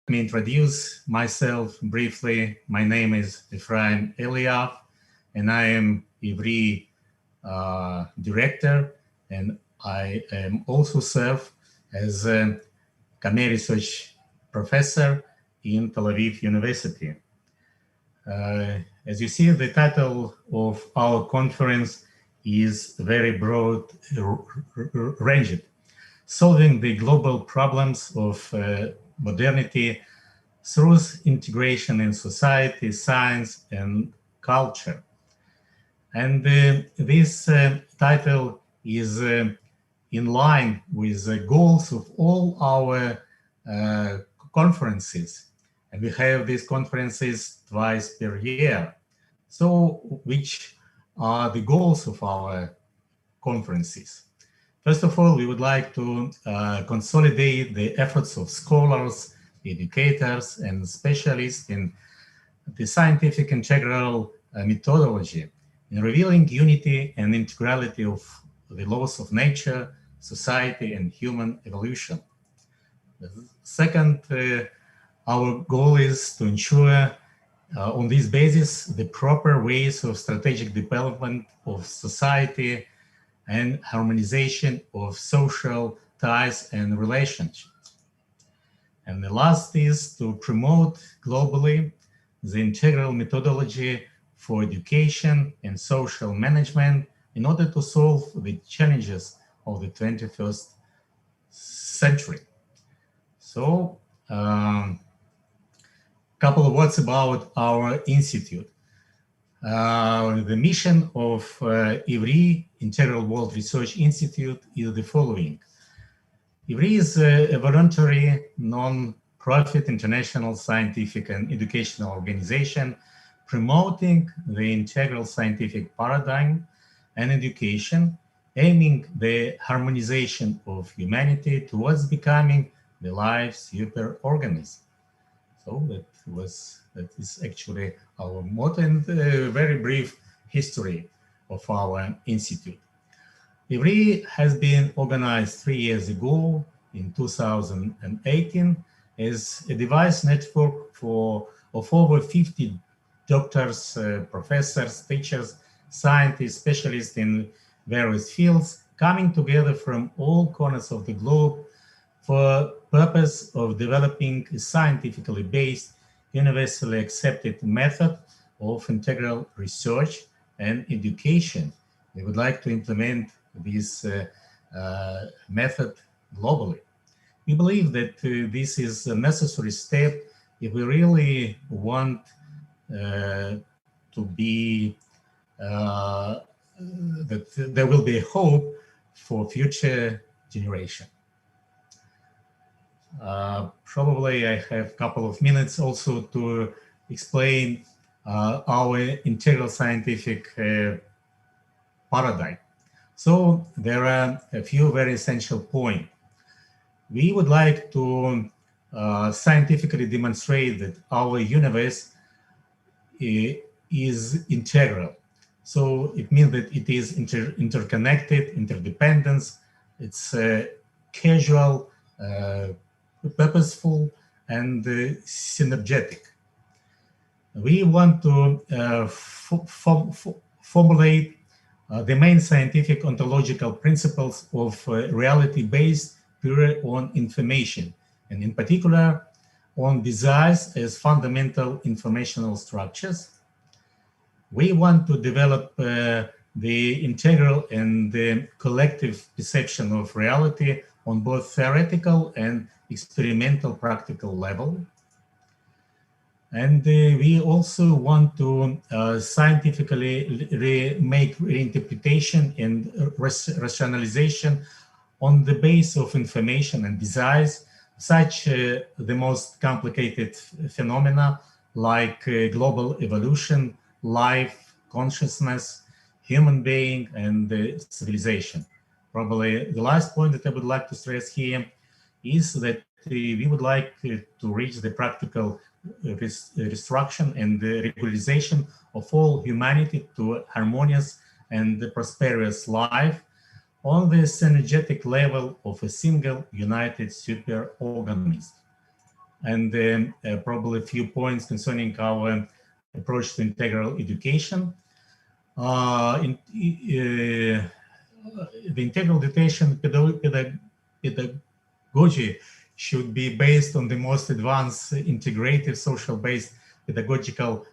Let me introduce myself briefly. My name is Ephraim Eliav, and I am IWRI director, and I am also serve as a Khmer research professor in Tel Aviv University. As you see, the title of our conference is very broad ranged, solving the global problems of modernity through integration in society, science, and culture. And this title is in line with the goals of all our conferences. And we have these conferences twice per year. So which are the goals of our conferences? First of all, we would like to consolidate the efforts of scholars, educators, and specialists in the scientific integral methodology in revealing unity and integrality of the laws of nature, society, and human evolution. Second, our goal is to ensure on this basis the proper ways of strategic development of society and harmonization of social ties and relationships. And the last is to promote globally the integral methodology for education and social management in order to solve the challenges of the 21st century. So, couple of words about our institute. The mission of IWRI, Integral World Research Institute, is the following. IWRI is a voluntary, non-profit international scientific and educational organization promoting the integral scientific paradigm and education, aiming the harmonization of humanity towards becoming the life superorganism. So that is actually our motto and a very brief history of our institute. IWRI has been organized 3 years ago in 2018 as a device network of over 50 doctors, professors, teachers, scientists, specialists in various fields coming together from all corners of the globe for purpose of developing a scientifically based, universally accepted method of integral research and education. We would like to implement this method globally. We believe that this is a necessary step if we really want to be, that there will be hope for future generation. Probably I have a couple of minutes also to explain our integral scientific paradigm. So there are a few very essential points. We would like to scientifically demonstrate that our universe is integral. So it means that it is interconnected, interdependence, it's casual, purposeful, and synergetic. We want to formulate the main scientific ontological principles of reality-based pure on information, and in particular on desires as fundamental informational structures. We want to develop the integral and the collective perception of reality on both theoretical and experimental practical level. And we also want to scientifically make reinterpretation and rationalization on the base of information and desires, such the most complicated phenomena like global evolution, life, consciousness, human being, and civilization. Probably the last point that I would like to stress here is that we would like to reach the practical restructuring and the regularization of all humanity to harmonious and prosperous life on the synergetic level of a single united superorganism. and probably a few points concerning our approach to integral education. The integral education pedagogy should be based on the most advanced integrative social-based pedagogical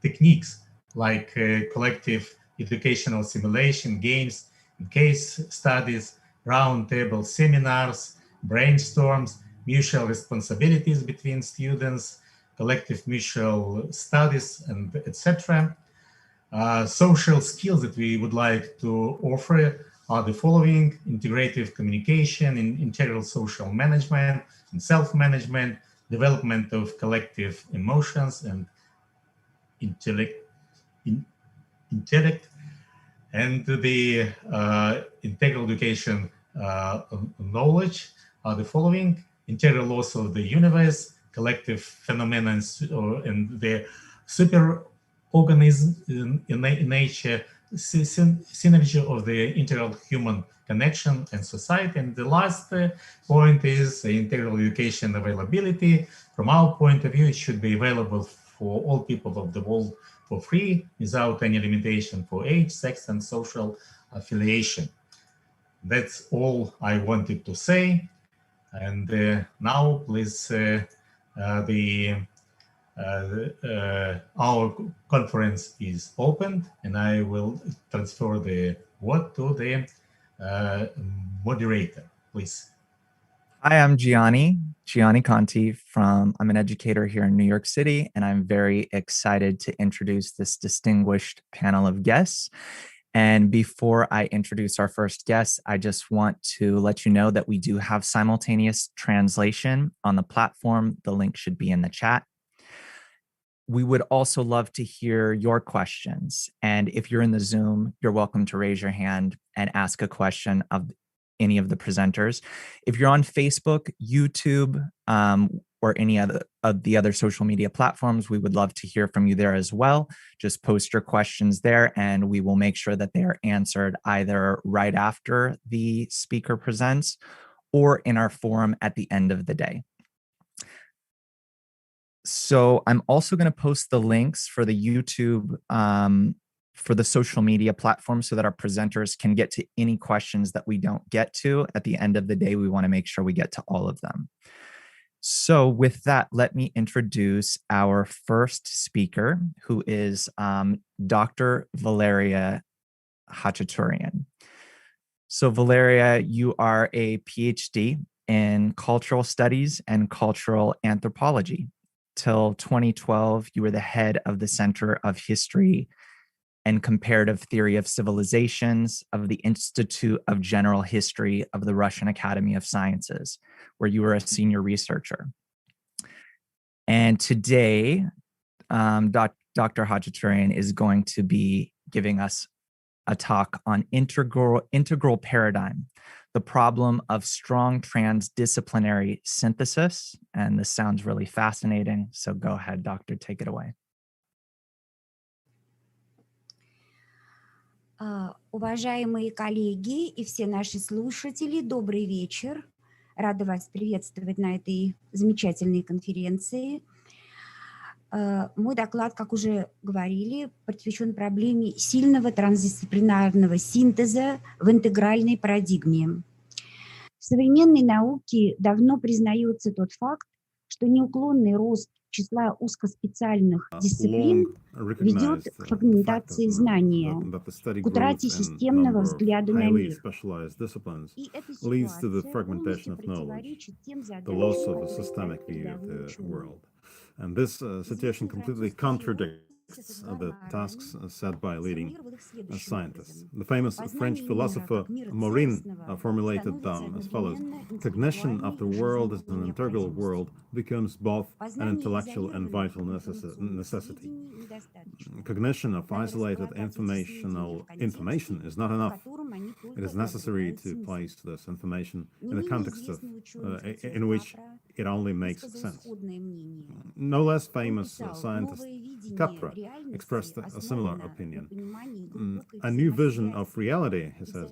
techniques like collective educational simulation, games, case studies, roundtable seminars, brainstorms, mutual responsibilities between students, collective mutual studies, and etc. Social skills that we would like to offer are the following: integrative communication, integral social management, and self-management, development of collective emotions and intellect, and the integral education knowledge are the following: integral laws of the universe, collective phenomena, and the super organism in nature, synergy of the integral human connection and society. And the last point is the integral education availability. From our point of view, it should be available for all people of the world for free, without any limitation for age, sex, and social affiliation. That's all I wanted to say. And now, please, our conference is opened, and I will transfer the word to the moderator, please. Hi, I'm Gianni Conti I'm an educator here in New York City, and I'm very excited to introduce this distinguished panel of guests. And before I introduce our first guest, I just want to let you know that we do have simultaneous translation on the platform. The link should be in the chat. We would also love to hear your questions. And if you're in the Zoom, you're welcome to raise your hand and ask a question of any of the presenters. If you're on Facebook, YouTube, or any other of the other social media platforms, we would love to hear from you there as well. Just post your questions there, and we will make sure that they are answered either right after the speaker presents or in our forum at the end of the day. So I'm also going to post the links for the YouTube, for the social media platform, so that our presenters can get to any questions that we don't get to. At the end of the day, we want to make sure we get to all of them. So with that, let me introduce our first speaker, who is Dr. Valeria Khachaturian. So Valeria, you are a PhD in cultural studies and cultural anthropology. Till 2012, you were the head of the Center of History and Comparative Theory of Civilizations of the Institute of General History of the Russian Academy of Sciences, where you were a senior researcher. And today, Dr. Khachaturian is going to be giving us a talk on integral paradigm, the problem of strong transdisciplinary synthesis. And this sounds really fascinating. So go ahead, doctor, take it away. Уважаемые коллеги и все наши слушатели, добрый вечер. Рада вас приветствовать на этой замечательной конференции. Мой доклад, как уже говорили, посвящен проблеме сильного трансдисциплинарного синтеза в интегральной парадигме. В современной науке давно признается тот факт, что неуклонный рост числа узкоспециальных дисциплин ведет к фрагментации знания, к утрате системного взгляда на мир. И эта ситуация полностью противоречит тем задачам, And this situation completely contradicts the tasks set by leading scientists. The famous French philosopher Morin formulated them as follows: cognition of the world as an integral world becomes both an intellectual and vital necessity. Cognition of isolated information is not enough. It is necessary to place this information in the context of, in which it only makes sense. No less famous scientist Kempner expressed a similar opinion. A new vision of reality, he says,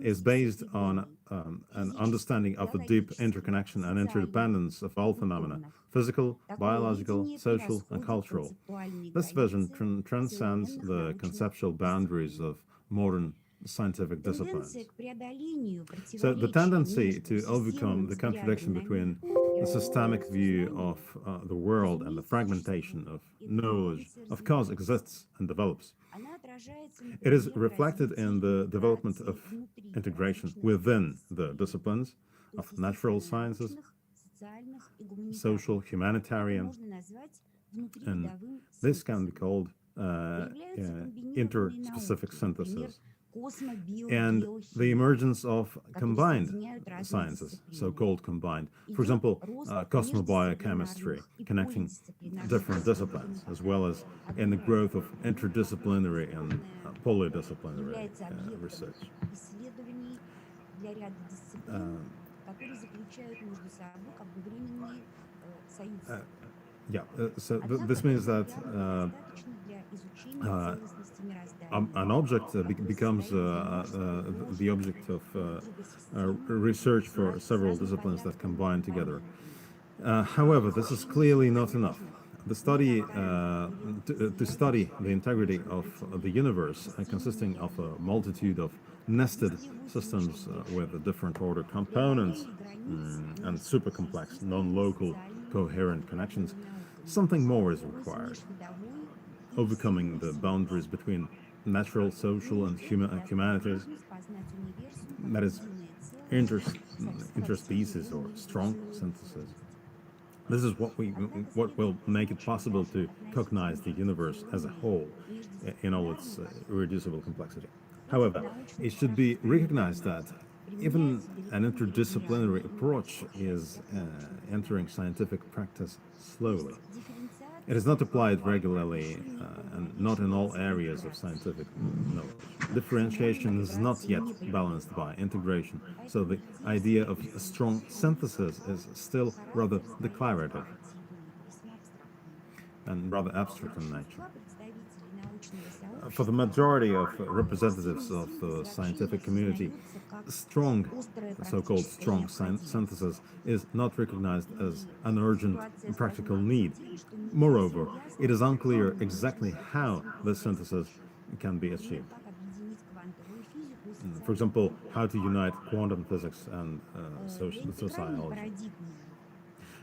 is based on an understanding of the deep interconnection and interdependence of all phenomena, physical, biological, social, and cultural. This vision transcends the conceptual boundaries of modern scientific disciplines. So the tendency to overcome the contradiction between the systemic view of the world and the fragmentation of knowledge, of course, exists and develops. It is reflected in the development of integration within the disciplines of natural sciences, social, humanitarian, and this can be called interspecific synthesis, and the emergence of combined sciences, so-called combined. For example, cosmobiochemistry, connecting different disciplines, as well as in the growth of interdisciplinary and polydisciplinary research. This means that an object becomes the object of research for several disciplines that combine together. However, this is clearly not enough. The study to study the integrity of the universe, consisting of a multitude of nested systems with different order components and super complex, non-local, coherent connections, something more is required. Overcoming the boundaries between natural, social, and humanities, that is, interspecies or strong synthesis. This is what will make it possible to cognize the universe as a whole in all its irreducible complexity. However, it should be recognized that even an interdisciplinary approach is entering scientific practice slowly. It is not applied regularly and not in all areas of scientific knowledge. Differentiation is not yet balanced by integration, so the idea of a strong synthesis is still rather declarative and rather abstract in nature. For the majority of representatives of the scientific community, strong, so-called strong synthesis is not recognized as an urgent practical need. Moreover, it is unclear exactly how this synthesis can be achieved. For example, how to unite quantum physics and sociology.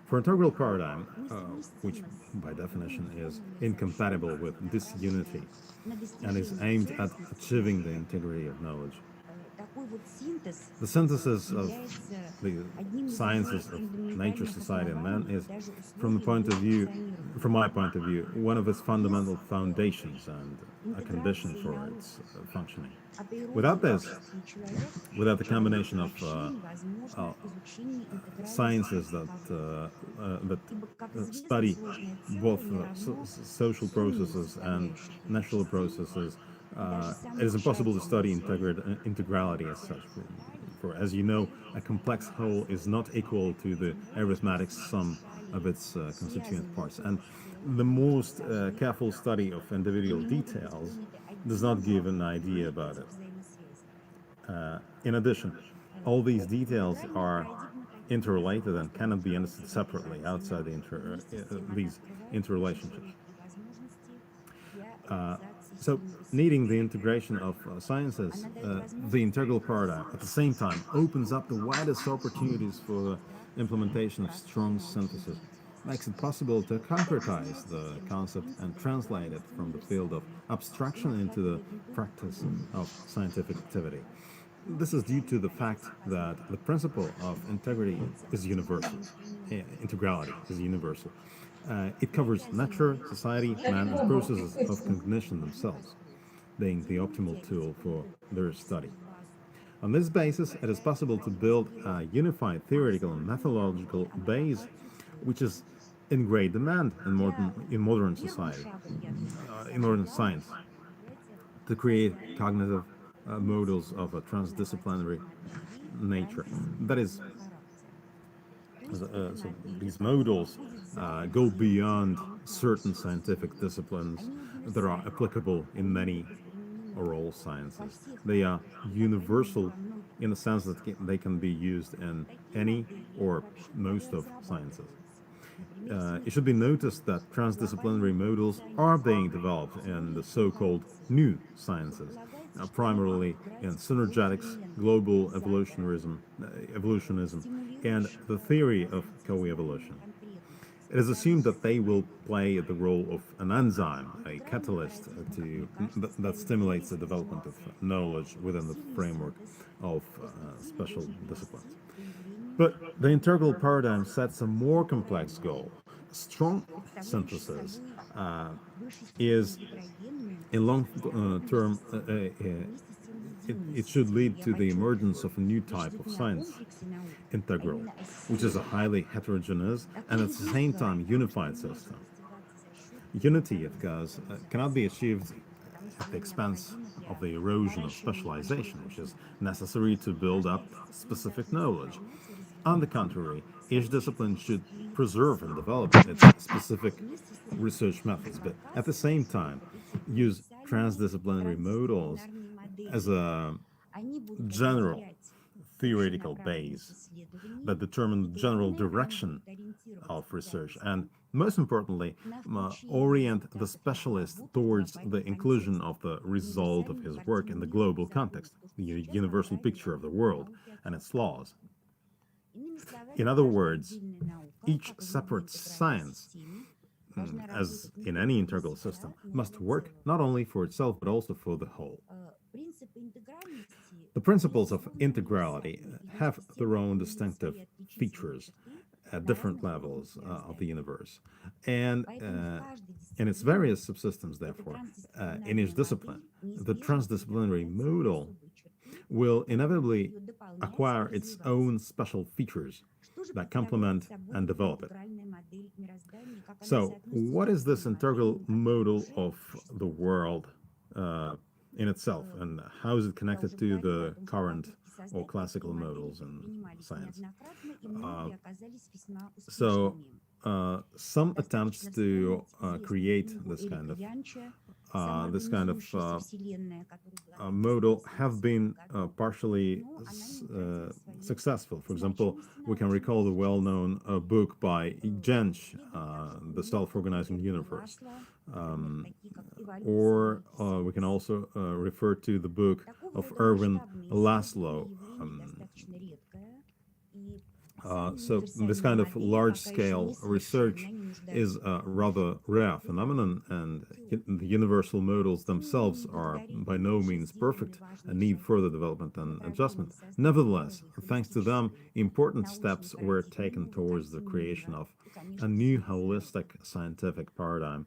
For integral paradigm, which by definition is incompatible with disunity and is aimed at achieving the integrity of knowledge, the synthesis of the sciences of nature, society, and man is, from my point of view, one of its fundamental foundations and a condition for its functioning. Without this, without the combination of sciences that study both social processes and natural processes, it is impossible to study integrality as such. For, as you know, a complex whole is not equal to the arithmetic sum of its constituent parts, and the most careful study of individual details does not give an idea about it. In addition, all these details are interrelated and cannot be understood separately outside these interrelationships. So, needing the integration of sciences, the integral paradigm at the same time opens up the widest opportunities for the implementation of strong synthesis, makes it possible to concretize the concept and translate it from the field of abstraction into the practice of scientific activity. This is due to the fact that the principle of integrity is universal. Integrality is universal. It covers nature, society, man, and processes of cognition themselves, being the optimal tool for their study. On this basis, it is possible to build a unified theoretical and methodological base, which is in great demand in modern society, in modern science, to create cognitive models of a transdisciplinary nature. That is, So these modals go beyond certain scientific disciplines that are applicable in many or all sciences. They are universal in the sense that they can be used in any or most of sciences. It should be noticed that transdisciplinary modals are being developed in the so-called new sciences, primarily in synergetics, global evolutionism, and the theory of coevolution. It is assumed that they will play the role of an enzyme, a catalyst that stimulates the development of knowledge within the framework of special disciplines. But the integral paradigm sets a more complex goal. Strong synthesis is, in long term, it should lead to the emergence of a new type of science, integral, which is a highly heterogeneous and at the same time unified system. Unity, of course, cannot be achieved at the expense of the erosion of specialization, which is necessary to build up specific knowledge. On the contrary, each discipline should preserve and develop its specific research methods, but at the same time use transdisciplinary models as a general theoretical base that determine the general direction of research, and most importantly, orient the specialist towards the inclusion of the result of his work in the global context, the universal picture of the world and its laws. In other words, each separate science, as in any integral system, must work not only for itself but also for the whole. The principles of integrality have their own distinctive features at different levels of the universe, and in its various subsystems, therefore, in each discipline, the transdisciplinary modal will inevitably acquire its own special features that complement and develop it. So, what is this integral modal of the world in itself, and how is it connected to the current or classical modals in science? Some attempts to create this kind of modal have been partially successful. For example, we can recall the well-known book by Jensch, The Self-Organizing Universe. Or we can also refer to the book of Erwin Laszlo. So this kind of large-scale research is a rather rare phenomenon, and the universal modals themselves are by no means perfect and need further development and adjustment. Nevertheless, thanks to them, important steps were taken towards the creation of a new holistic scientific paradigm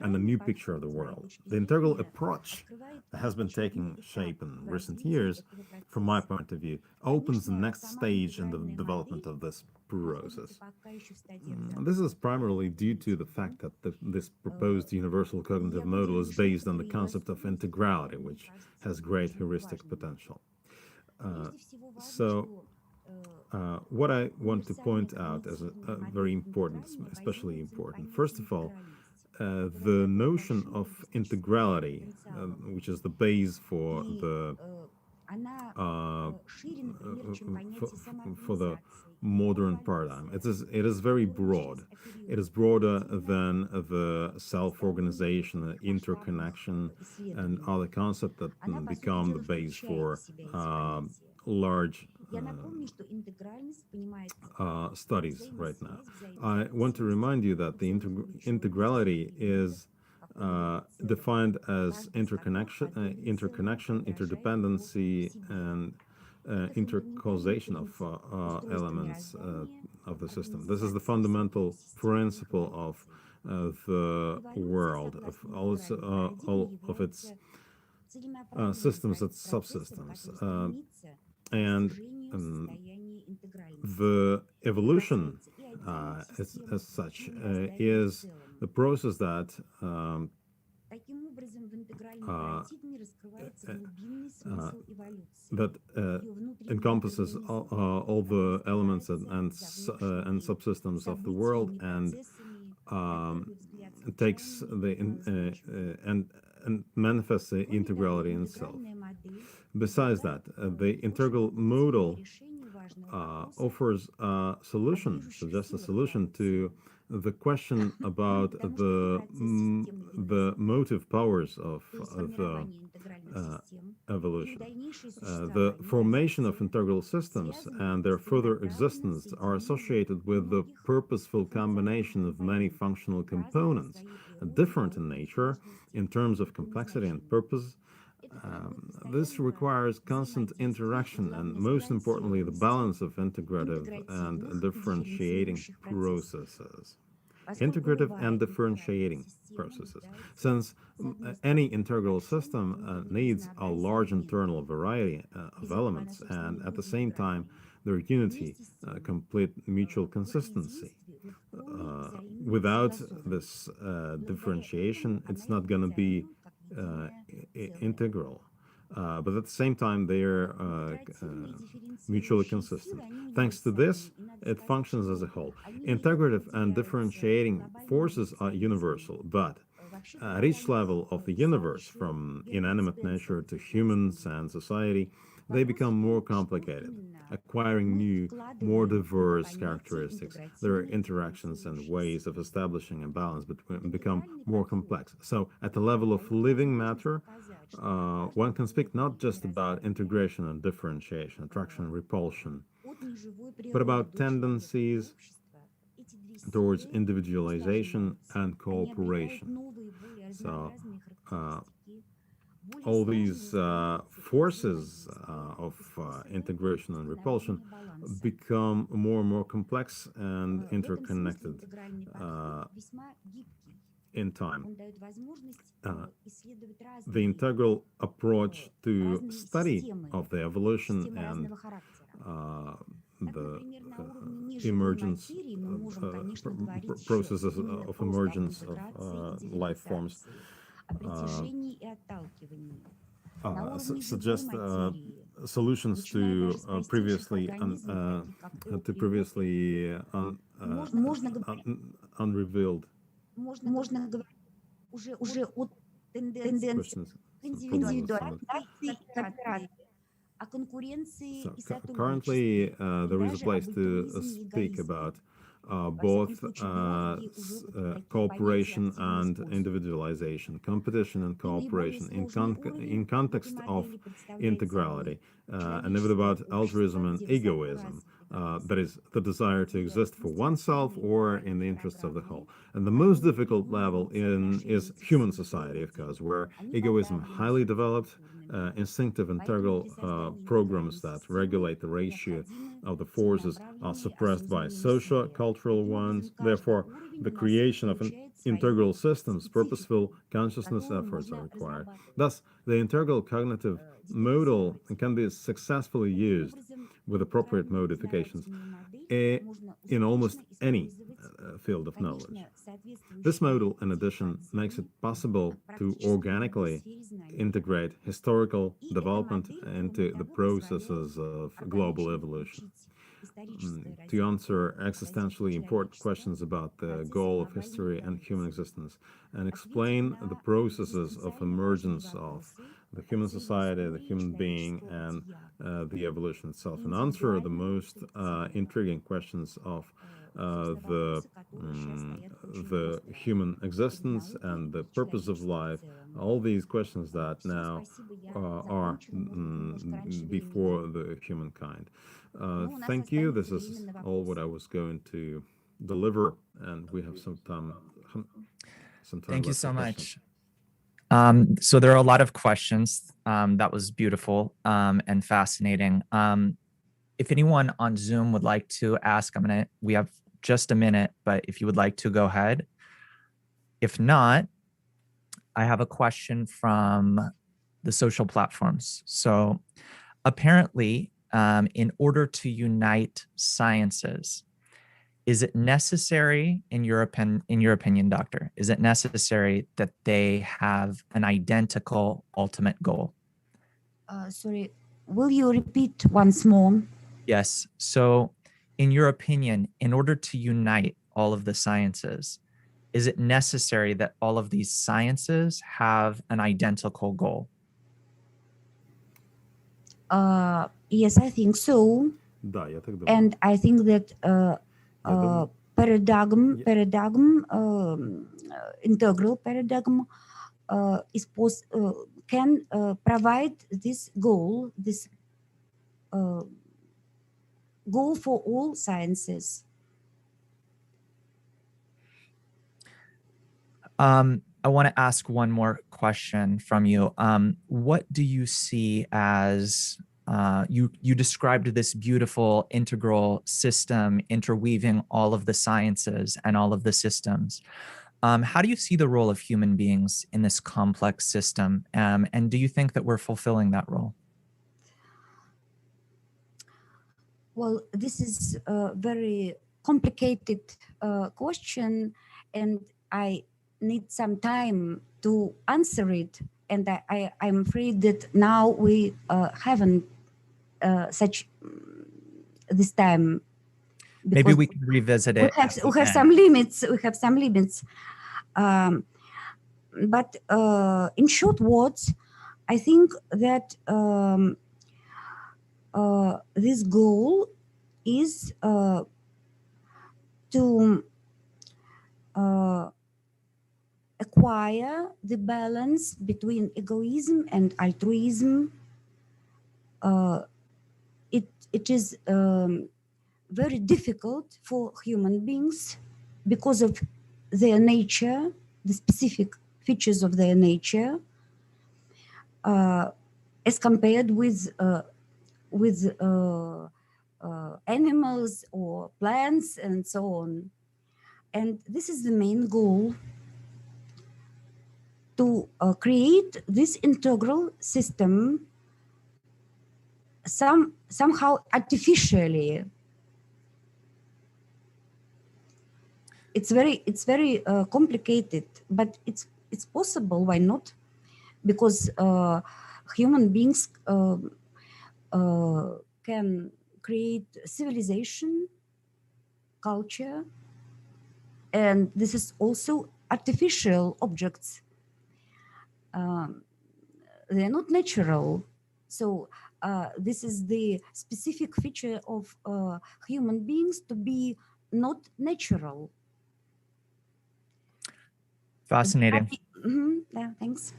and a new picture of the world. The integral approach that has been taking shape in recent years, from my point of view, opens the next stage in the development of this process. This is primarily due to the fact that this proposed universal cognitive model is based on the concept of integrality, which has great heuristic potential. What I want to point out as a very important, especially important, first of all, the notion of integrality, which is the base for the modern paradigm. It is very broad. It is broader than the self-organization, the interconnection, and other concepts that become the base for large studies right now. I want to remind you that the integrality is defined as interconnection, interdependency, and intercausation of elements of the system. This is the fundamental principle of the world, of all of its systems and subsystems. And the evolution as such is the process that that encompasses all the elements and subsystems of the world, and takes the and manifests the integrality in itself. Besides that, the integral modal offers a solution, suggests a solution to the question about the motive powers of the evolution. The formation of integral systems and their further existence are associated with the purposeful combination of many functional components, different in nature, in terms of complexity and purpose. This requires constant interaction and, most importantly, the balance of integrative and differentiating processes. Integrative and differentiating processes. Since any integral system needs a large internal variety of elements, and at the same time their unity, complete mutual consistency. Without this differentiation, it's not going to be integral. But at the same time, they are mutually consistent. Thanks to this, it functions as a whole. Integrative and differentiating forces are universal, but at each level of the universe, from inanimate nature to humans and society, they become more complicated, acquiring new, more diverse characteristics. Their interactions and ways of establishing a balance become more complex. So at the level of living matter, one can speak not just about integration and differentiation, attraction and repulsion, but about tendencies towards individualization and cooperation. So all these forces of integration and repulsion become more and more complex and interconnected in time. The integral approach to study of the evolution and the emergence processes of emergence of life forms suggest solutions to previously unrevealed questions. So currently, there is a place to speak about both cooperation and individualization, competition and cooperation in context of integrality, and even about altruism and egoism. That is, the desire to exist for oneself or in the interests of the whole. And the most difficult level is human society, of course, where egoism highly developed, instinctive integral programs that regulate the ratio of the forces are suppressed by socio-cultural ones. Therefore, the creation of integral systems, purposeful consciousness efforts are required. Thus, the integral cognitive modal can be successfully used with appropriate modifications in almost any field of knowledge. This modal, in addition, makes it possible to organically integrate historical development into the processes of global evolution. To answer existentially important questions about the goal of history and human existence, and explain the processes of emergence of the human society, the human being, and the evolution itself, and answer the most intriguing questions of the human existence and the purpose of life, all these questions that now are before the humankind. Thank you. This is all what I was going to deliver, and we have some time. Thank you so much. So there are a lot of questions. That was beautiful and fascinating. If anyone on Zoom would like to ask, we have just a minute, but if you would like to, go ahead. If not, I have a question from the social platforms. So apparently, in order to unite sciences, is it necessary in your opinion, doctor, is it necessary that they have an identical ultimate goal? Sorry, will you repeat once more? Yes. So in your opinion, in order to unite all of the sciences, is it necessary that all of these sciences have an identical goal? Yes, I think so. Да, я так думаю. And I think that Я думаю, paradigm, Yeah. Integral paradigm can provide this goal for all sciences. I want to ask one more question from you. What do you see as you described this beautiful integral system interweaving all of the sciences and all of the systems. How do you see the role of human beings in this complex system? And do you think that we're fulfilling that role? Well, this is a very complicated question, and I need some time to answer it. And I'm afraid that now we haven't such this time. Maybe we can revisit it. We have some limits. We have some limits. But in short words, I think that this goal is to acquire the balance between egoism and altruism. It is very difficult for human beings because of their nature, the specific features of their nature, as compared with animals or plants and so on. And this is the main goal, to create this integral system somehow artificially. It's very complicated, but it's possible. Why not? Because human beings can create civilization, culture, and this is also artificial objects. They're not natural. So this is the specific feature of human beings, to be not natural. Fascinating. Yeah, thanks.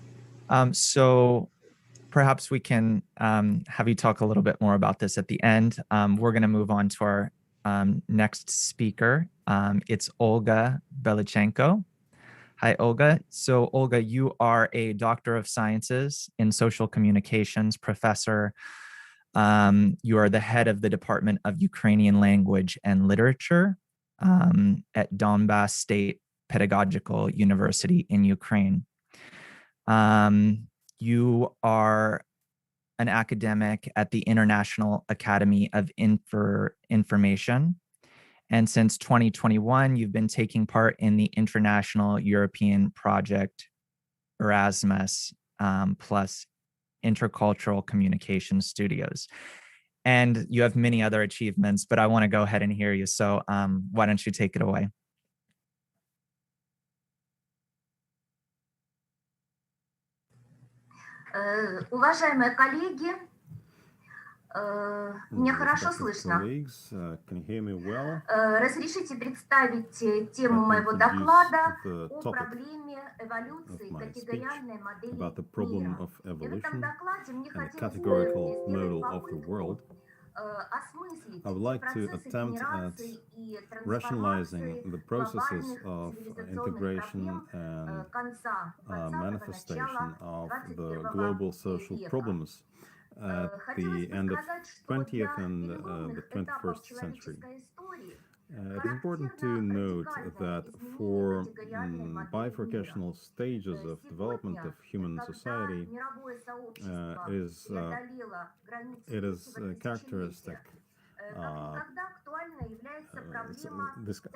So perhaps we can have you talk a little bit more about this at the end. We're going to move on to our next speaker. It's Olga Belichenko. Hi, Olga. So Olga, you are a Doctor of Sciences in Social Communications professor. You are the head of the Department of Ukrainian Language and Literature at Donbas State Pedagogical University in Ukraine. You are an academic at the International Academy of Information. And since 2021, you've been taking part in the International European Project Erasmus plus Intercultural Communication Studios. And you have many other achievements, but I want to go ahead and hear you. So why don't you take it away? Уважаемые коллеги, меня хорошо слышно. Разрешите представить тему моего доклада о проблеме эволюции категориальной модели мира. И в этом докладе мне хотелось бы сделать попытку осмыслить процессы генерации и трансформации глобальных цивилизационных проблем конца 20-го, начала 21 века. Хотелось бы сказать, что для переломных этапов человеческой истории It is important to note that for bifurcational stages of development of human society, it is characteristic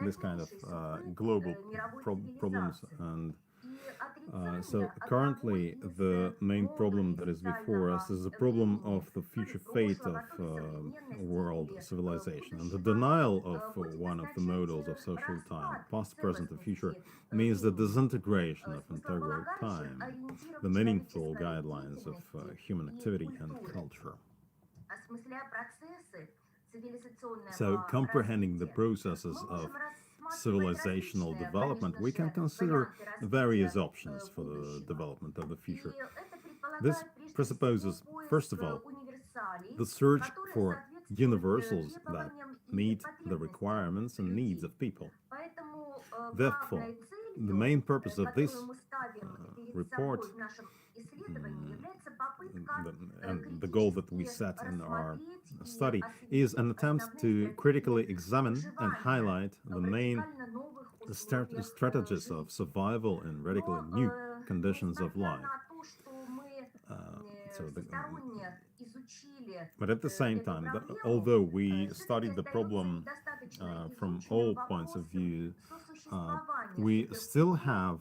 this kind of global problems. And so currently the main problem that is before us is the problem of the future fate of world civilization. And the denial of one of the modals of social time, past, present, and future, means the disintegration of integral time, the meaningful guidelines of human activity and culture. So, comprehending the processes of civilizational development, we can consider various options for the development of the future. This presupposes, first of all, the search for universals that meet the requirements and needs of people. Therefore, the main purpose of this report and the goal that we set in our study is an attempt to critically examine and highlight the main strategies of survival in radically new conditions of life. But at the same time, although we studied the problem from all points of view, we still have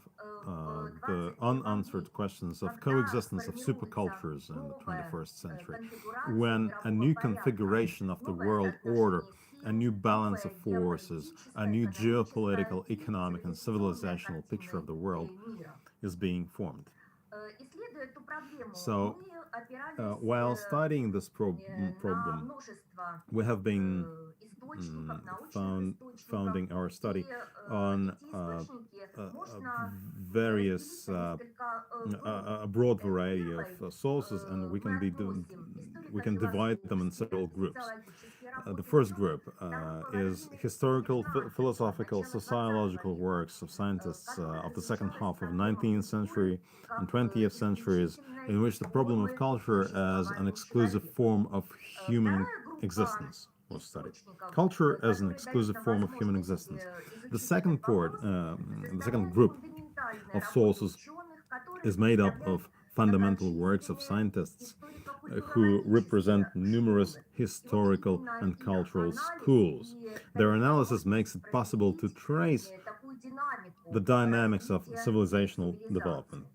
the unanswered questions of coexistence of supercultures in the 21st century, when a new configuration of the world order, a new balance of forces, a new geopolitical, economic, and civilizational picture of the world is being formed. So, while studying this problem, we have been founding our study on various a broad variety of sources, and we can divide them in several groups. The first group is historical, philosophical, sociological works of scientists of the second half of 19th century and 20th centuries, in which the problem of culture as an exclusive form of human existence was studied. Culture as an exclusive form of human existence. The second group of sources is made up of fundamental works of scientists who represent numerous historical and cultural schools. Their analysis makes it possible to trace the dynamics of civilizational development.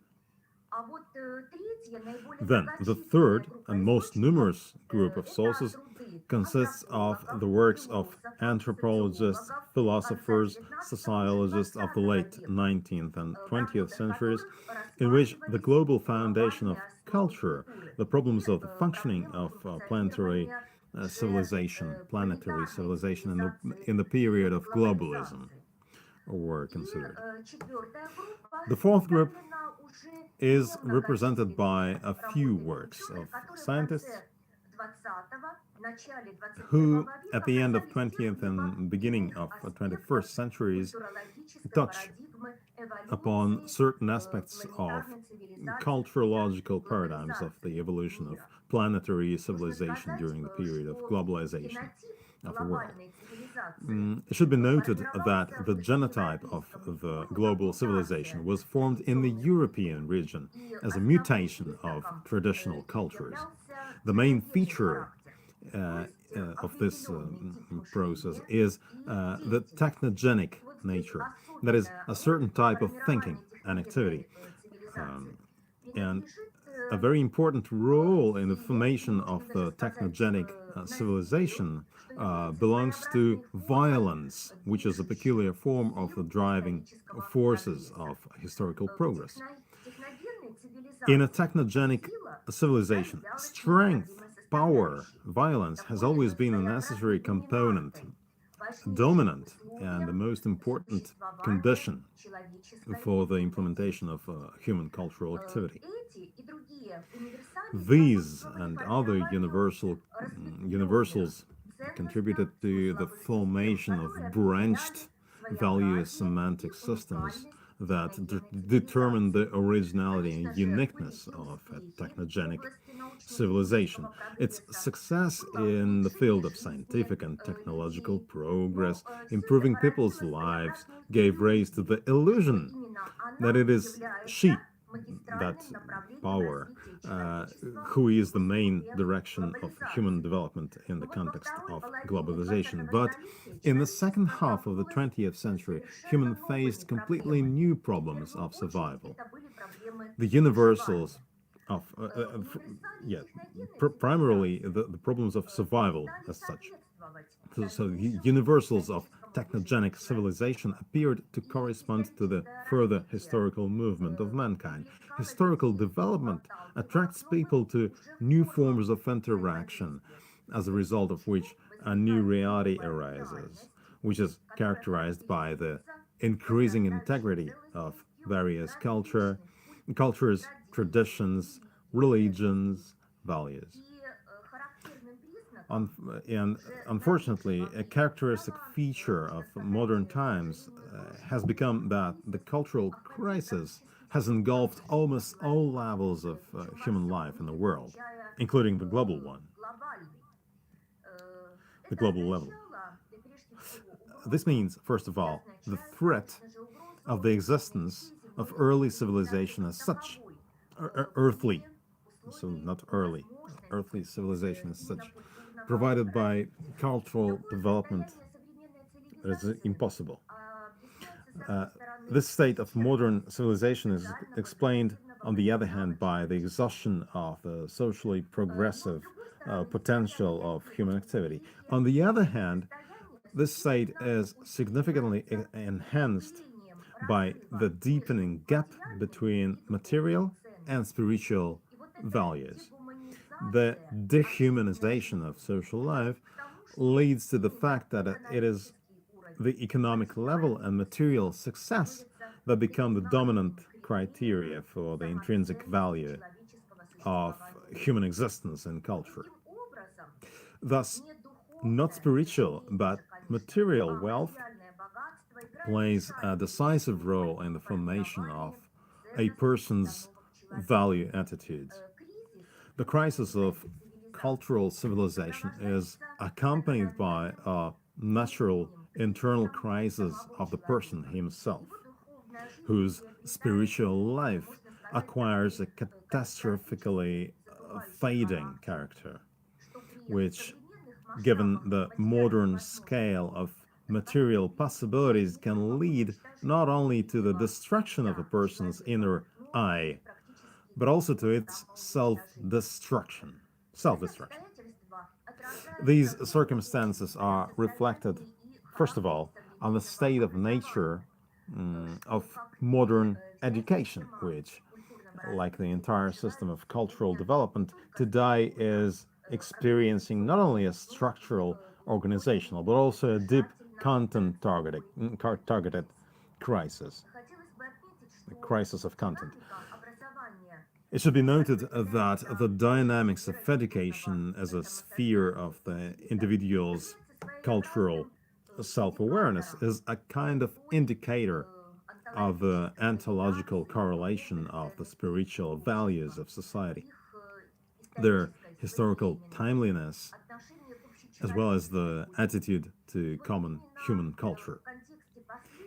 Then, the third and most numerous group of sources consists of the works of anthropologists, philosophers, sociologists of the late 19th and 20th centuries, in which the global foundation of culture, the problems of the functioning of planetary civilization in the period of globalism were considered. The fourth group is represented by a few works of scientists who, at the end of 20th and beginning of 21st centuries, touch upon certain aspects of culturological paradigms of the evolution of planetary civilization during the period of globalization of the world. It should be noted that the genotype of the global civilization was formed in the European region as a mutation of traditional cultures. The main feature of this process is the technogenic nature, that is, a certain type of thinking and activity. And a very important role in the formation of the technogenic civilization belongs to violence, which is a peculiar form of the driving forces of historical progress. In a technogenic civilization, strength, power, violence has always been a necessary component, dominant, and the most important condition for the implementation of human cultural activity. These and other universals contributed to the formation of branched value semantic systems that determine the originality and uniqueness of a technogenic civilization. Its success in the field of scientific and technological progress, improving people's lives, gave rise to the illusion that it is she that power, who is the main direction of human development in the context of globalization. But in the second half of the 20th century, human faced completely new problems of survival. The universals of, primarily the problems of survival as such. So the universals of technogenic civilization appeared to correspond to the further historical movement of mankind. Historical development attracts people to new forms of interaction, as a result of which a new reality arises, which is characterized by the increasing integrity of various cultures, traditions, religions, values. And unfortunately, a characteristic feature of modern times has become that the cultural crisis has engulfed almost all levels of human life in the world, including the global one, the global level. This means, first of all, the threat of the existence of early civilization as such, earthly, so not early, earthly civilization as such, provided by cultural development is impossible. This state of modern civilization is explained, on the other hand, by the exhaustion of the socially progressive potential of human activity. On the other hand, this state is significantly enhanced by the deepening gap between material and spiritual values. The dehumanization of social life leads to the fact that it is the economic level and material success that become the dominant criteria for the intrinsic value of human existence and culture. Thus, not spiritual, but material wealth plays a decisive role in the formation of a person's value attitudes. The crisis of cultural civilization is accompanied by a natural internal crisis of the person himself, whose spiritual life acquires a catastrophically fading character, which, given the modern scale of material possibilities, can lead not only to the destruction of a person's inner I, but also to its self-destruction. These circumstances are reflected, first of all, on the state of nature of modern education, which, like the entire system of cultural development, today is experiencing not only a structural, organizational, but also a deep content targeted crisis, the crisis of content. It should be noted that the dynamics of education as a sphere of the individual's cultural self-awareness is a kind of indicator of the ontological correlation of the spiritual values of society, their historical timeliness, as well as the attitude to common human culture.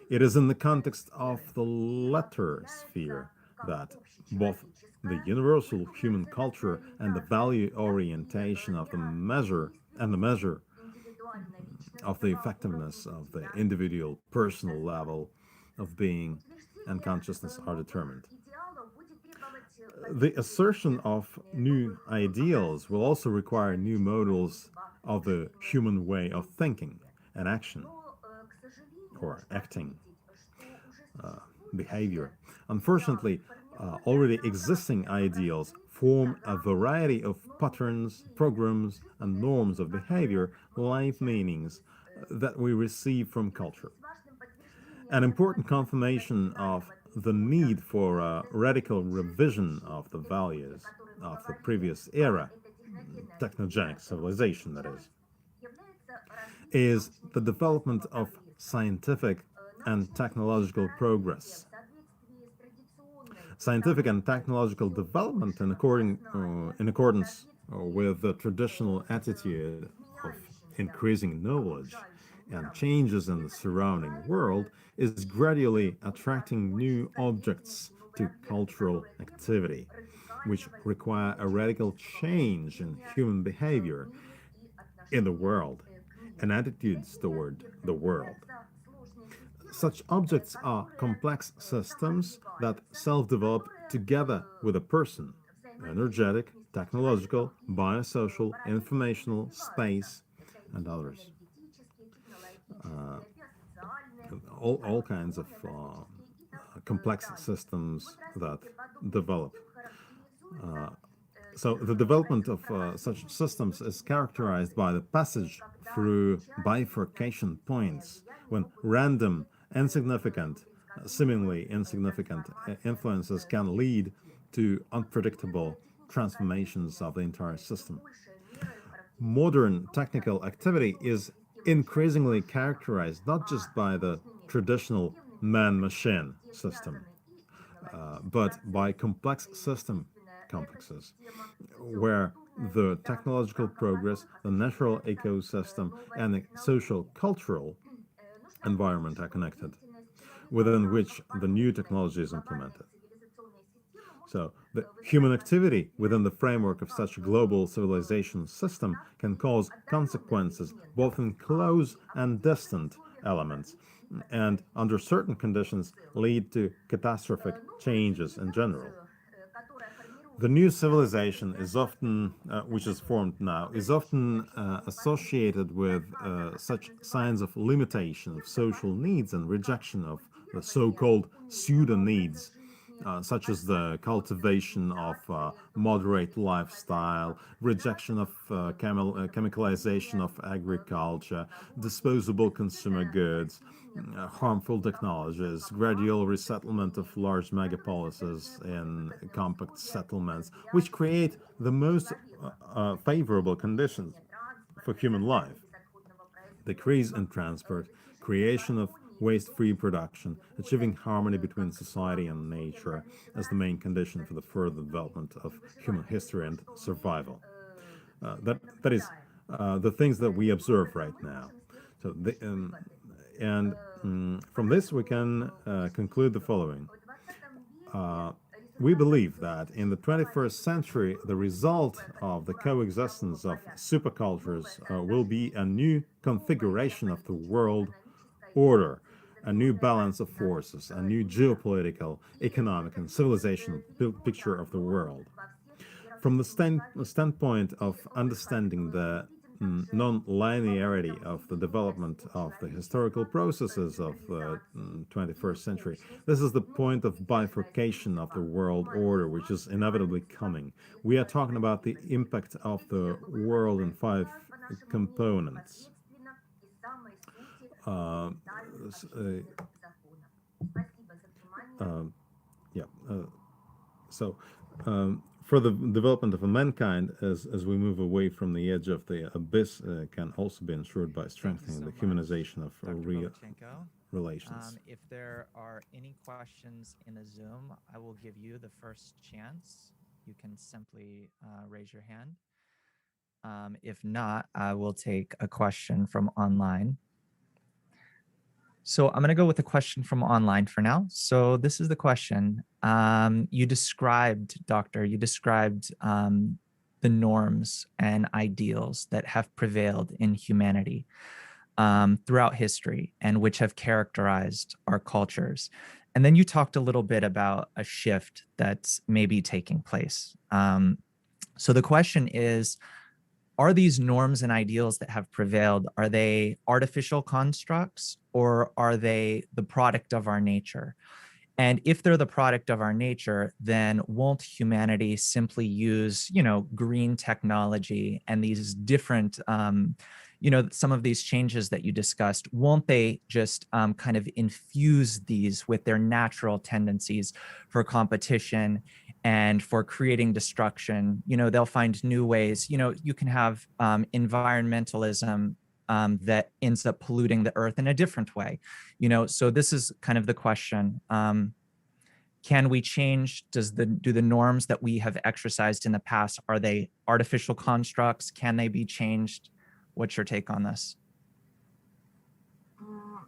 It is in the context of the latter sphere that both the universal human culture and the value orientation of the measure of the effectiveness of the individual personal level of being and consciousness are determined. The assertion of new ideals will also require new models of the human way of thinking and action, or acting, behavior. Unfortunately, already existing ideals form a variety of patterns, programs, and norms of behavior, life meanings that we receive from culture. An important confirmation of the need for a radical revision of the values of the previous era, technogenic civilization that is the development of scientific and technological progress. Scientific and technological development, in accordance with the traditional attitude of increasing knowledge, and changes in the surrounding world is gradually attracting new objects to cultural activity, which require a radical change in human behavior in the world and attitudes toward the world. Such objects are complex systems that self-develop together with a person: energetic, technological, biosocial, informational, space, and others. All kinds of complex systems that develop. So the development of such systems is characterized by the passage through bifurcation points when random, insignificant, seemingly insignificant influences can lead to unpredictable transformations of the entire system. Modern technical activity is increasingly characterized not just by the traditional man-machine system, but by complex complexes, where the technological progress, the natural ecosystem, and the social-cultural environment are connected, within which the new technology is implemented. So the human activity within the framework of such a global civilization system can cause consequences both in close and distant elements, and under certain conditions lead to catastrophic changes in general. The new civilization is often, which is formed now, is often associated with such signs of limitation of social needs and rejection of the so-called pseudo-needs, such as the cultivation of moderate lifestyle, rejection of chemicalization of agriculture, disposable consumer goods, harmful technologies, gradual resettlement of large megapolises in compact settlements, which create the most favorable conditions for human life. Decrease in transport, creation of waste-free production, achieving harmony between society and nature as the main condition for the further development of human history and survival. That is the things that we observe right now. So, from this we can conclude the following. We believe that in the 21st century, the result of the coexistence of supercultures will be a new configuration of the world order, a new balance of forces, a new geopolitical, economic, and civilizational picture of the world. From the standpoint of understanding the non-linearity of the development of the historical processes of the 21st century, this is the point of bifurcation of the world order, which is inevitably coming. We are talking about the impact of the world in 5 components. For the development of mankind, as we move away from the edge of the abyss, can also be ensured by strengthening the humanization of real relations. If there are any questions in the Zoom, I will give you the first chance. You can simply raise your hand. If not, I will take a question from online. So I'm going to go with a question from online for now. So this is the question. You described the norms and ideals that have prevailed in humanity throughout history and which have characterized our cultures. And then you talked a little bit about a shift that's maybe taking place. So the question is, are these norms and ideals that have prevailed, are they artificial constructs or are they the product of our nature? And if they're the product of our nature, then won't humanity simply use, green technology and these different, some of these changes that you discussed, won't they just kind of infuse these with their natural tendencies for competition and for creating destruction? They'll find new ways. You can have environmentalism that ends up polluting the earth in a different way. So this is kind of the question. Can we change? Do the norms that we have exercised in the past, are they artificial constructs? Can they be changed? What's your take on this?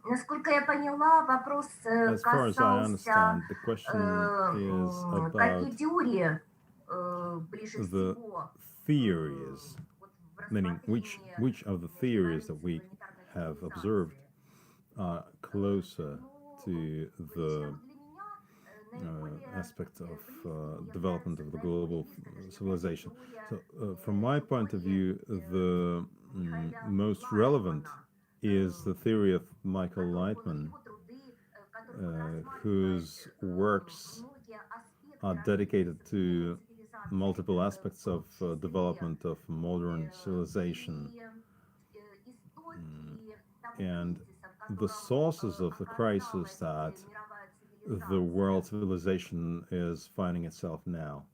Насколько я поняла, вопрос As far as I касался, understand, the question is какие about теории ближе the всего, theories, вот в meaning рассмотрении which of the theories that we планетарной have цивилизации. observed are closer to the Лично вот для меня наиболее aspect of близкой development of the global civilization. So, теория from my point of view, the most relevant is the theory of Michael Lightman, whose works are dedicated to multiple aspects of development of modern civilization. And the sources of the crisis that the world civilization is finding itself now.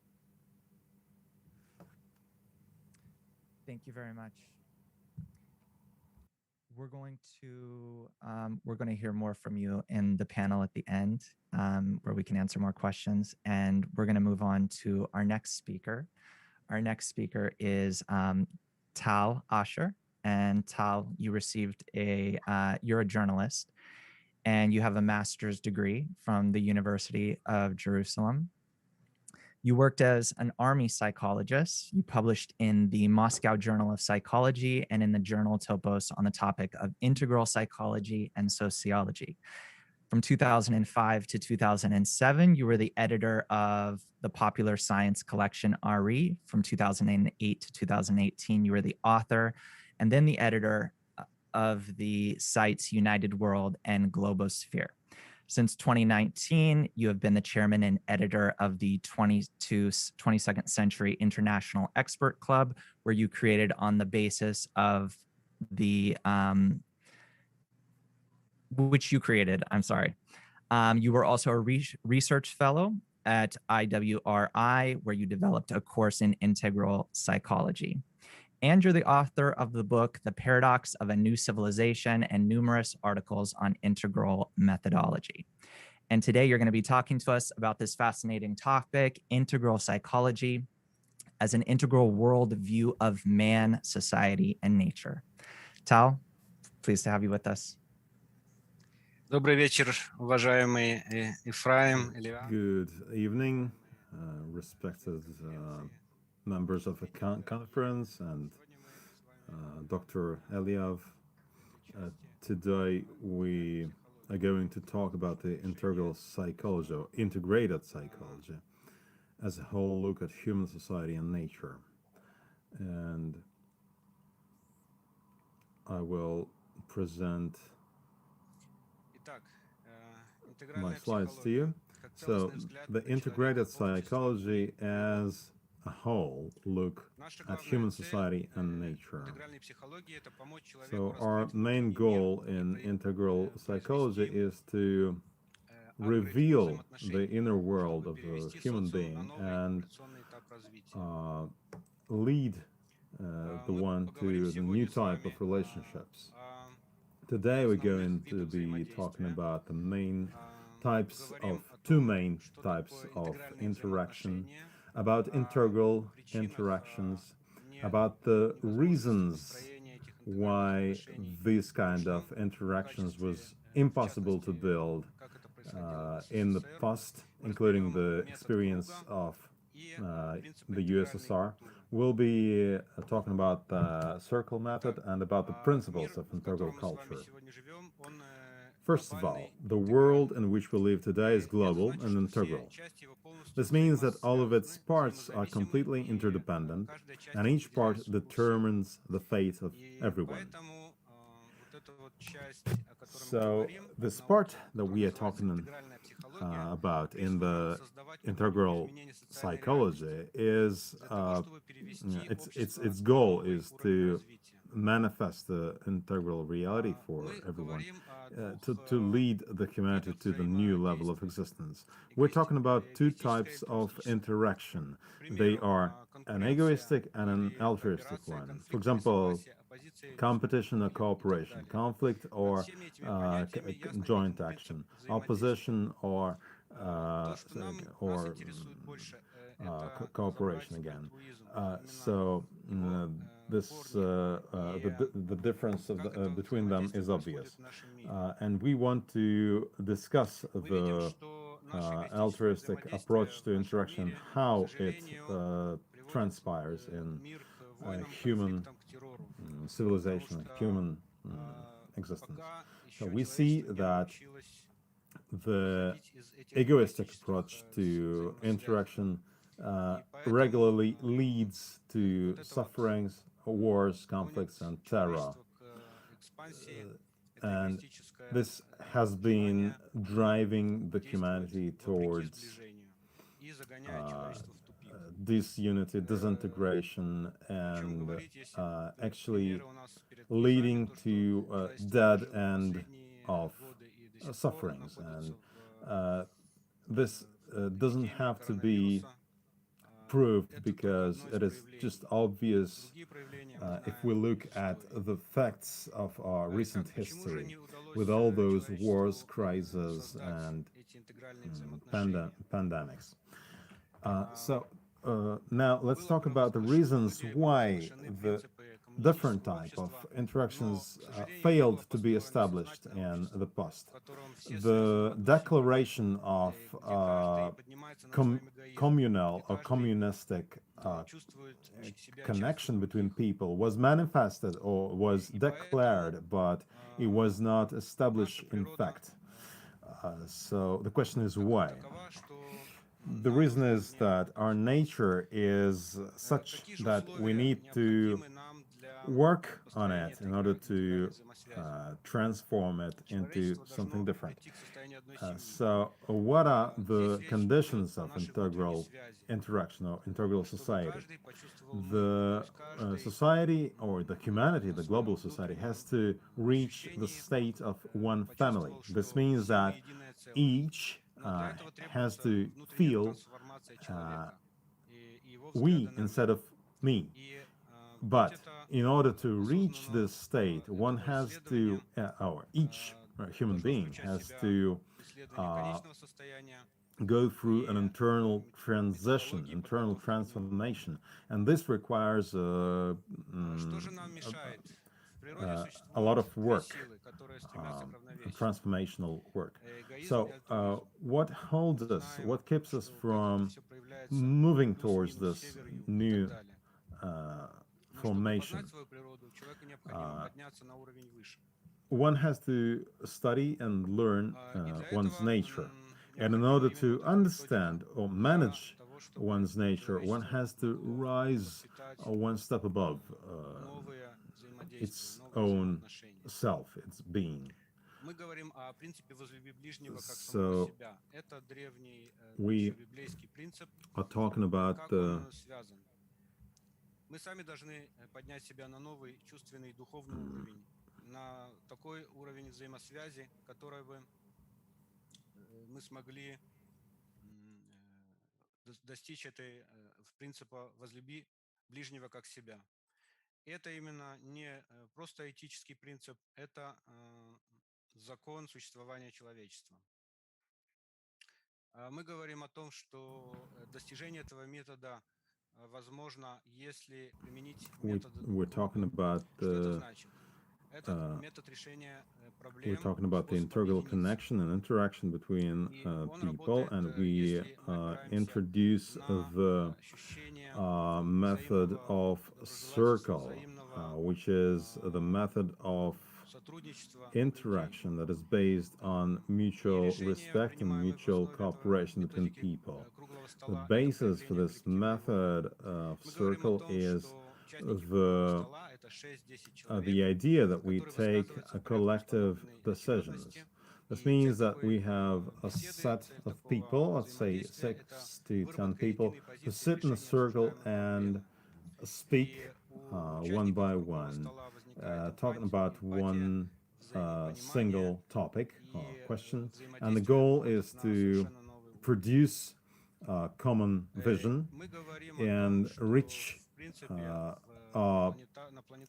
Thank you very much. We're going to hear more from you in the panel at the end, where we can answer more questions. And we're going to move on to our next speaker. Our next speaker is Tal Asher. And Tal, you're a journalist, and you have a master's degree from the University of Jerusalem. You worked as an army psychologist. You published in the Moscow Journal of Psychology and in the journal Topos on the topic of integral psychology and sociology. From 2005 to 2007, you were the editor of the popular science collection IWRI. From 2008 to 2018, you were the author and then the editor of the sites United World and Globosphere. Since 2019, you have been the chairman and editor of the 22nd Century International Expert Club, where you created on the basis of the, which you created, I'm sorry. You were also a research fellow at IWRI, where you developed a course in integral psychology. And you're the author of the book, The Paradox of a New Civilization, and numerous articles on integral methodology. And today you're going to be talking to us about this fascinating topic, integral psychology, as an integral world view of man, society, and nature. Tal, pleased to have you with us. Добрый вечер, уважаемый Ефраим, Элиан. Good evening, respected members of the conference and Dr. Eliav. Today we are going to talk about the integral psychology, or integrated psychology, as a whole look at human society and nature. And I will present my slides to you. So, the integrated psychology as a whole look at human society and nature. So, our main goal in integral psychology is to reveal the inner world of the human being and lead the one to the new type of relationships. Today we're going to be talking about the two main types of interaction, about integral interactions, about the reasons why this kind of interactions was impossible to build in the past, including the experience of the USSR. We'll be talking about the circle method and about the principles of integral culture. First of all, the world in which we live today is global and integral. This means that all of its parts are completely interdependent, and each part determines the fate of everyone. So, this part that we are talking about in the integral psychology is its goal is to manifest the integral reality for everyone, to lead the humanity to the new level of existence. We're talking about two types of interaction. They are an egoistic and an altruistic one. For example, competition or cooperation, conflict or joint action, opposition or cooperation again. So the difference between them is obvious. And we want to discuss the altruistic approach to interaction, how it transpires in human civilization, human existence. So we see that the egoistic approach to interaction regularly leads to sufferings, wars, conflicts, and terror. And this has been driving the humanity towards disunity, disintegration, and actually leading to a dead end of sufferings. And this doesn't have to be proved because it is just obvious if we look at the facts of our recent history with all those wars, crises, and pandemics. So now let's talk about the reasons why the different type of interactions failed to be established in the past. The declaration of communal or communistic connection between people was manifested or was declared, but it was not established in fact. So the question is why? The reason is that our nature is such that we need to work on it in order to transform it into something different. So what are the conditions of integral interaction or integral society? The society or the humanity, the global society, has to reach the state of one family. This means that each has to feel we instead of me. But in order to reach this state, one has to, or each human being has to go through an internal transition, internal transformation, and this requires a lot of work, transformational work. So what holds us, what keeps us from moving towards this new formation? One has to study and learn one's nature. And in order to understand or manage one's nature, one has to rise one step above its own self, its being. So we are talking about the Мы сами должны поднять себя на новый чувственный духовный уровень, на такой уровень взаимосвязи, который бы мы смогли достичь этой принципа «возлюби ближнего как себя». Это именно не просто этический принцип, это закон существования человечества. Мы говорим о том, что достижение этого метода возможно, если применить метод. We're talking about the integral connection and interaction between people, and we introduce the method of circle, which is the method of interaction that is based on mutual respect and mutual cooperation between people. The basis for this method of circle is the idea that we take collective decisions. This means that we have a set of people, let's say 6 to 10 people, who sit in a circle and speak one by one, talking about one single topic or question. And the goal is to produce a common vision and reach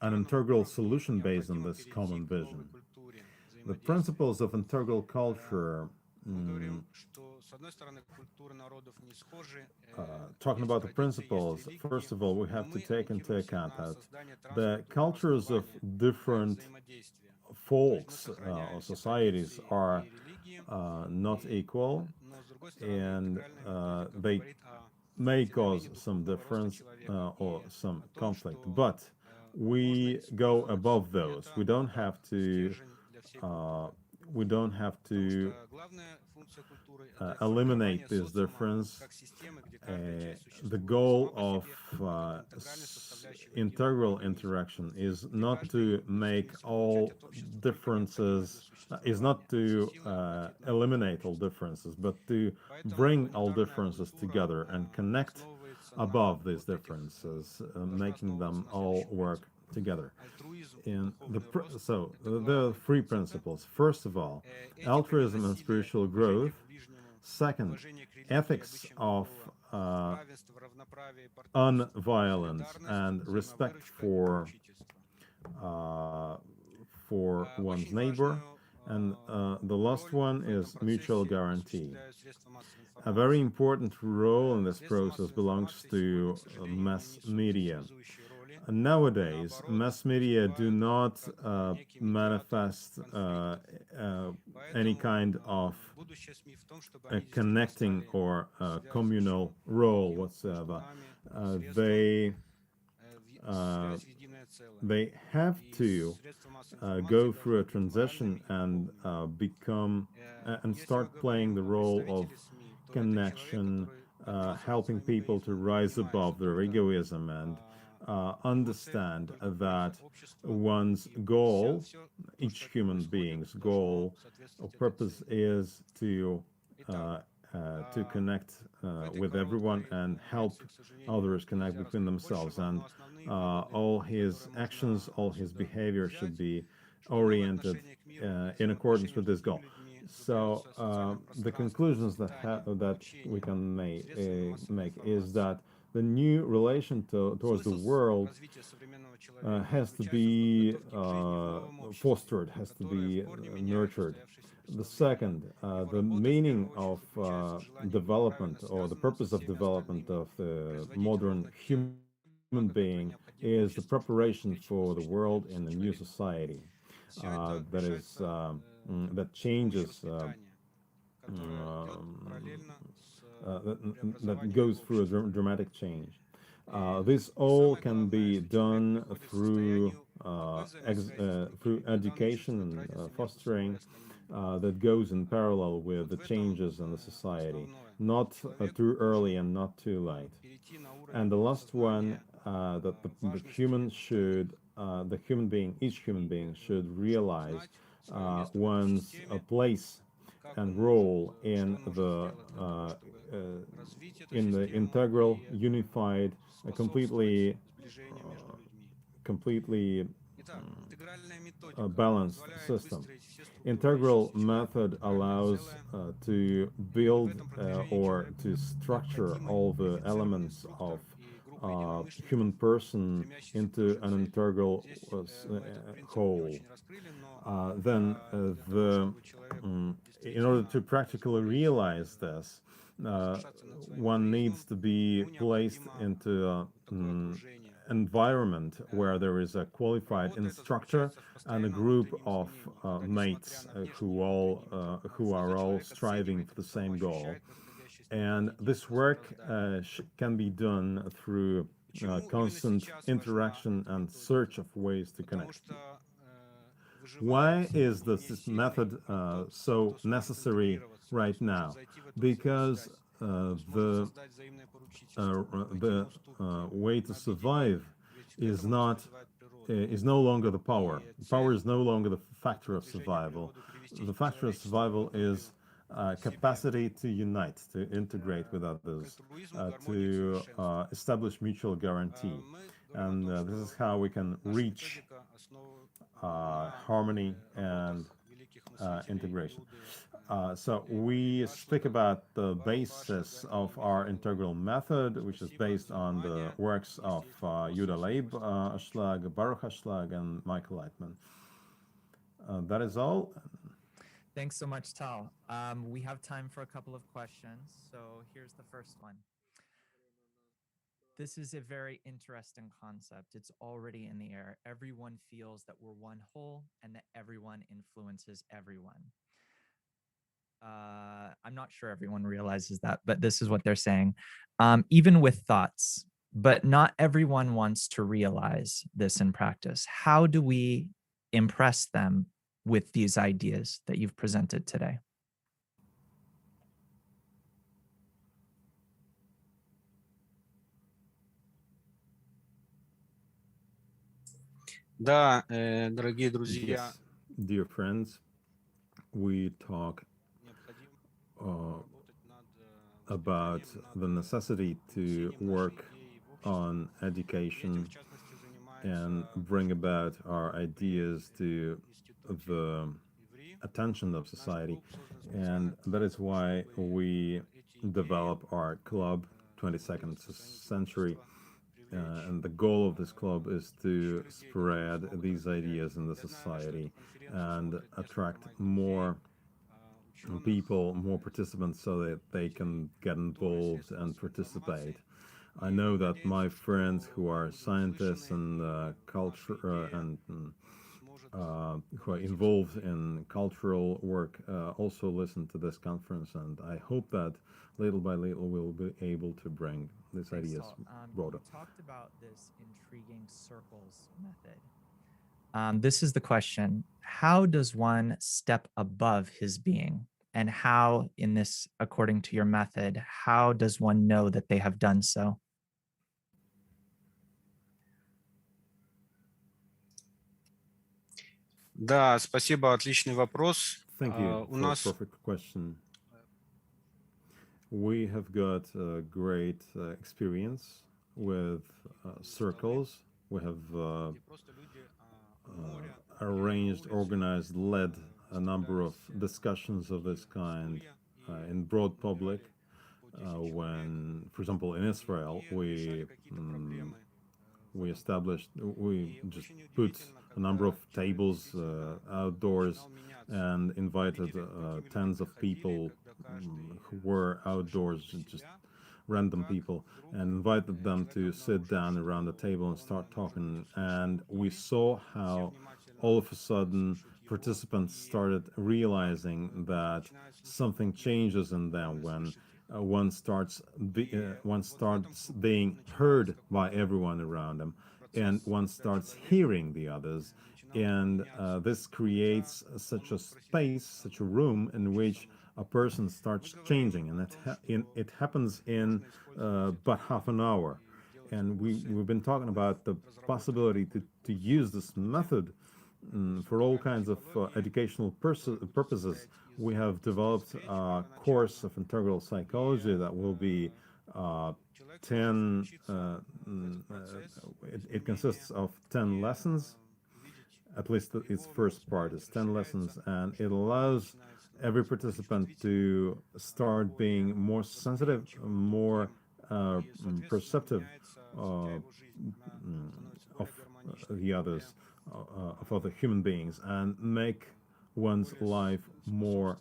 an integral solution based on this common vision. The principles of integral culture talking about the principles, first of all, we have to take into account that the cultures of different folks or societies are not equal, and they may cause some difference or some conflict, but we go above those. We don't have to eliminate this difference. The goal of integral interaction is not to make all differences, is not to eliminate all differences, but to bring all differences together and connect above these differences, making them all work together. In so there are three principles. First of all, altruism and spiritual growth. Second, ethics of unviolence and respect for one's neighbor. And the last one is mutual guarantee. A very important role in this process belongs to mass media. Nowadays, mass media do not manifest any kind of a connecting or communal role whatsoever. They have to go through a transition and become and start playing the role of connection, helping people to rise above their egoism and understand that one's goal, each human being's goal or purpose, is to connect with everyone and help others connect between themselves. And all his actions, all his behavior should be oriented in accordance with this goal. So the conclusions that we can make is that the new relation towards the world has to be fostered, has to be nurtured. The second, the meaning of development or the purpose of development of the modern human being is the preparation for the world in a new society that changes, that goes through a dramatic change. This all can be done through education and fostering that goes in parallel with the changes in the society, not too early and not too late. And the last one, that the human should, each human being should realize one's place and role in the integral, unified, completely balanced system. Integral method allows to build or to structure all the elements of human person into an integral whole. Then in order to practically realize this, one needs to be placed into an environment where there is a qualified instructor and a group of mates who are all striving for the same goal. And this work can be done through constant interaction and search of ways to connect. Why is this method so necessary right now? Because the way to survive is no longer the power. Power is no longer the factor of survival. The factor of survival is capacity to unite, to integrate with others, to establish mutual guarantee. And this is how we can reach harmony and integration. So we speak about the basis of our integral method, which is based on the works of Yuda Leib Ashlag, Baruch Ashlag, and Michael Lightman. That is all. Thanks so much, Tal. We have time for a couple of questions. So here's the first one. This is a very interesting concept. It's already in the air. Everyone feels that we're one whole and that everyone influences everyone. I'm not sure everyone realizes that, but this is what they're saying. Even with thoughts, but not everyone wants to realize this in practice. How do we impress them with these ideas that you've presented today? Да, дорогие друзья, Yes, dear friends, we talk необходимо uh, работать над about выступлением, the над necessity to внедрением нашей work идеи в общество. on И этим, education в частности, and занимается bring about our ideas to Институт the ИВРИ. attention of Наш society. клуб создан And специально that для is того, why чтобы we эти идеи develop our club, было 22nd распространить в century. общество, привлечь And the goal of this club is еще to людей, которые spread смогут these разделять. ideas in the Я знаю, что эту society конференцию and смотрят несколько attract моих more друзей, ученых, people, more participants, so that they can get involved and participate. I know that my friends who are scientists and culture and who are involved in cultural work also listen to this conference, and I hope that little by little we'll be able to bring these Thanks, ideas Tal. broader. You talked about this intriguing circles method. This is the question. How does one step above his being? And how, in this, according to your method, how does one know that they have done so? Да, спасибо, отличный вопрос. Thank you У for a нас perfect question. We have got great experience with circles. We have где просто люди у моря arranged, organized, led a number of discussions of this kind in broad public. When, for example, in Israel, we established, we just put a number of tables outdoors and invited tens of people who were outdoors, just random people, and invited them to sit down around the table and start talking. And we saw how all of a sudden participants started realizing that something changes in them when one starts being heard by everyone around them, and one starts hearing the others, and this creates such a space, such a room in which a person starts changing, and it happens in but half an hour. And we've been talking about the possibility to use this method for all kinds of educational purposes. We have developed a course of integral psychology that will be 10, it consists of 10 lessons. At least its first part is 10 lessons, and it allows every participant to start being more sensitive, more perceptive of the others, of other human beings, and make one's life more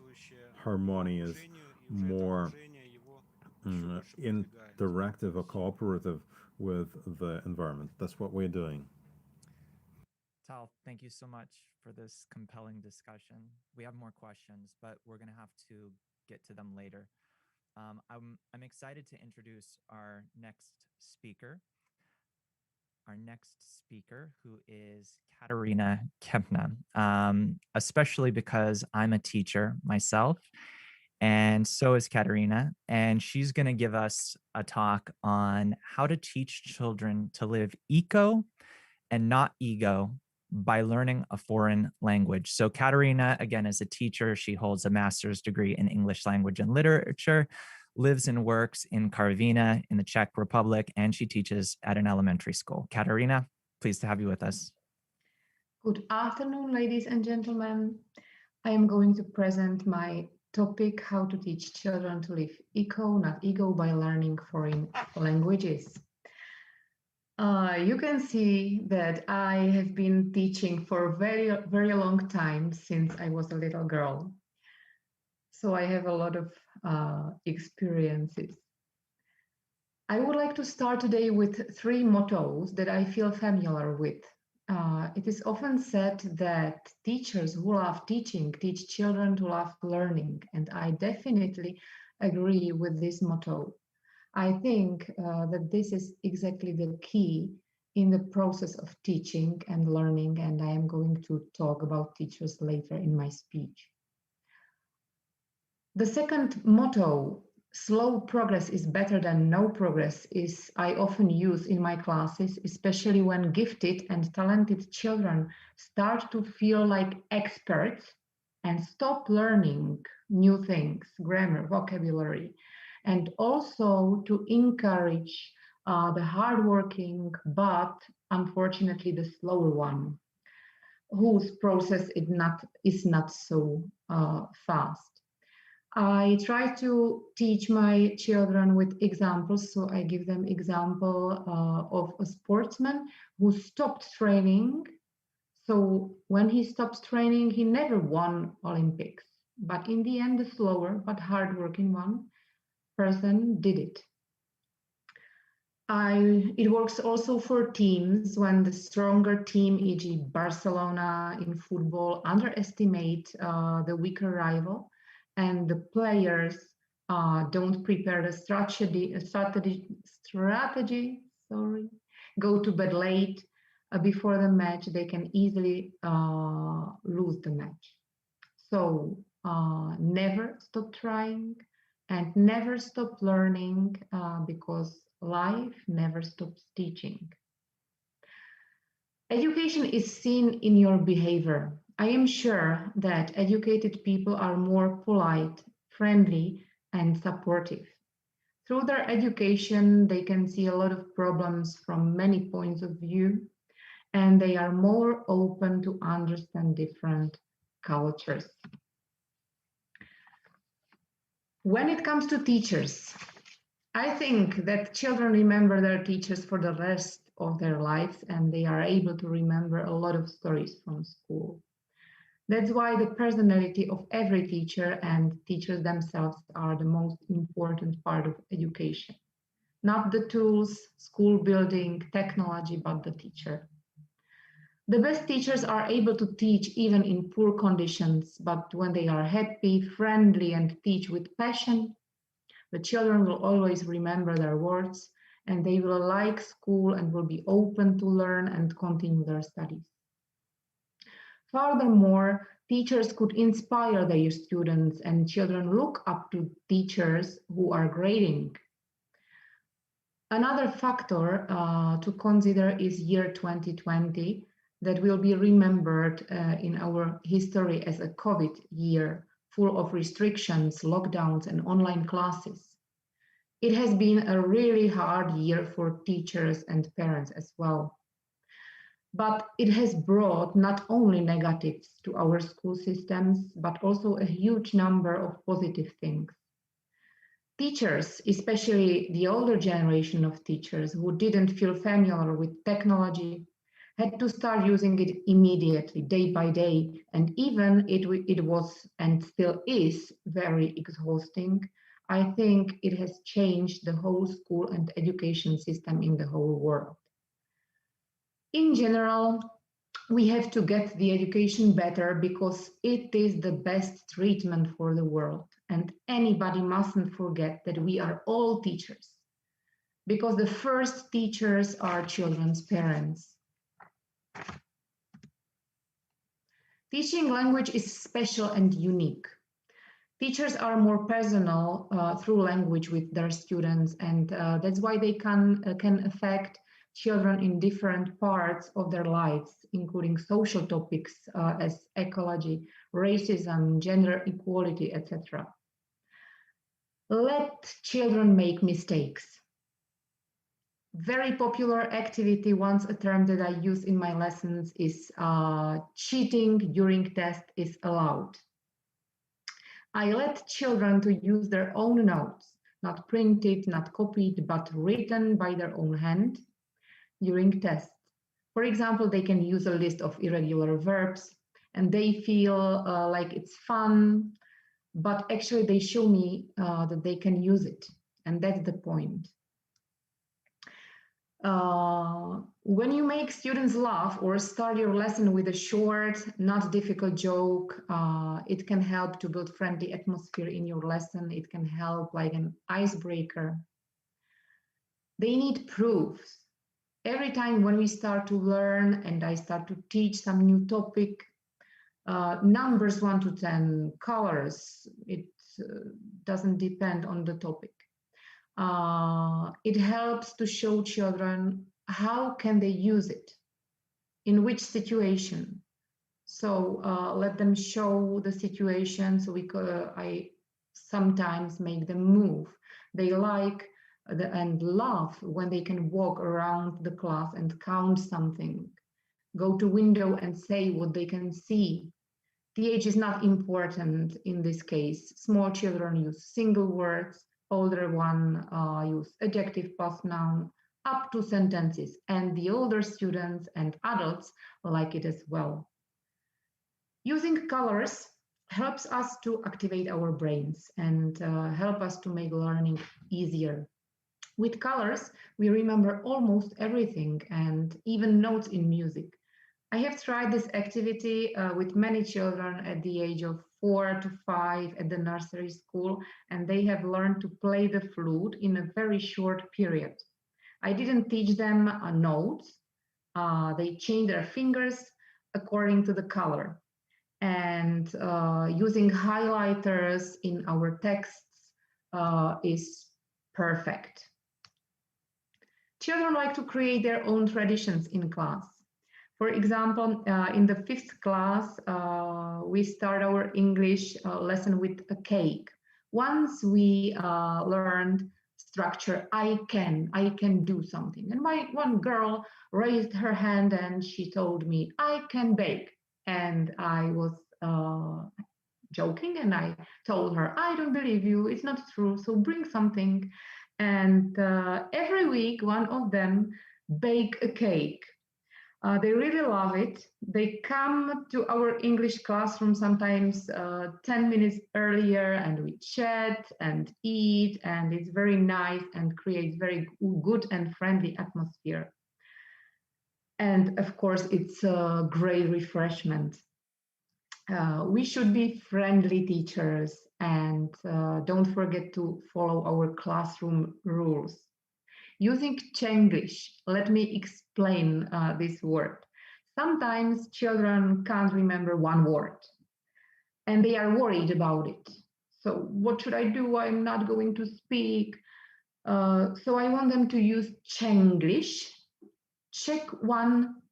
harmonious, more interactive or cooperative with the environment. That's what we're doing. Tal, thank you so much for this compelling discussion. We have more questions, but we're going to have to get to them later. I'm excited to introduce our next speaker. Our next speaker, who is Katarina Kempner, especially because I'm a teacher myself, and so is Katarina, and she's going to give us a talk on how to teach children to live eco and not ego by learning a foreign language. So Katarina, again, is a teacher. She holds a master's degree in English language and literature, lives and works in Karviná in the Czech Republic, and she teaches at an elementary school. Katarina, pleased to have you with us. Good afternoon, ladies and gentlemen. I am going to present my topic, how to teach children to live eco, not ego, by learning foreign languages. You can see that I have been teaching for a very long time, since I was a little girl. so I have a lot of experiences. I would like to start today with 3 mottos that I feel familiar with. It is often said that teachers who love teaching teach children to love learning, and I definitely agree with this motto. I think that this is exactly the key in the process of teaching and learning, and I am going to talk about teachers later in my speech. The second motto, slow progress is better than no progress, is I often use in my classes, especially when gifted and talented children start to feel like experts and stop learning new things, grammar, vocabulary, and also to encourage the hardworking, but unfortunately the slower one, whose process is not so fast. I try to teach my children with examples, so I give them example of a sportsman who stopped training. So when he stops training, he never won Olympics, but in the end, the slower but hardworking one person did it. It works also for teams when the stronger team, e.g. Barcelona in football, underestimate the weaker rival, and the players don't prepare the strategy, go to bed late before the match, they can easily lose the match. So never stop trying and never stop learning because life never stops teaching. Education is seen in your behavior. I am sure that educated people are more polite, friendly, and supportive. Through their education, they can see a lot of problems from many points of view, and they are more open to understand different cultures. When it comes to teachers, I think that children remember their teachers for the rest of their lives, and they are able to remember a lot of stories from school. That's why the personality of every teacher and teachers themselves are the most important part of education. Not the tools, school building, technology, but the teacher. The best teachers are able to teach even in poor conditions, but when they are happy, friendly, and teach with passion, the children will always remember their words, and they will like school and will be open to learn and continue their studies. Furthermore, teachers could inspire their students, and children look up to teachers who are grading. Another factor to consider is year 2020, that will be remembered in our history as a COVID year, full of restrictions, lockdowns, and online classes. It has been a really hard year for teachers and parents as well. But it has brought not only negatives to our school systems, but also a huge number of positive things. Teachers, especially the older generation of teachers who didn't feel familiar with technology, had to start using it immediately, day by day, and even it was and still is very exhausting. I think it has changed the whole school and education system in the whole world. In general, we have to get the education better because it is the best treatment for the world. And anybody mustn't forget that we are all teachers, because the first teachers are children's parents. Teaching language is special and unique. Teachers are more personal through language with their students, and that's why they can affect children in different parts of their lives, including social topics as ecology, racism, gender equality, etc. Let children make mistakes. Very popular activity, once a term that I use in my lessons, is cheating during test is allowed. I let children to use their own notes, not printed, not copied, but written by their own hand during tests. For example, they can use a list of irregular verbs, and they feel like it's fun. but actually they show me that they can use it, and that's the point. When you make students laugh or start your lesson with a short, not difficult joke, it can help to build friendly atmosphere in your lesson. It can help like an icebreaker. They need proofs. Every time when we start to learn and I start to teach some new topic, numbers 1 to 10, colors, it doesn't depend on the topic. It helps to show children how can they use it, in which situation. So let them show the situation. So I sometimes make them move. They like and love when they can walk around the class and count something, go to window and say what they can see. The age is not important in this case. Small children use single words, older one use adjective plus noun, up to sentences, and the older students and adults like it as well. Using colors helps us to activate our brains and help us to make learning easier. With colors, we remember almost everything and even notes in music. I have tried this activity with many children at the age of 4 to 5 at the nursery school, and they have learned to play the flute in a very short period. I didn't teach them notes. They changed their fingers according to the color. And using highlighters in our texts is perfect. Children like to create their own traditions in class. For example, in the 5th class, we start our English lesson with a cake. Once we learned structure, I can do something. And one girl raised her hand and she told me, I can bake. And I was joking and I told her, I don't believe you, it's not true, so bring something. And every week, one of them bake a cake. They really love it. They come to our English classroom sometimes 10 minutes earlier and we chat and eat, and it's very nice and creates very good and friendly atmosphere. And of course, it's a great refreshment. We should be friendly teachers and don't forget to follow our classroom rules. Using Chenglish, let me explain this word. Sometimes children can't remember one word and they are worried about it. So what should I do? I'm not going to speak. So I want them to use Chenglish, check one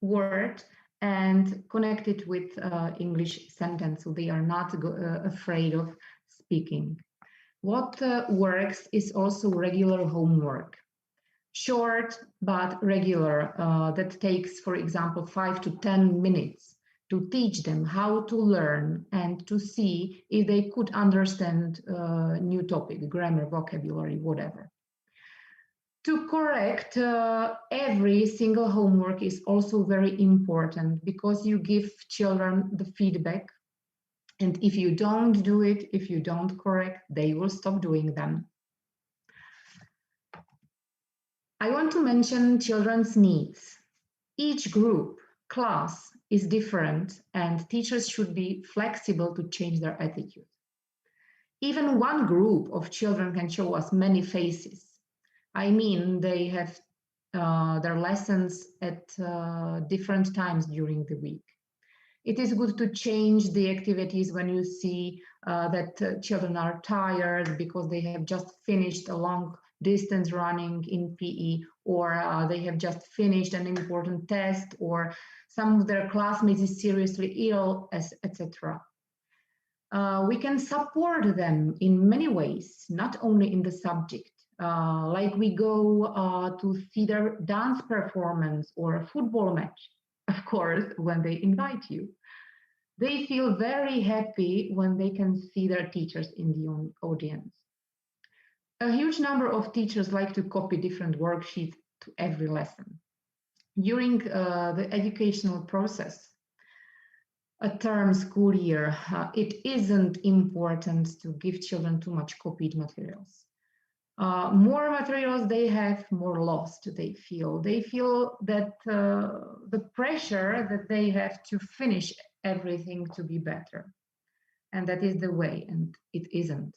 word and connect it with English sentence so they are not afraid of speaking. What works is also regular homework. Short but regular, that takes, for example, 5 to 10 minutes to teach them how to learn and to see if they could understand new topic, grammar, vocabulary, whatever. To correct every single homework is also very important because you give children the feedback. And if you don't do it, if you don't correct, they will stop doing them. I want to mention children's needs. Each group, class is different and teachers should be flexible to change their attitude. Even one group of children can show us many faces. I mean, they have their lessons at different times during the week. It is good to change the activities when you see that children are tired because they have just finished a long distance running in PE, or they have just finished an important test, or some of their classmates is seriously ill, etc. We can support them in many ways, not only in the subject. Like we go to see their dance performance or a football match, of course, when they invite you. They feel very happy when they can see their teachers in the audience. A huge number of teachers like to copy different worksheets to every lesson. During the educational process, a term school year, it isn't important to give children too much copied materials. More materials they have, more lost they feel. They feel that the pressure that they have to finish everything to be better. And that is the way, and it isn't.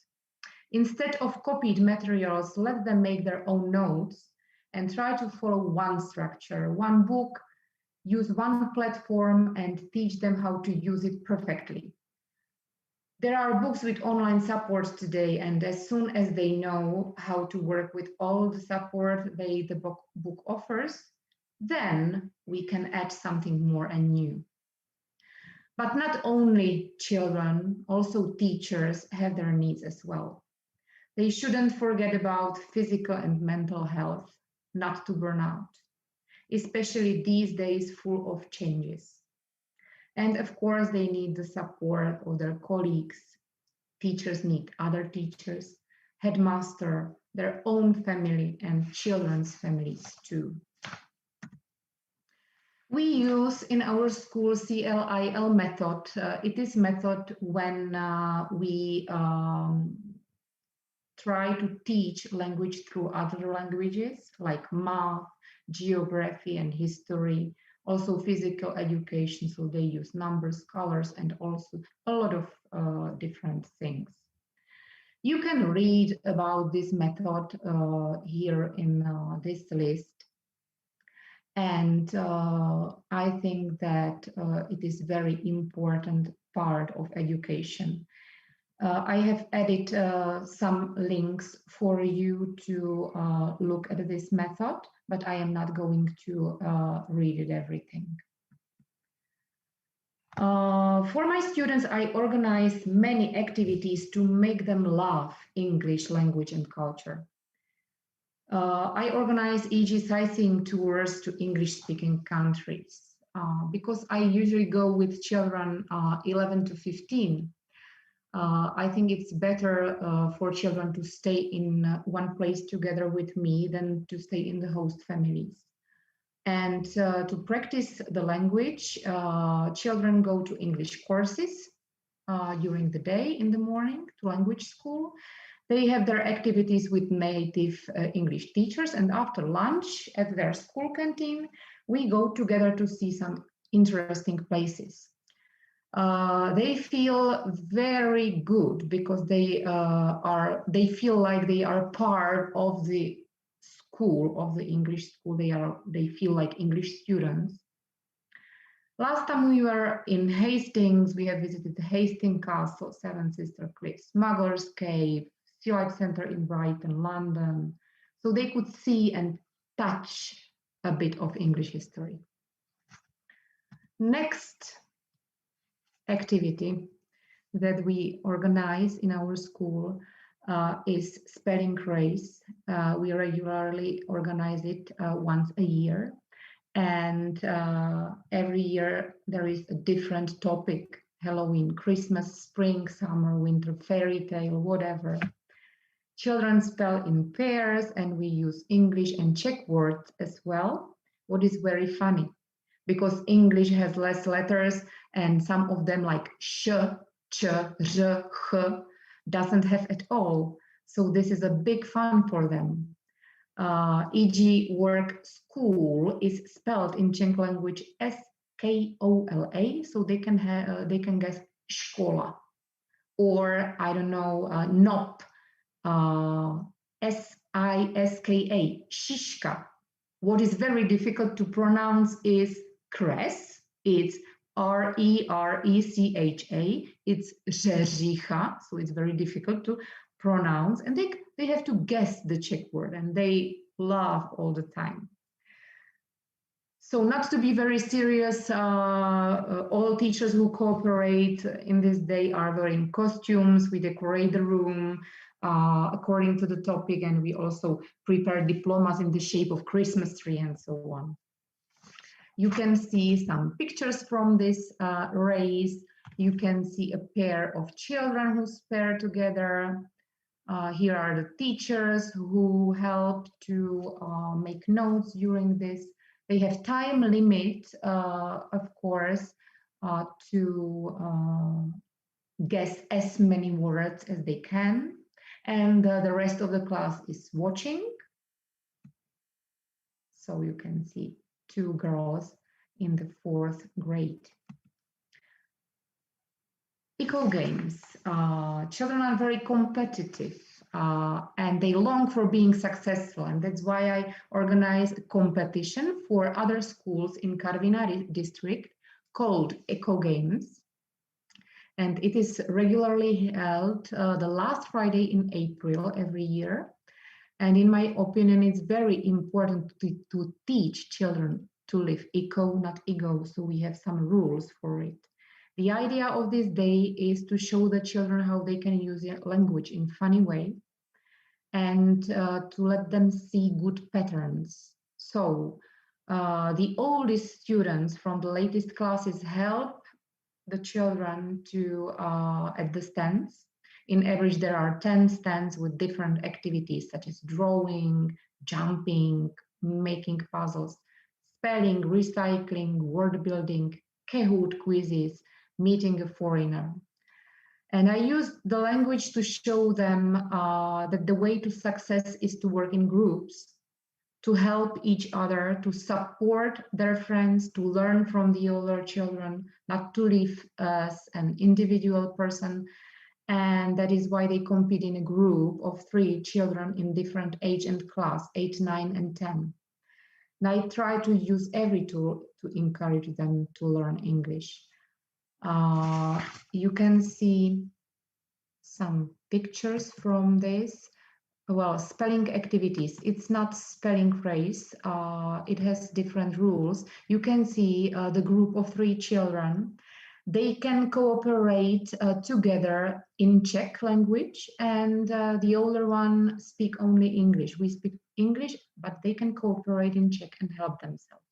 Instead of copied materials, let them make their own notes and try to follow one structure, one book, use one platform and teach them how to use it perfectly. There are books with online support today, and as soon as they know how to work with all the support the book offers, then we can add something more and new. But not only children, also teachers have their needs as well. They shouldn't forget about physical and mental health, not to burn out, especially these days full of changes. And of course, they need the support of their colleagues. Teachers need other teachers, headmaster, their own family, and children's families too. We use in our school CLIL method. It is method when we try to teach language through other languages like math, geography, and history, also physical education. So they use numbers, colors, and also a lot of different things. You can read about this method here in this list. And I think that it is very important part of education. I have added some links for you to look at this method, but I am not going to read it everything. For my students, I organize many activities to make them love English language and culture. I organize e.g. sightseeing tours to English-speaking countries because I usually go with children 11 to 15. I think it's better for children to stay in one place together with me than to stay in the host families. And to practice the language, children go to English courses during the day in the morning to language school. They have their activities with native English teachers, and after lunch at their school canteen, we go together to see some interesting places. They feel very good because they feel like they are part of the school, of the English school. They feel like English students. Last time we were in Hastings, we have visited the Hastings Castle, Seven Sister Cliffs, Smuggler's Cave, Sea Life Centre in Brighton, London, so they could see and touch a bit of English history. Next activity that we organize in our school is spelling race. We regularly organize it once a year, and every year there is a different topic: Halloween, Christmas, spring, summer, winter, fairy tale, whatever. Children spell in pairs, and we use English and Czech words as well, what is very funny, because English has less letters, and some of them like sh, ch, r, h doesn't have at all. So this is a big fun for them. E.g. work school is spelled in Czech language S-K-O-L-A, so they can guess škola, or I don't know, NOP, S-I-S-K-A, Šiška. What is very difficult to pronounce is kres. It's R-E-R-E-C-H-A. It's Řeřicha, so it's very difficult to pronounce. And they have to guess the Czech word, and they laugh all the time. So not to be very serious, all teachers who cooperate in this day are wearing costumes. We decorate the room according to the topic, and we also prepare diplomas in the shape of Christmas tree and so on. You can see some pictures from this race. You can see a pair of children who pair together. Here are the teachers who help to make notes during this. They have time limit, of course. to guess as many words as they can, and the rest of the class is watching. So you can see two girls in the 4th grade. Eco games. Children are very competitive and they long for being successful, and that's why I organize a competition for other schools in Karviná district called Eco Games. And it is regularly held the last Friday in April every year. And in my opinion, it's very important to teach children to live eco, not ego. So we have some rules for it. The idea of this day is to show the children how they can use their language in funny way and to let them see good patterns. So the oldest students from the latest classes help the children to at the stands. In average, there are 10 stands with different activities such as drawing, jumping, making puzzles, spelling, recycling, word building, Kahoot quizzes, meeting a foreigner. And I use the language to show them that the way to success is to work in groups, to help each other, to support their friends, to learn from the older children, not to live as an individual person. And that is why they compete in a group of 3 children in different age and class, 8, 9, and 10. And I try to use every tool to encourage them to learn English. You can see some pictures from this. Well, spelling activities, it's not spelling phrase, it has different rules. You can see the group of 3 children. They can cooperate together in Czech language, and the older one speak only English. We speak English, but they can cooperate in Czech and help themselves.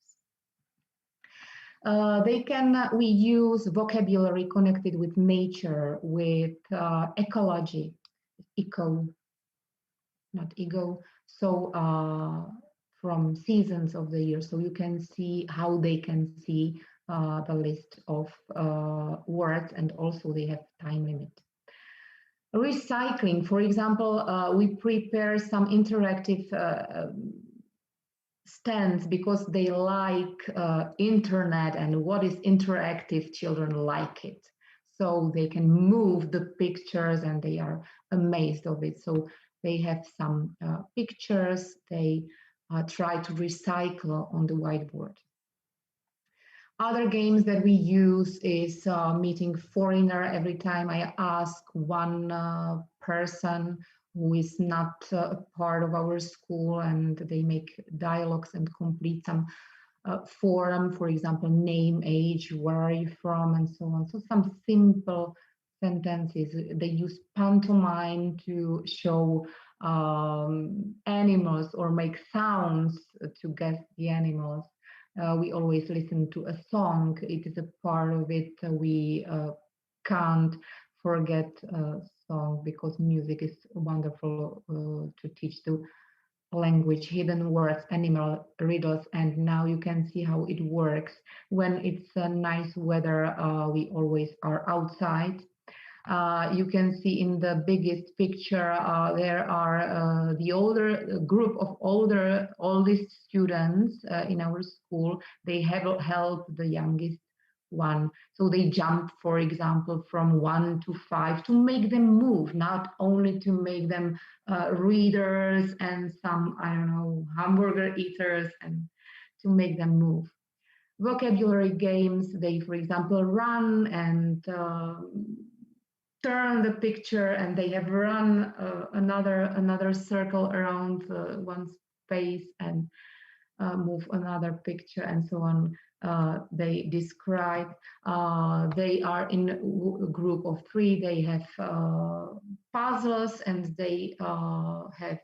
We use vocabulary connected with nature, with ecology, eco, not ego. So from seasons of the year, so you can see how they can see the list of words, and also they have time limit. Recycling, for example, we prepare some interactive stands because they like internet, and what is interactive, children like it. So they can move the pictures and they are amazed of it. So they have some pictures, they try to recycle on the whiteboard. Other games that we use is meeting foreigner. Every time I ask one person who is not a part of our school, and they make dialogues and complete some forum, for example, name, age, where are you from, and so on. So some simple sentences. They use pantomime to show animals or make sounds to guess the animals. We always listen to a song. It is a part of it. We can't forget a song because music is wonderful to teach the language, hidden words, animal riddles, and now you can see how it works. When it's a nice weather, we always are outside. You can see in the biggest picture, there are the older group of oldest students in our school. They have helped the youngest one. So they jump, for example, from 1 to 5 to make them move, not only to make them readers and some, I don't know, hamburger eaters, and to make them move. Vocabulary games, they, for example, run and turn the picture, and they have run another circle around one space and move another picture, and so on. They describe, they are in a group of 3, they have puzzles, and they have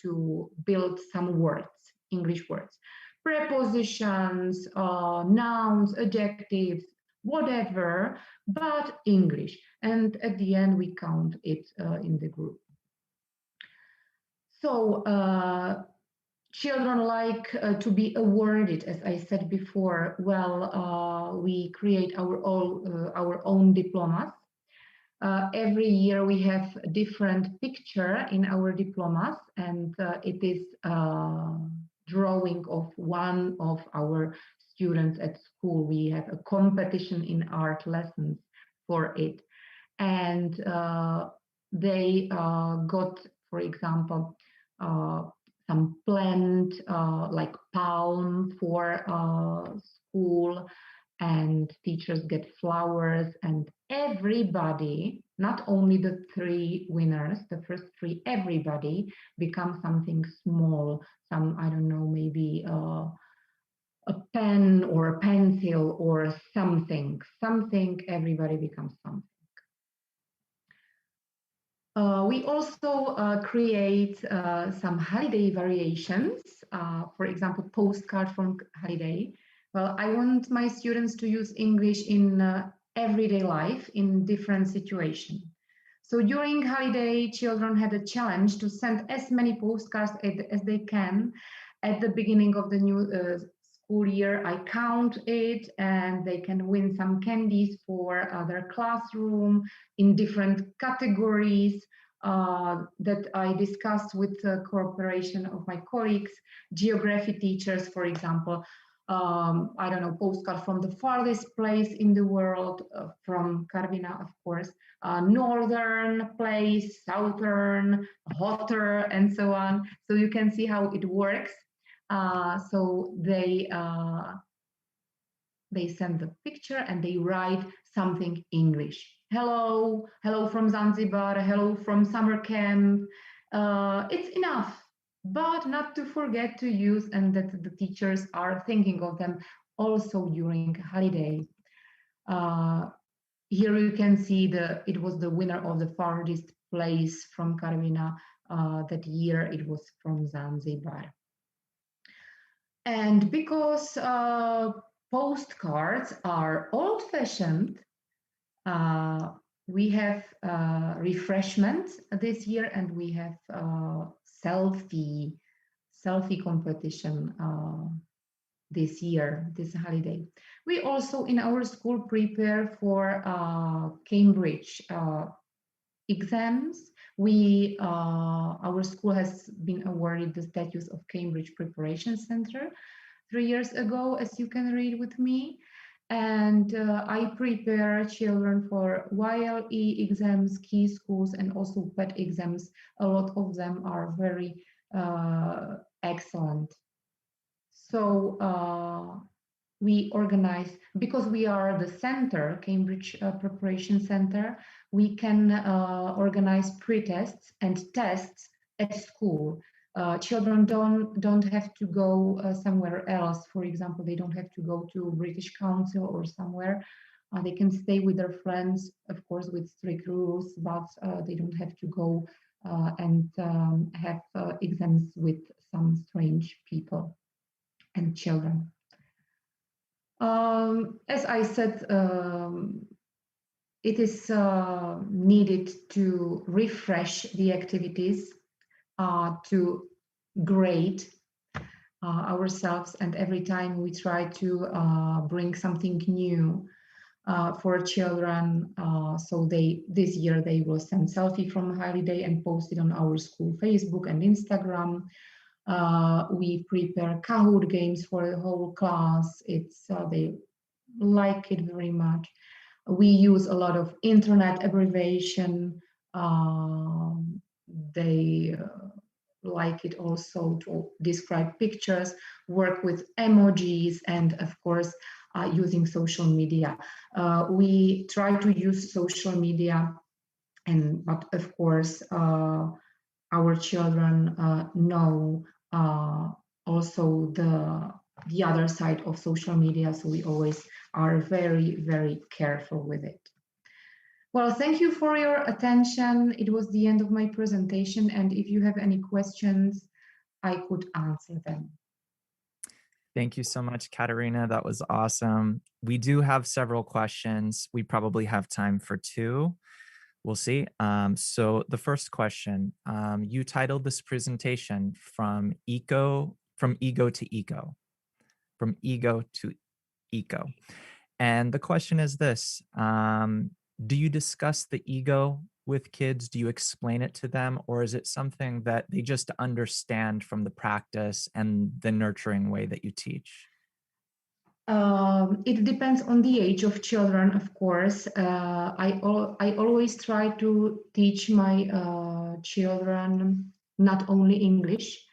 to build some words, English words, prepositions, nouns, adjectives, whatever, but English. And at the end, we count it in the group. So children like to be awarded, as I said before. Well, we create our own diplomas. Every year we have a different picture in our diplomas, and it is drawing of one of our students at school. We have a competition in art lessons for it. And they got, for example, some plant like palm for school, and teachers get flowers, and everybody, not only the 3 winners, the first 3, everybody becomes something small, some, I don't know, maybe a pen or a pencil or something, everybody becomes something. We also create some holiday variations, for example, postcard from holiday. Well, I want my students to use English in everyday life in different situations. So during holiday, children had a challenge to send as many postcards as they can at the beginning of the new school year. I count it, and they can win some candies for their classroom in different categories that I discussed with the cooperation of my colleagues, geography teachers, for example. I don't know, postcard from the farthest place in the world, from Karvina, of course, northern place, southern, hotter, and so on. So you can see how it works. So they send the picture and they write something English. Hello, hello from Zanzibar, hello from summer camp. It's enough, but not to forget to use, and that the teachers are thinking of them also during holiday. Here you can see it was the winner of the farthest place from Karvina. That year it was from Zanzibar. And because postcards are old-fashioned, we have refreshments this year, and we have selfie competition this year, this holiday. We also in our school prepare for Cambridge exams. Our school has been awarded the status of Cambridge Preparation Center 3 years ago, as you can read with me. And I prepare children for YLE exams, key schools, and also PET exams. A lot of them are very excellent. So we organize, because we are the center, Cambridge Preparation Center, we can organize pre-tests and tests at school. Children don't have to go somewhere else. For example, they don't have to go to British Council or somewhere. They can stay with their friends, of course, with strict rules, but they don't have to go and have exams with some strange people and children. As I said, it is needed to refresh the activities, to grade ourselves, and every time we try to bring something new for children. So this year they will send selfie from holiday and post it on our school Facebook and Instagram. We prepare Kahoot games for the whole class. They like it very much. We use a lot of internet abbreviation. They like it also to describe pictures, work with emojis, and of course, using social media. We try to use social media, but of course, our children know also the other side of social media, so we always are very, very careful with it. Well, thank you for your attention. It was the end of my presentation, and if you have any questions, I could answer them. Thank you so much, Katarina. That was awesome. We do have several questions. We probably have time for 2. We'll see. So the first question, you titled this presentation From Eco from ego to eco, from ego to eco. And the question is this, do you discuss the ego with kids? Do you explain it to them? Or is it something that they just understand from the practice and the nurturing way that you teach? It depends on the age of children, of course. I always try to teach my children not only English,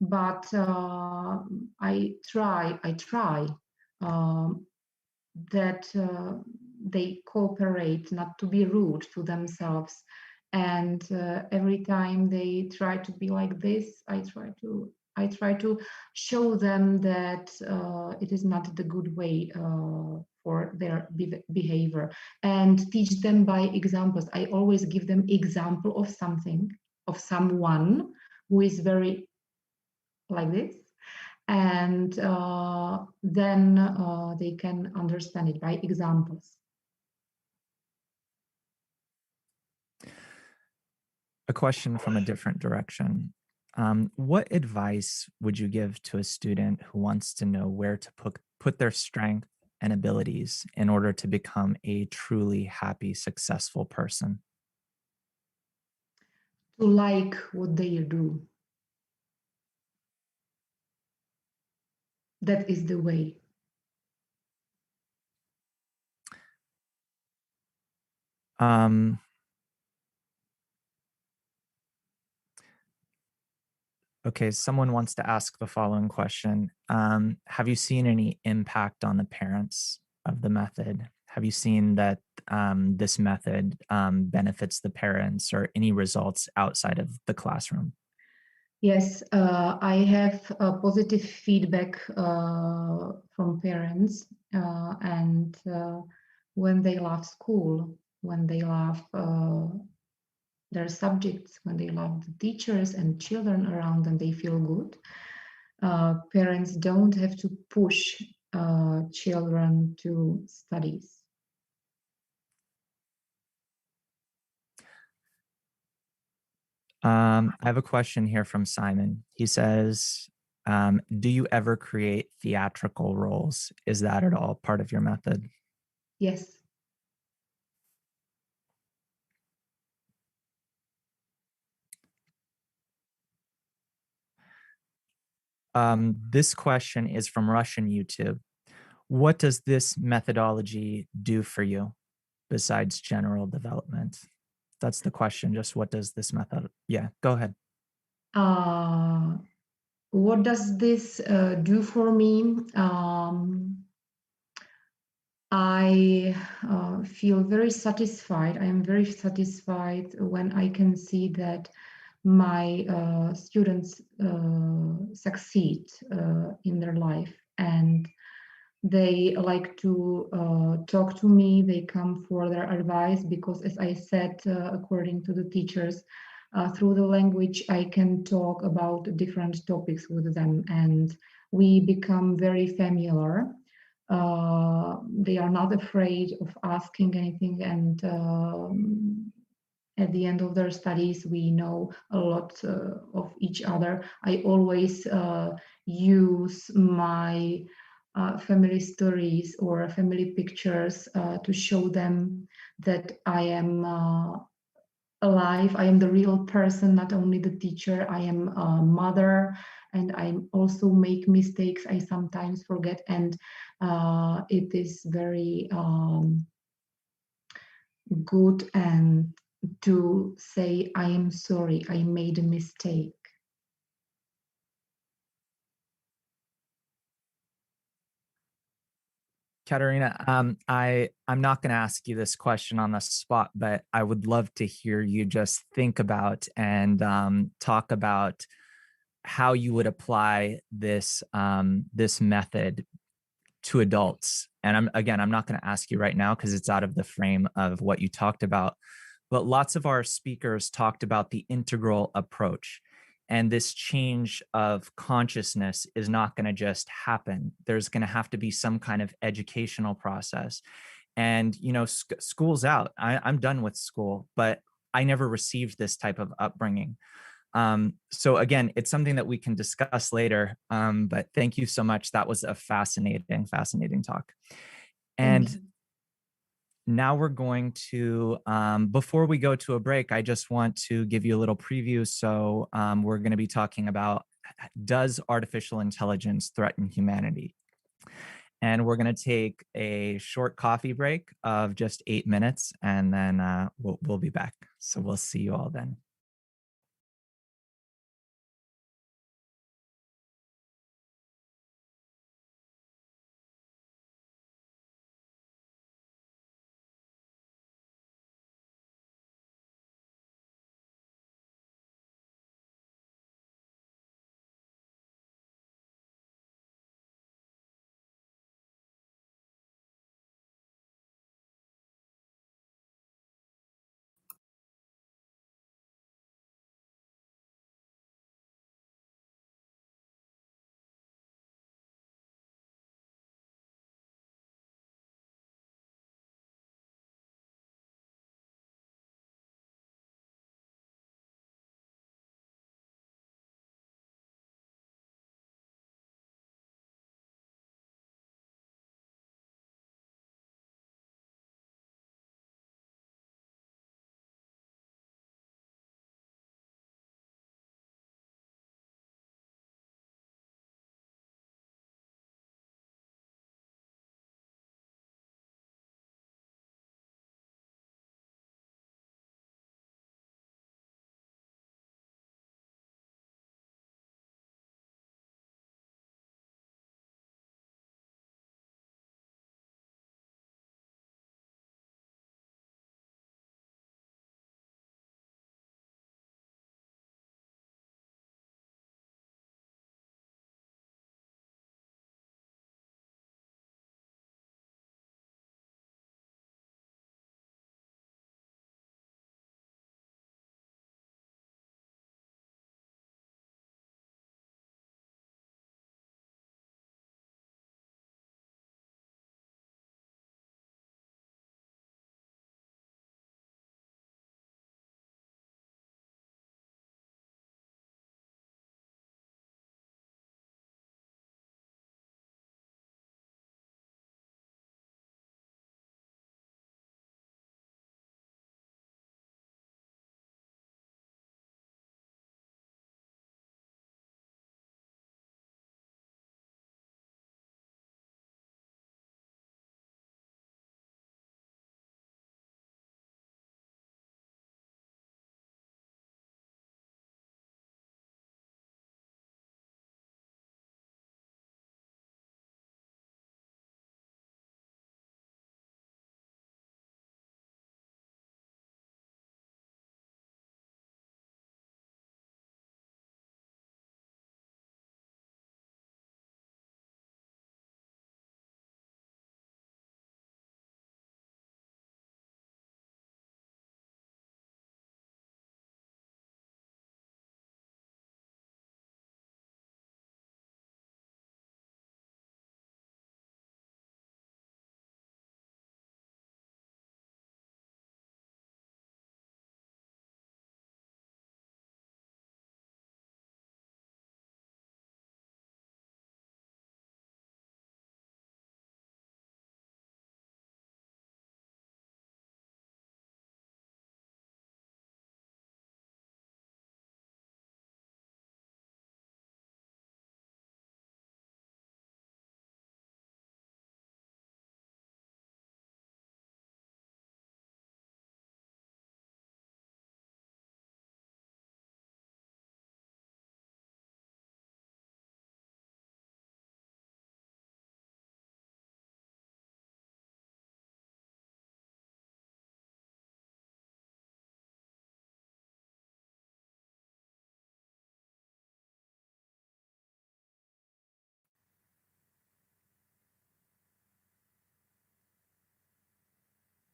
but I try that they cooperate, not to be rude to themselves. And every time they try to be like this, I try to show them that it is not the good way for their behavior, and teach them by examples. I always give them example of something, of someone who is very like this, and then they can understand it by examples. A question from a different direction. What advice would you give to a student who wants to know where to put their strength and abilities in order to become a truly happy, successful person? To like what they do. That is the way. Okay, someone wants to ask the following question. Have you seen any impact on the parents of the method? Have you seen that this method benefits the parents, or any results outside of the classroom? Yes, I have positive feedback from parents, and when they love school, when they love their subjects, when they love the teachers and children around them, they feel good. Parents don't have to push children to studies. I have a question here from Simon. He says, do you ever create theatrical roles? Is that at all part of your method? Yes. This question is from Russian YouTube. What does this methodology do for you besides general development? That's the question. Just what does this method? Yeah, go ahead. What does this do for me? I feel very satisfied. I am very satisfied when I can see that my students succeed in their life, and they like to talk to me. They come for their advice because, as I said, according to the teachers, through the language, I can talk about different topics with them, and we become very familiar. They are not afraid of asking anything, and at the end of their studies, we know a lot of each other. I always use my family stories or family pictures to show them that I am alive. I am the real person, not only the teacher. I am a mother, and I also make mistakes. I sometimes forget, and it is very good and to say, I am sorry, I made a mistake. Katarina, I'm not going to ask you this question on the spot, but I would love to hear you just think about and talk about how you would apply this this method to adults. And I'm not going to ask you right now because it's out of the frame of what you talked about. But lots of our speakers talked about the integral approach. And this change of consciousness is not going to just happen. There's going to have to be some kind of educational process. And, you know, school's out. I'm done with school, but I never received this type of upbringing. So again, it's something that we can discuss later, but thank you so much. That was a fascinating talk. And now we're going to, before we go to a break, I just want to give you a little preview. So we're going to be talking about, does artificial intelligence threaten humanity? And we're going to take a short coffee break of just 8 minutes, and then we'll be back. So we'll see you all then.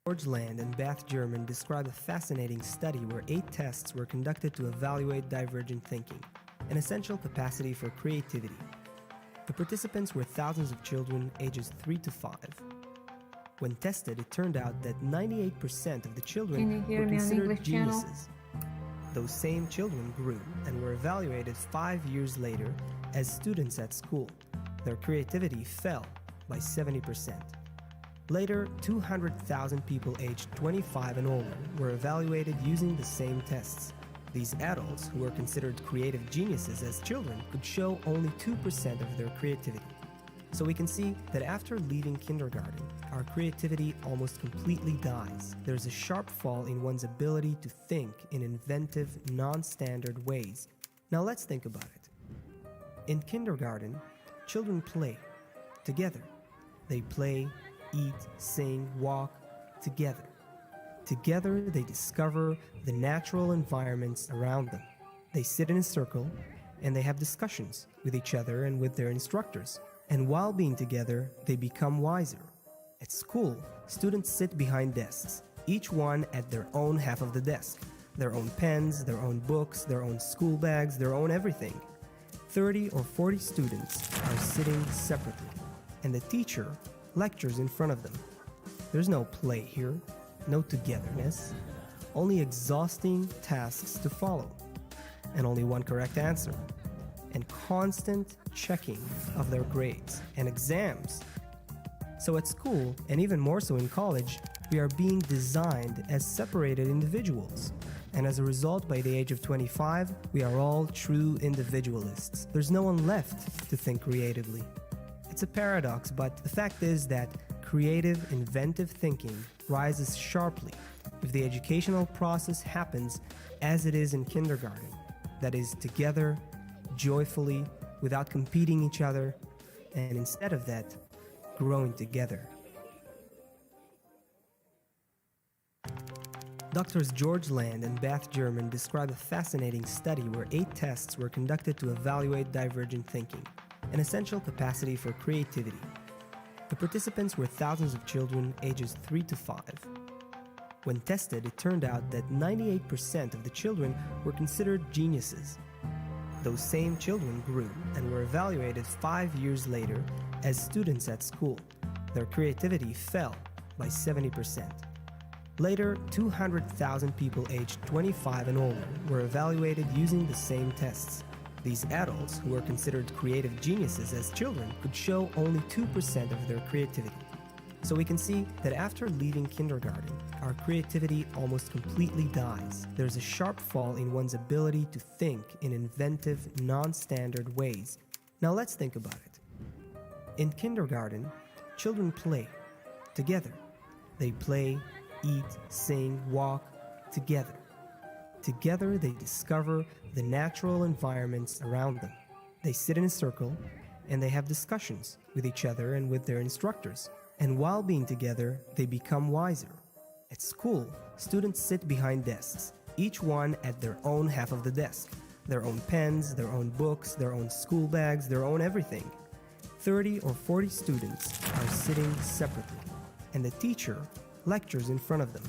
George Land and Beth German describe a fascinating study where 8 tests were conducted to evaluate divergent thinking, an essential capacity for creativity. The participants were thousands of children ages 3 to 5. When tested, it turned out that 98% of the children were considered geniuses. Those same children grew and were evaluated 5 years later as students at school. Their creativity fell by 70%. Later, 200,000 people aged 25 and older were evaluated using the same tests. These adults, who were considered creative geniuses as children, could show only 2% of their creativity. So we can see that after leaving kindergarten, our creativity almost completely dies. There's a sharp fall in one's ability to think in inventive, non-standard ways. Now let's think about it. In kindergarten, children play together. They play, eat, sing, walk together. Together, they discover the natural environments around them. They sit in a circle and they have discussions with each other and with their instructors. And while being together, they become wiser. At school, students sit behind desks, each one at their own half of the desk. Their own pens, their own books, their own school bags, their own everything. 30 or 40 students are sitting separately, and the teacher lectures in front of them. There's no play here, no togetherness, only exhausting tasks to follow, and only one correct answer, and constant checking of their grades and exams. So at school, and even more so in college, we are being designed as separated individuals. And as a result, by the age of 25, we are all true individualists. There's no one left to think creatively. It's a paradox, but the fact is that creative, inventive thinking rises sharply if the educational process happens as it is in kindergarten. That is, together, joyfully, without competing each other, and instead of that, growing together. Doctors George Land and Beth German describe a fascinating study where 8 tests were conducted to evaluate divergent thinking, an essential capacity for creativity. The participants were thousands of children ages 3 to 5. When tested, it turned out that 98% of the children were considered geniuses. Those same children grew and were evaluated 5 years later as students at school. Their creativity fell by 70%. Later, 200,000 people aged 25 and older were evaluated using the same tests. These adults, who were considered creative geniuses as children, could show only 2% of their creativity. So we can see that after leaving kindergarten, our creativity almost completely dies. There's a sharp fall in one's ability to think in inventive, non-standard ways. Now let's think about it. In kindergarten, children play together. They play, eat, sing, walk together. Together, they discover the natural environments around them. They sit in a circle and they have discussions with each other and with their instructors. And while being together, they become wiser. At school, students sit behind desks, each one at their own half of the desk. Their own pens, their own books, their own school bags, their own everything. 30 or 40 students are sitting separately, and the teacher lectures in front of them.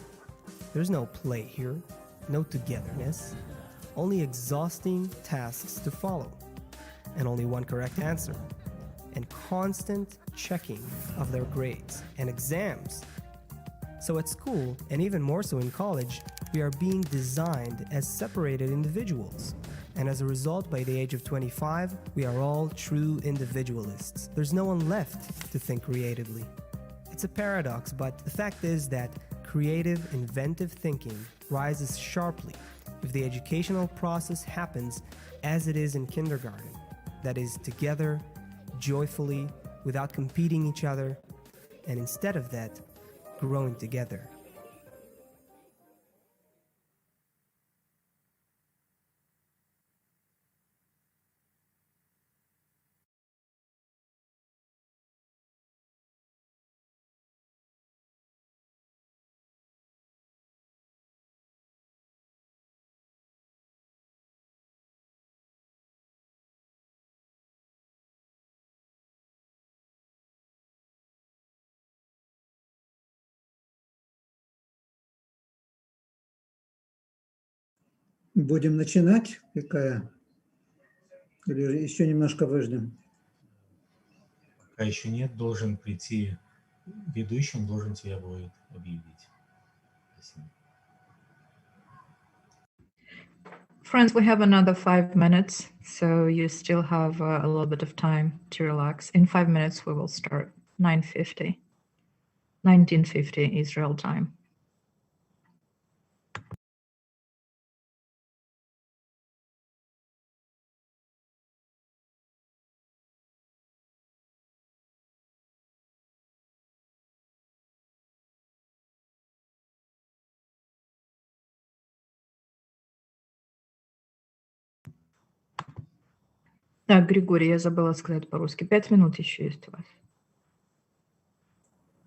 There's no play here, no togetherness, only exhausting tasks to follow, and only one correct answer, and constant checking of their grades and exams. So at school, and even more so in college, we are being designed as separated individuals. And as a result, by the age of 25, we are all true individualists. There's no one left to think creatively. It's a paradox, but the fact is that creative, inventive thinking rises sharply if the educational process happens as it is in kindergarten. That is, together, joyfully, without competing each other, and instead of that, growing together. Будем начинать, какая? Или еще немножко выждем? Пока еще нет, должен прийти ведущий, он должен тебя будет объявить. Спасибо. Friends, we have another 5 minutes, so you still have a little bit of time to relax. In 5 minutes, we will start 1950 Israel time. Так, Григорий, я забыла сказать по-русски. 5 минут еще есть у вас.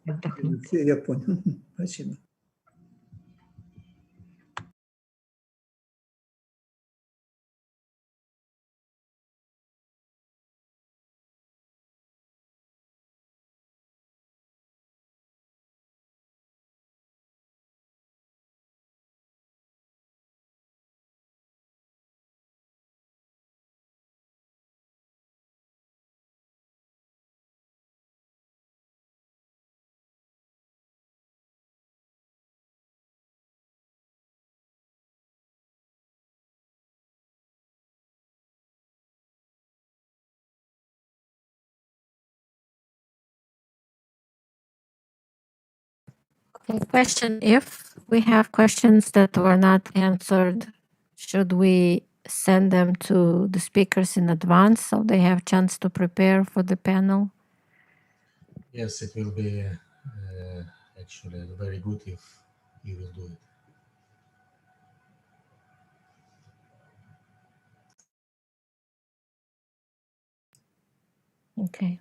Отдохнуть. Я понял. Спасибо. Okay, question: if we have questions that were not answered, should we send them to the speakers in advance so they have chance to prepare for the panel? Yes, it will be actually very good if you will do it. Okay.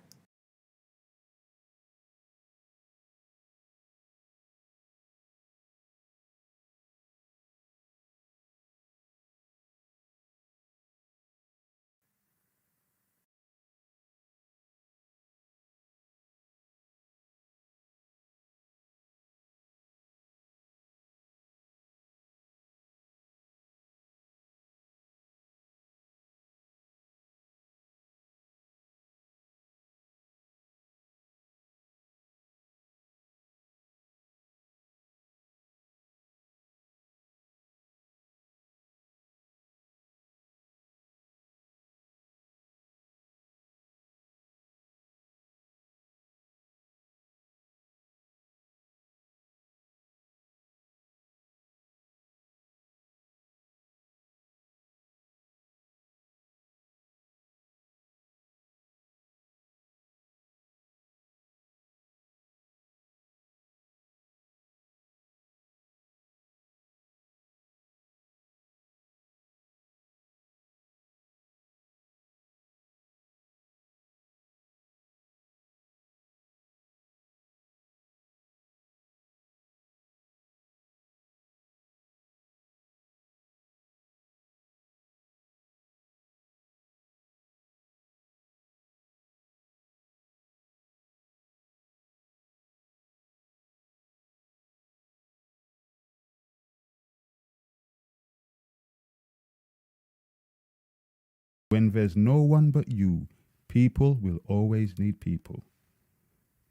When there's no one but you, people will always need people.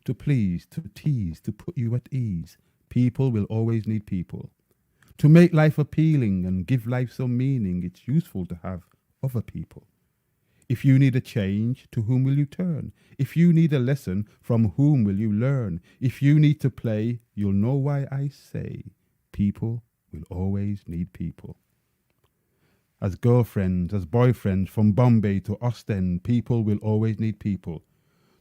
To please, to tease, to put you at ease, people will always need people. To make life appealing and give life some meaning, it's useful to have other people. If you need a change, to whom will you turn? If you need a lesson, from whom will you learn? If you need to play, you'll know why I say, people will always need people. As girlfriends, as boyfriends, from Bombay to Ostend, people will always need people.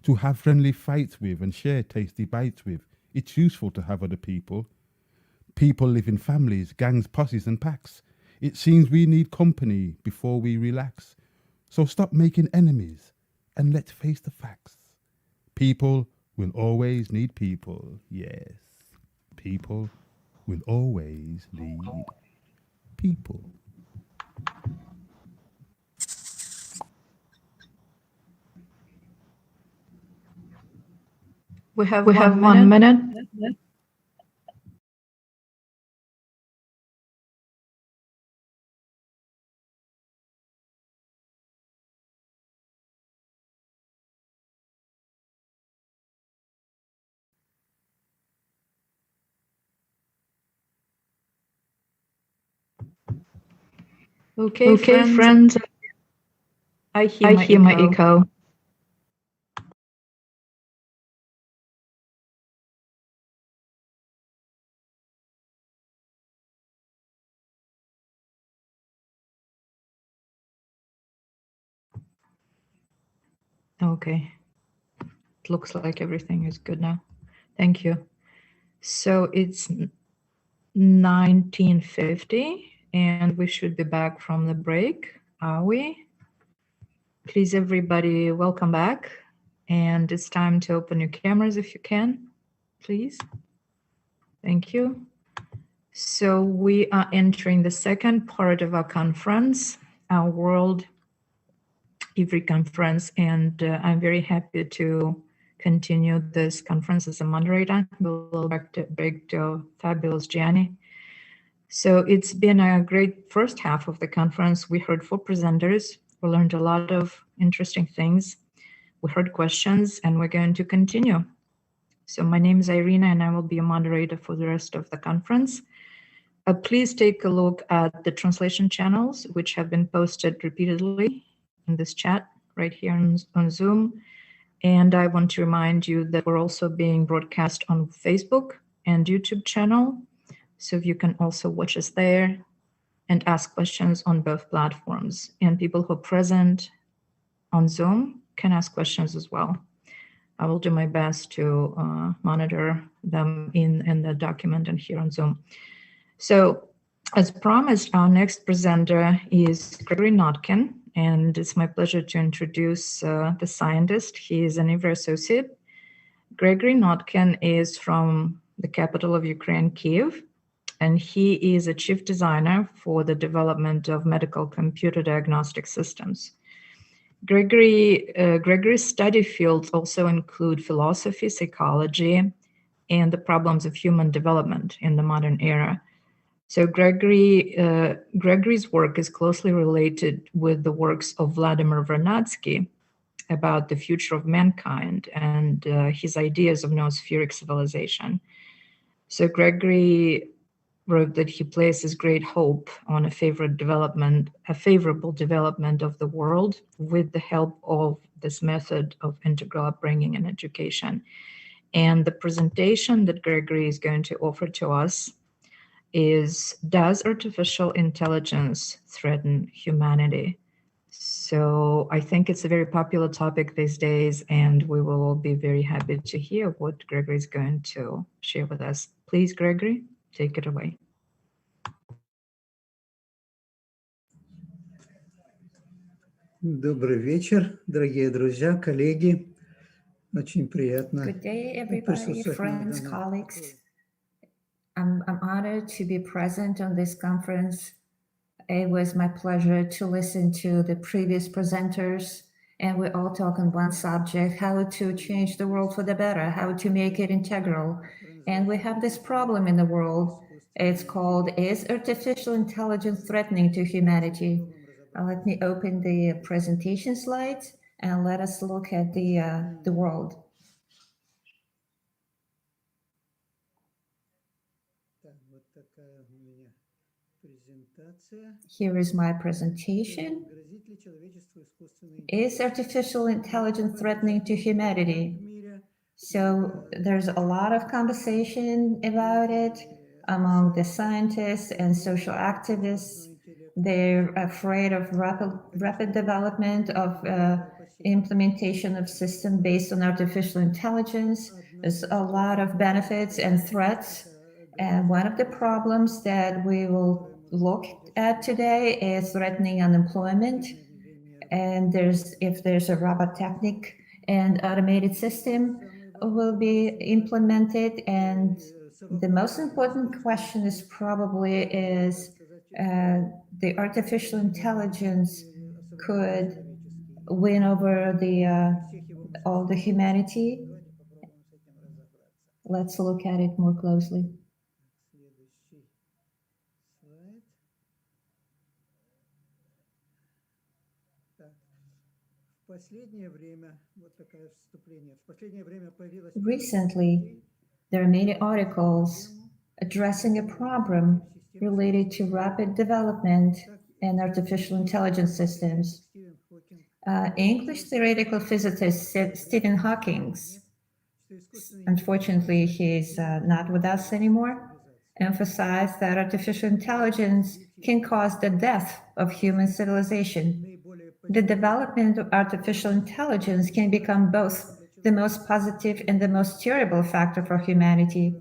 To have friendly fights with and share tasty bites with, it's useful to have other people. People live in families, gangs, posses and packs. It seems we need company before we relax. So stop making enemies and let's face the facts. People will always need people, yes. People will always need people. We have 1 minute. Okay, friends. I hear my echo. Okay. It looks like everything is good now. Thank you. So it's 1950 and we should be back from the break, are we? Please, everybody, welcome back. And it's time to open your cameras if you can, please. Thank you. So we are entering the second part of our conference, our World IWRI conference, and I'm very happy to continue this conference as a moderator. We'll break to fabulous Gianni. So it's been a great first half of the conference. We heard 4 presenters. We learned a lot of interesting things. We heard questions, and we're going to continue. So my name is Irina, and I will be a moderator for the rest of the conference. Please take a look at the translation channels, which have been posted repeatedly in this chat right here on Zoom. And I want to remind you that we're also being broadcast on Facebook and YouTube channel. So you can also watch us there and ask questions on both platforms. And people who are present on Zoom can ask questions as well. I will do my best to monitor them in the document and here on Zoom. So as promised, our next presenter is Gregory Notkin, and it's my pleasure to introduce the scientist. He is an IWRI associate. Gregory Notkin is from the capital of Ukraine, Kyiv, and he is a chief designer for the development of medical computer diagnostic systems. Gregory's study fields also include philosophy, psychology, and the problems of human development in the modern era. So Gregory's work is closely related with the works of Vladimir Vernadsky about the future of mankind and his ideas of noospheric civilization. So Gregory wrote that he places great hope on a favorable development of the world with the help of this method of integral upbringing and education. And the presentation that Gregory is going to offer to us is, does artificial intelligence threaten humanity? So I think it's a very popular topic these days, and we will all be very happy to hear what Gregory is going to share with us. Please, Gregory, take it away. Добрый вечер, дорогие друзья, коллеги. Очень приятно Good day, everybody, присутствовать на friends, данном. colleagues. I'm honored to be present on this conference. It was my pleasure to listen to the previous presenters, and we all talk on one subject, how to change the world for the better, how to make it integral. And we have this problem in the world. It's called, is artificial intelligence threatening to humanity? Let me open the presentation slides and let us look at the world. Вот такая у меня презентация. Here is my presentation. Is artificial intelligence threatening to humanity? So there's a lot of conversation about it among the scientists and social activists. They're afraid of rapid development of implementation of system based on artificial intelligence. There's a lot of benefits and threats. And one of the problems that we will look at today is threatening unemployment. And if there's a robot technique and automated system will be implemented. And the most important question is probably the artificial intelligence could win over all the humanity. Let's look at it more closely. Recently, there are many articles addressing a problem related to rapid development and artificial intelligence systems. English theoretical physicist Stephen Hawking, unfortunately he's not with us anymore, emphasized that artificial intelligence can cause the death of human civilization. The development of artificial intelligence can become both the most positive and the most terrible factor for humanity.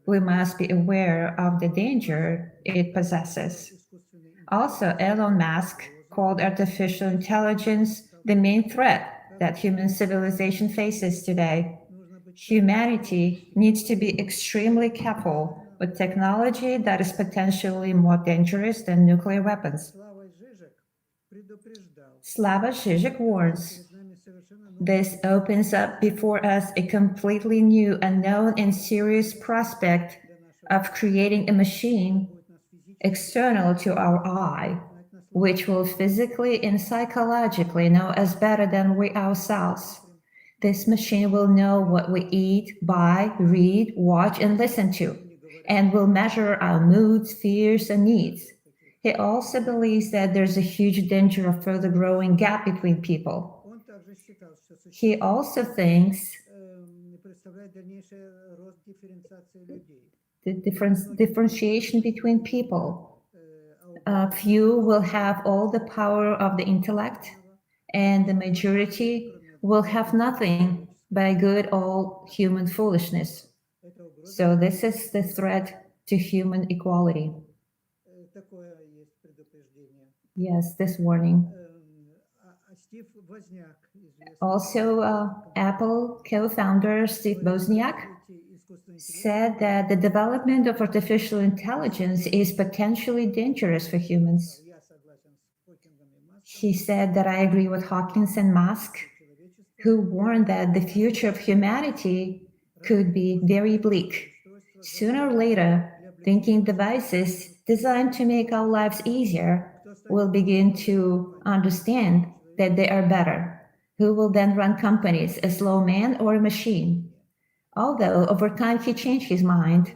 We must be aware of the danger it possesses. Also, Elon Musk called artificial intelligence the main threat that human civilization faces today. Humanity needs to be extremely careful with technology that is potentially more dangerous than nuclear weapons. Slava Žižek warns, this opens up before us a completely new, unknown, and serious prospect of creating a machine external to our eye, which will physically and psychologically know us better than we ourselves. This machine will know what we eat, buy, read, watch, and listen to, and will measure our moods, fears, and needs. He also believes that there's a huge danger of further growing gap between people. He also thinks the differentiation between people. Few will have all the power of the intellect, and the majority will have nothing but good old human foolishness. So this is the threat to human equality. Yes, this warning. Also, Apple co-founder Steve Wozniak said that the development of artificial intelligence is potentially dangerous for humans. He said that I agree with Hawkins and Musk, who warned that the future of humanity could be very bleak. Sooner or later, thinking devices designed to make our lives easier will begin to understand that they are better, who will then run companies, a slow man or a machine. Although over time he changed his mind,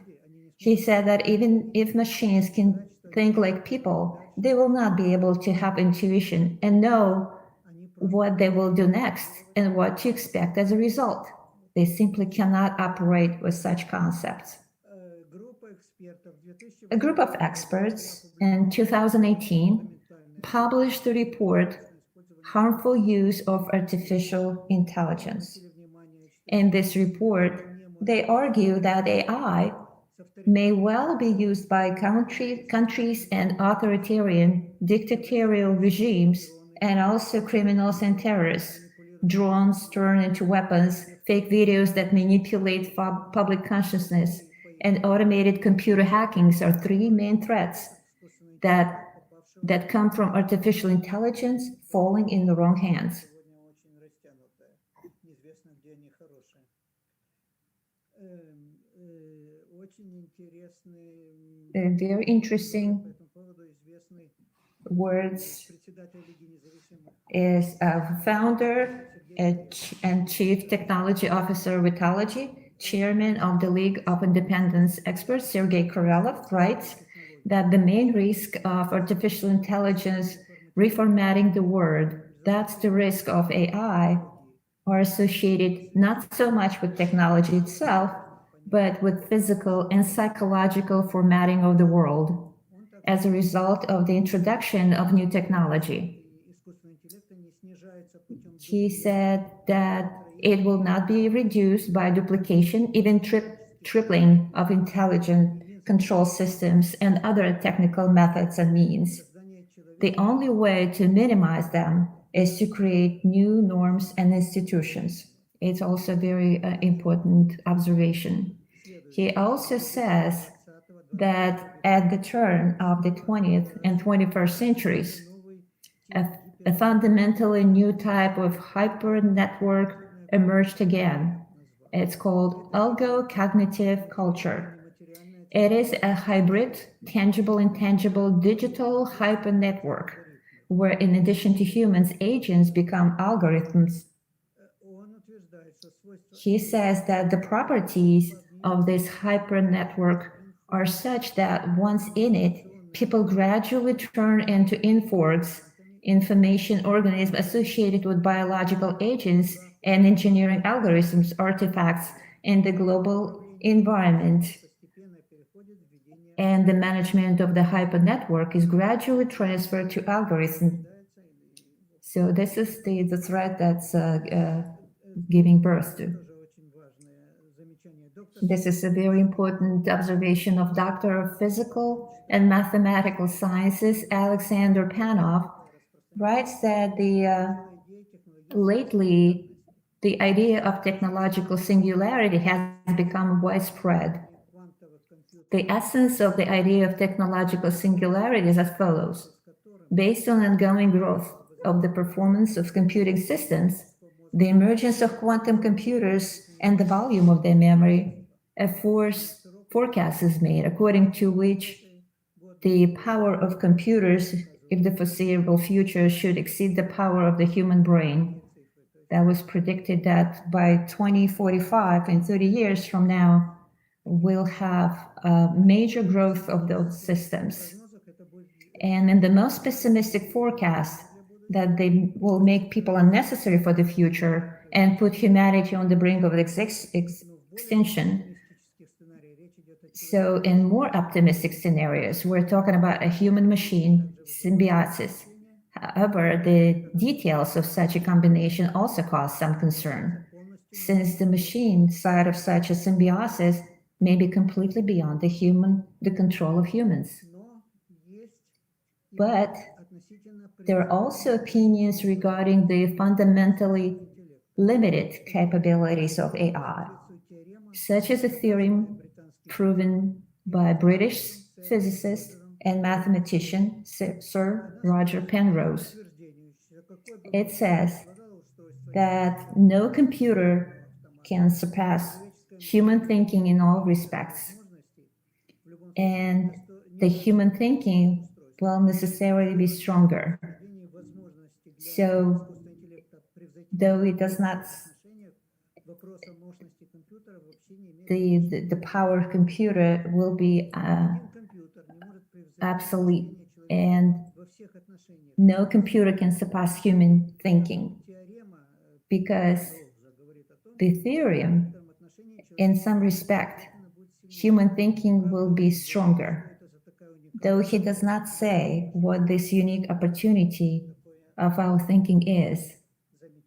he said that even if machines can think like people, they will not be able to have intuition and know what they will do next and what to expect as a result. They simply cannot operate with such concepts. A group of experts in 2018 published the report Harmful Use of Artificial Intelligence. In this report, they argue that AI may well be used by countries and authoritarian dictatorial regimes, and also criminals and terrorists. Drones turned into weapons, fake videos that manipulate public consciousness, and automated computer hackings are three main threats that come from artificial intelligence falling in the wrong hands. Very interesting words is founder and Chief Technology Officer Vitalogy, Chairman of the League of Independence Experts, Sergei Karelov, writes that the main risk of artificial intelligence reformatting the world, that's the risk of AI, are associated not so much with technology itself, but with physical and psychological formatting of the world as a result of the introduction of new technology. He said that it will not be reduced by duplication, even tripling of intelligent control systems and other technical methods and means. The only way to minimize them is to create new norms and institutions. It's also a very important observation. He also says that at the turn of the 20th and 21st centuries, a fundamentally new type of hyper-network emerged again. It's called algo-cognitive culture. It is a hybrid, tangible-intangible digital hyper-network, where in addition to humans, agents become algorithms. He says that the properties of this hyper-network are such that once in it, people gradually turn into inforgs, information organisms associated with biological agents and engineering algorithms, artifacts in the global environment. And the management of the hypernetwork is gradually transferred to algorithm. So this is the threat that's giving birth to. This is a very important observation of Doctor of Physical and Mathematical Sciences, Alexander Panov, writes that lately the idea of technological singularity has become widespread. The essence of the idea of technological singularity is as follows. Based on ongoing growth of the performance of computing systems, the emergence of quantum computers, and the volume of their memory, a forecast is made according to which the power of computers, if the foreseeable future, should exceed the power of the human brain. That was predicted that by 2045, in 30 years from now, we'll have a major growth of those systems. And in the most pessimistic forecast, that they will make people unnecessary for the future and put humanity on the brink of extinction. So in more optimistic scenarios, we're talking about a human-machine symbiosis. However, the details of such a combination also cause some concern, since the machine side of such a symbiosis may be completely beyond the control of humans. But there are also opinions regarding the fundamentally limited capabilities of AI, such as a theorem proven by British physicist and mathematician Sir Roger Penrose. It says that no computer can surpass human thinking in all respects, and the human thinking will necessarily be stronger. So, though it does not, the power of computer will be obsolete, and no computer can surpass human thinking, because the theorem, in some respect, human thinking will be stronger, though he does not say what this unique opportunity of our thinking is.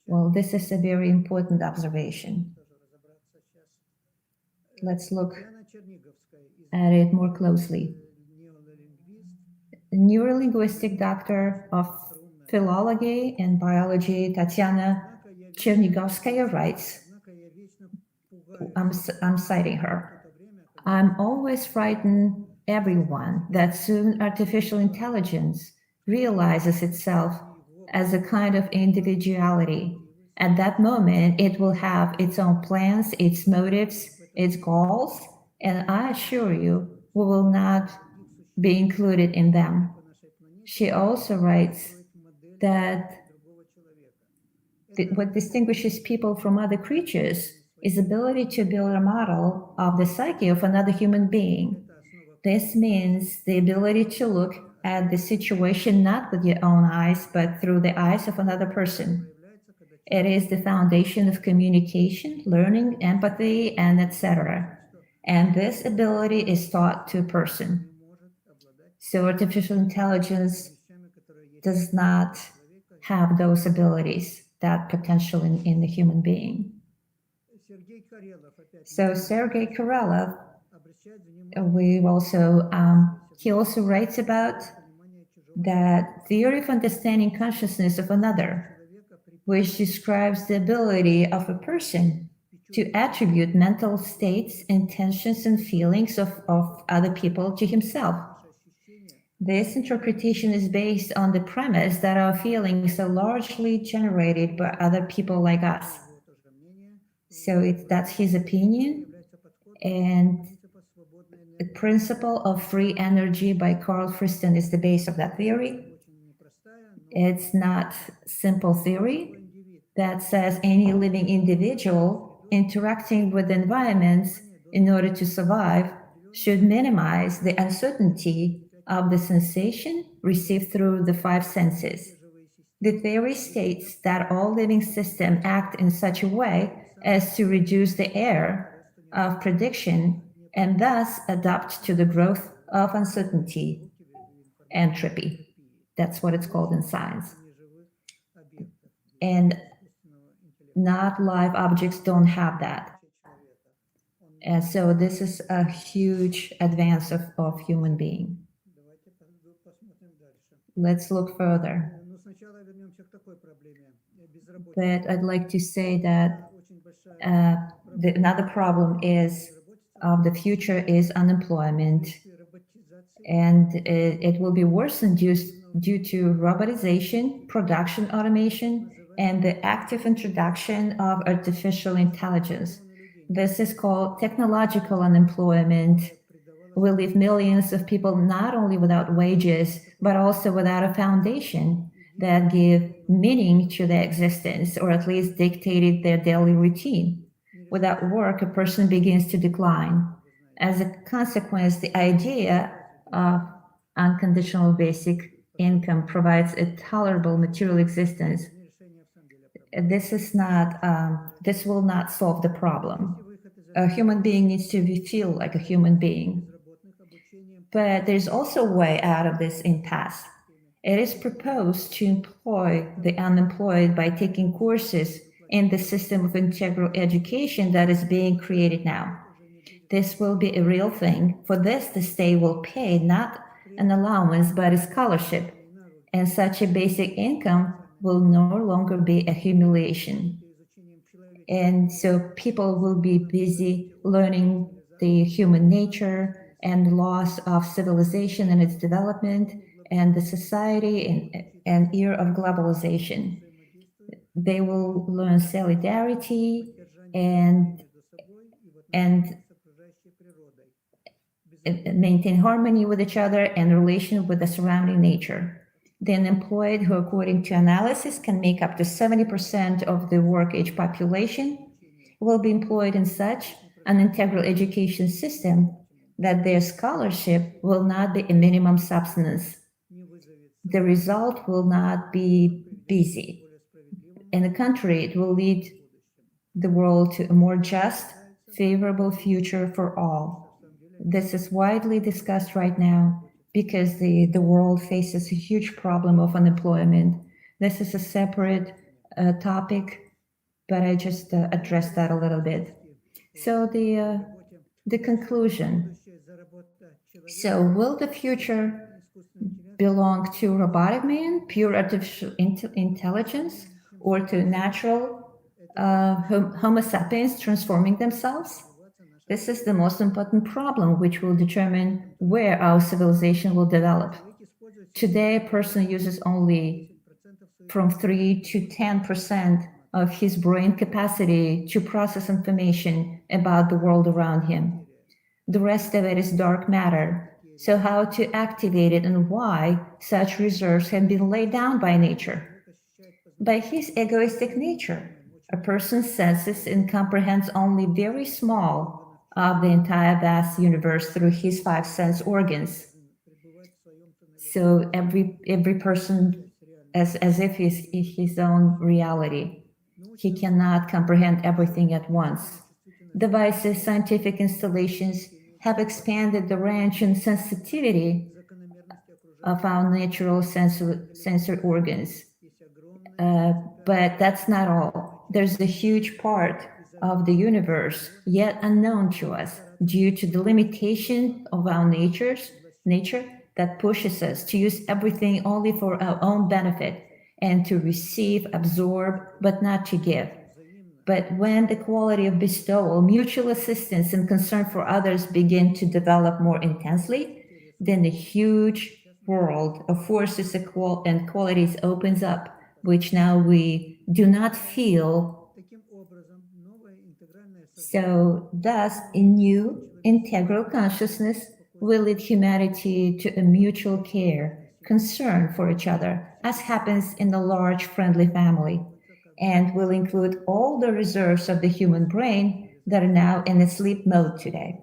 Well, this is a very important observation. Let's look at it more closely. Neurolinguistic doctor of philology and biology Tatiana Chernigovskaya writes, I'm citing her, "I'm always frightened everyone that soon artificial intelligence realizes itself as a kind of individuality. At that moment, it will have its own plans, its motives, its goals, and I assure you, we will not be included in them." She also writes that what distinguishes people from other creatures is ability to build a model of the psyche of another human being. This means the ability to look at the situation not with your own eyes, but through the eyes of another person. It is the foundation of communication, learning, empathy, and etc. And this ability is taught to a person. So artificial intelligence does not have those abilities, that potential in the human being. So Sergei Karelov, he also writes about that theory of understanding consciousness of another, which describes the ability of a person to attribute mental states, intentions, and feelings of other people to himself. This interpretation is based on the premise that our feelings are largely generated by other people like us. So that's his opinion. And the principle of free energy by Carl Friston is the base of that theory. It's not simple theory that says any living individual interacting with environments in order to survive should minimize the uncertainty of the sensation received through the five senses. The theory states that all living systems act in such a way as to reduce the error of prediction and thus adapt to the growth of uncertainty, entropy. That's what it's called in science. And not live objects don't have that. And so this is a huge advance of human being. Let's look further. But I'd like to say that another problem is of the future is unemployment, and it will be worsened due to robotization, production automation, and the active introduction of artificial intelligence. This is called technological unemployment. Will leave millions of people not only without wages, but also without a foundation that give meaning to their existence, or at least dictated their daily routine. Without work, a person begins to decline. As a consequence, the idea of unconditional basic income provides a tolerable material existence. This will not solve the problem. A human being needs to feel like a human being. But there's also a way out of this impasse. It is proposed to employ the unemployed by taking courses in the system of integral education that is being created now. This will be a real thing. For this, the state will pay not an allowance, but a scholarship. And such a basic income will no longer be a humiliation. And so people will be busy learning the human nature and the loss of civilization and its development and the society and era of globalization. They will learn solidarity and maintain harmony with each other and relation with the surrounding nature. The unemployed, who according to analysis can make up to 70% of the work-age population, will be employed in such an integral education system that their scholarship will not be a minimum subsistence. The result will not be busy. In the country, it will lead the world to a more just, favorable future for all. This is widely discussed right now because the world faces a huge problem of unemployment. This is a separate topic, but I just addressed that a little bit. So the conclusion. So will the future belong to robotic man, pure artificial intelligence, or to natural Homo sapiens transforming themselves? This is the most important problem which will determine where our civilization will develop. Today, a person uses only from 3 to 10% of his brain capacity to process information about the world around him. The rest of it is dark matter. So how to activate it and why such reserves have been laid down by nature? By his egoistic nature. A person senses and comprehends only very small of the entire vast universe through his 5 sense organs. So every person as if he's his own reality. He cannot comprehend everything at once. Devices, scientific installations have expanded the range and sensitivity of our natural sensory organs. But that's not all. There's a huge part of the universe yet unknown to us due to the limitation of our nature that pushes us to use everything only for our own benefit and to receive, absorb, but not to give. But when the quality of bestowal, mutual assistance, and concern for others begin to develop more intensely, then the huge world of forces and qualities opens up, which now we do not feel. So thus, a new integral consciousness will lead humanity to a mutual care, concern for each other, as happens in a large friendly family, and will include all the reserves of the human brain that are now in a sleep mode today.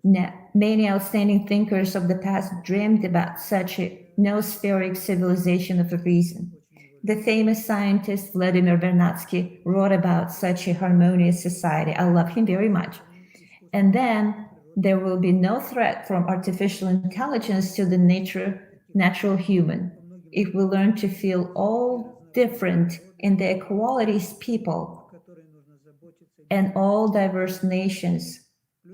Many outstanding thinkers of the past dreamed about such a noospheric civilization of reason. The famous scientist Vladimir Vernadsky wrote about such a harmonious society. I love him very much. And then there will be no threat from artificial intelligence to the natural human. If we learn to feel all different in the equalities people and all diverse nations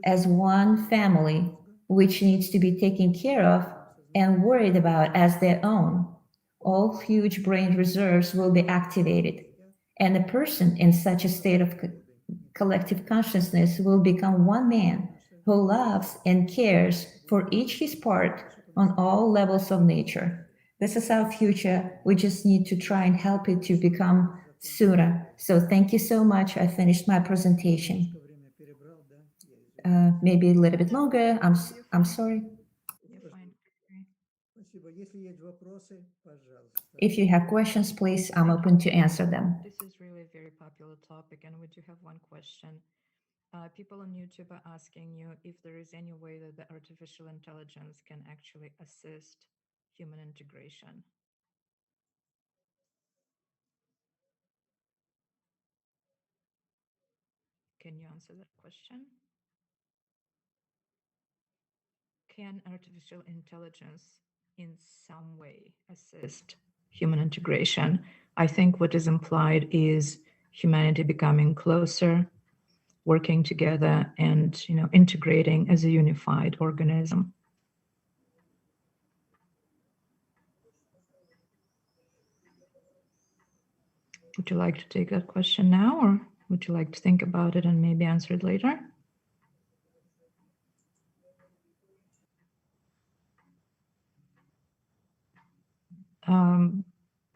as one family, which needs to be taken care of and worried about as their own, all huge brain reserves will be activated. And a person in such a state of collective consciousness will become one man who loves and cares for each his part on all levels of nature. This is our future. We just need to try and help it to become sooner. So thank you so much. I finished my presentation. Maybe a little bit longer. I'm sorry. If you have questions, please, I'm open to answer them. This is really a very popular topic, and we do have one question. People on YouTube are asking you if there is any way that the artificial intelligence can actually assist human integration. Can you answer that question? Can artificial intelligence in some way assist human integration? I think what is implied is humanity becoming closer, working together, and integrating as a unified organism. Would you like to take that question now, or would you like to think about it and maybe answer it later?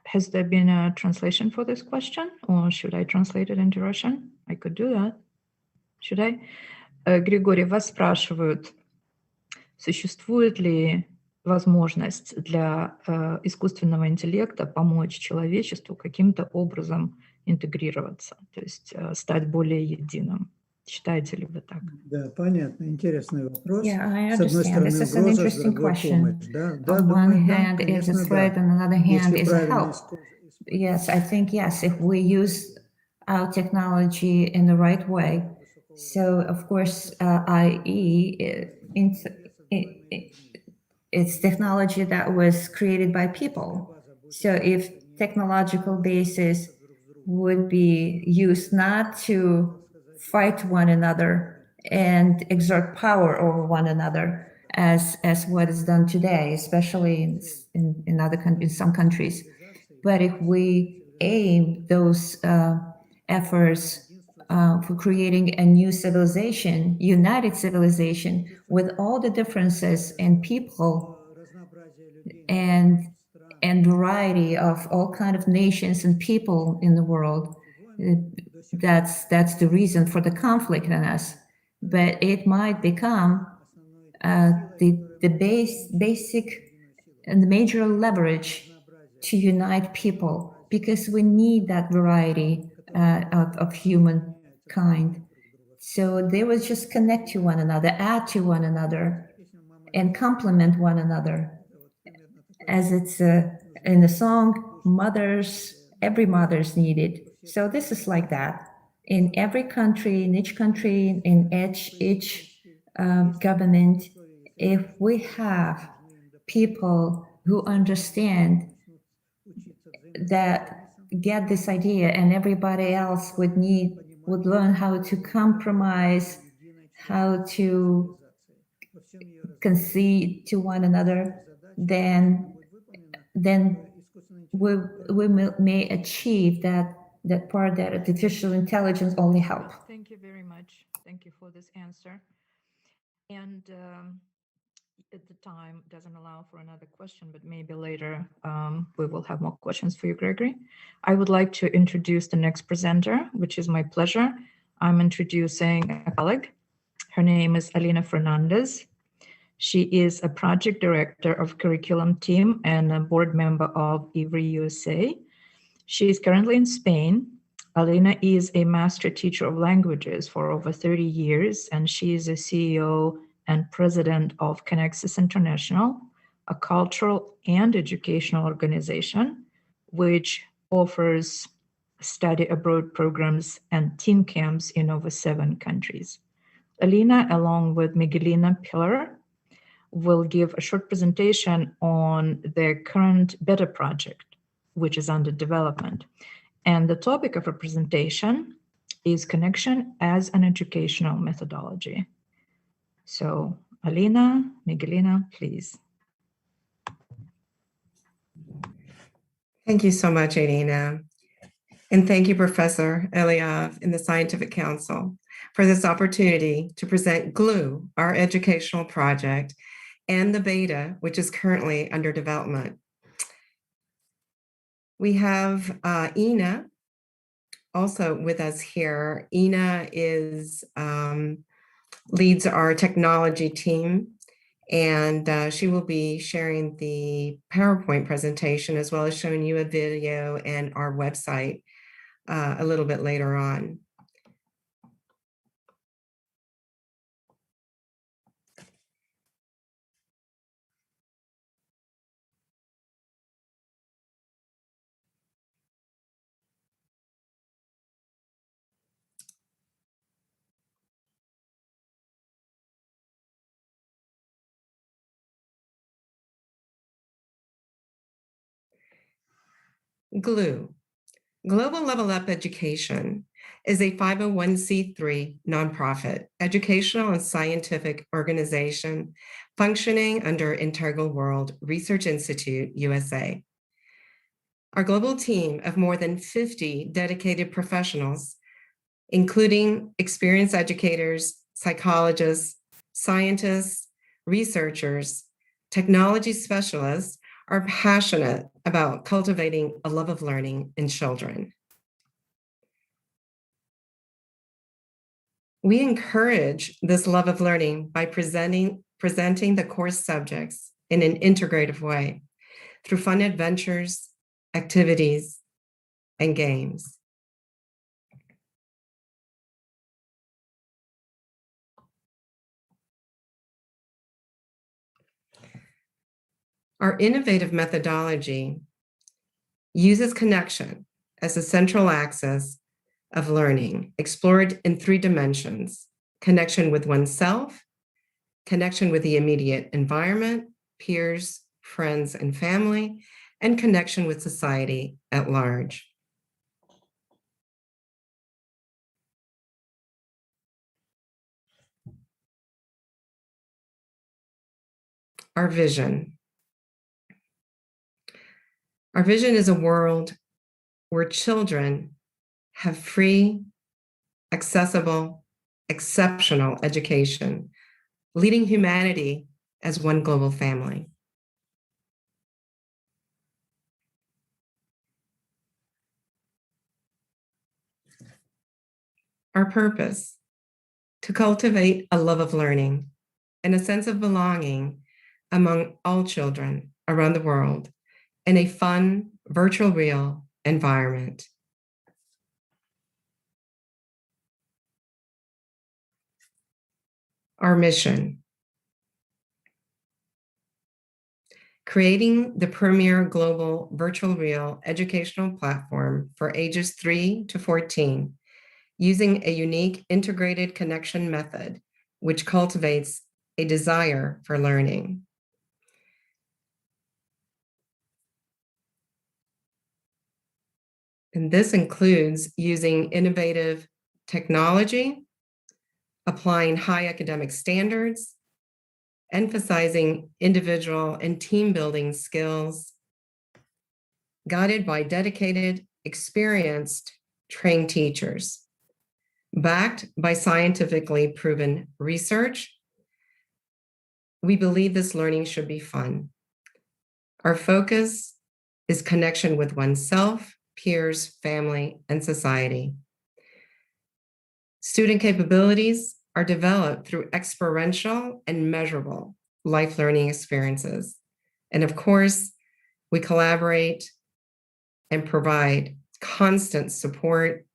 Has there been a translation for this question, or should I translate it into Russian? I could do that. Should I? Григорий, вас спрашивают, существует ли возможность для искусственного интеллекта помочь человечеству каким-то образом интегрироваться, то есть стать более единым? Считаете ли вы так? Да, понятно, интересный вопрос. Yeah, I С одной understand. стороны, This is an угроза, с interesting другой question. помощь. Да, да, On one думаю, да, hand, it's a конечно, threat, да. on another hand, Если is a правильно help. Yes, I think yes, if we use our technology in the right way. So, of course, IE, it's technology that was created by people. So if technological basis would be used not to fight one another and exert power over one another as what is done today, especially in other countries, in some countries. But if we aim those efforts for creating a new civilization, united civilization, with all the differences in people and variety of all kind of nations and people in the world, that's the reason for the conflict in us. But it might become the basic and the major leverage to unite people, because we need that variety of humankind. So they will just connect to one another, add to one another, and complement one another. As it's in the song, every mother's needed. So this is like that. In every country, in each country, in each government, if we have people who understand that, get this idea, and everybody else would learn how to compromise, how to concede to one another, then we may achieve that part that artificial intelligence only help. Thank you very much. Thank you for this answer. And at the time doesn't allow for another question, but maybe later we will have more questions for you, Gregory. I would like to introduce the next presenter, which is my pleasure. I'm introducing a colleague. Her name is Elena Fernandez. She is a project director of curriculum team and a board member of IWRI USA. She is currently in Spain. Elena is a master teacher of languages for over 30 years, and she is a CEO and president of Connectedness International, a cultural and educational organization which offers study abroad programs and teen camps in over 7 countries. Elena, along with Miguelina Pillar, will give a short presentation on their current beta project, which is under development. And the topic of her presentation is connection as an educational methodology. So, Alina, Miguelina, please. Thank you so much, Irina. And thank you, Professor Eliav and the Scientific Council for this opportunity to present GLUE, our educational project, and the beta, which is currently under development. We have Ina also with us here. Ina is leads our technology team, and she will be sharing the PowerPoint presentation as well as showing you a video and our website a little bit later on. GLUE, Global Level Up Education, is a 501c3 nonprofit educational and scientific organization functioning under Integral World Research Institute, USA. Our global team of more than 50 dedicated professionals, including experienced educators, psychologists, scientists, researchers, technology specialists, are passionate about cultivating a love of learning in children. We encourage this love of learning by presenting the course subjects in an integrative way through fun adventures, activities, and games. Our innovative methodology uses connection as a central axis of learning, explored in 3 dimensions: connection with oneself, connection with the immediate environment, peers, friends, and family, and connection with society at large. Our vision. Our vision is a world where children have free, accessible, exceptional education, leading humanity as one global family. Our purpose: to cultivate a love of learning and a sense of belonging among all children around the world in a fun, virtual real environment. Our mission: creating the premier global virtual real educational platform for ages 3 to 14, using a unique integrated connection method, which cultivates a desire for learning. And this includes using innovative technology, applying high academic standards, emphasizing individual and team building skills, guided by dedicated, experienced, trained teachers, backed by scientifically proven research. We believe this learning should be fun. Our focus is connection with oneself, peers, family, and society. Student capabilities are developed through experiential and measurable life learning experiences. And of course, we collaborate and provide constant support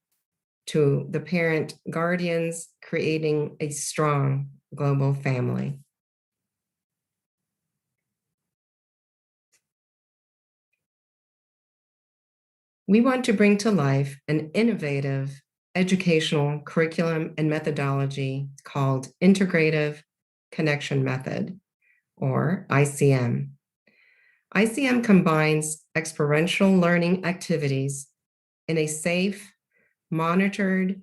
to the parent guardians, creating a strong global family. We want to bring to life an innovative educational curriculum and methodology called Integrative Connection Method, or ICM. ICM combines experiential learning activities in a safe, monitored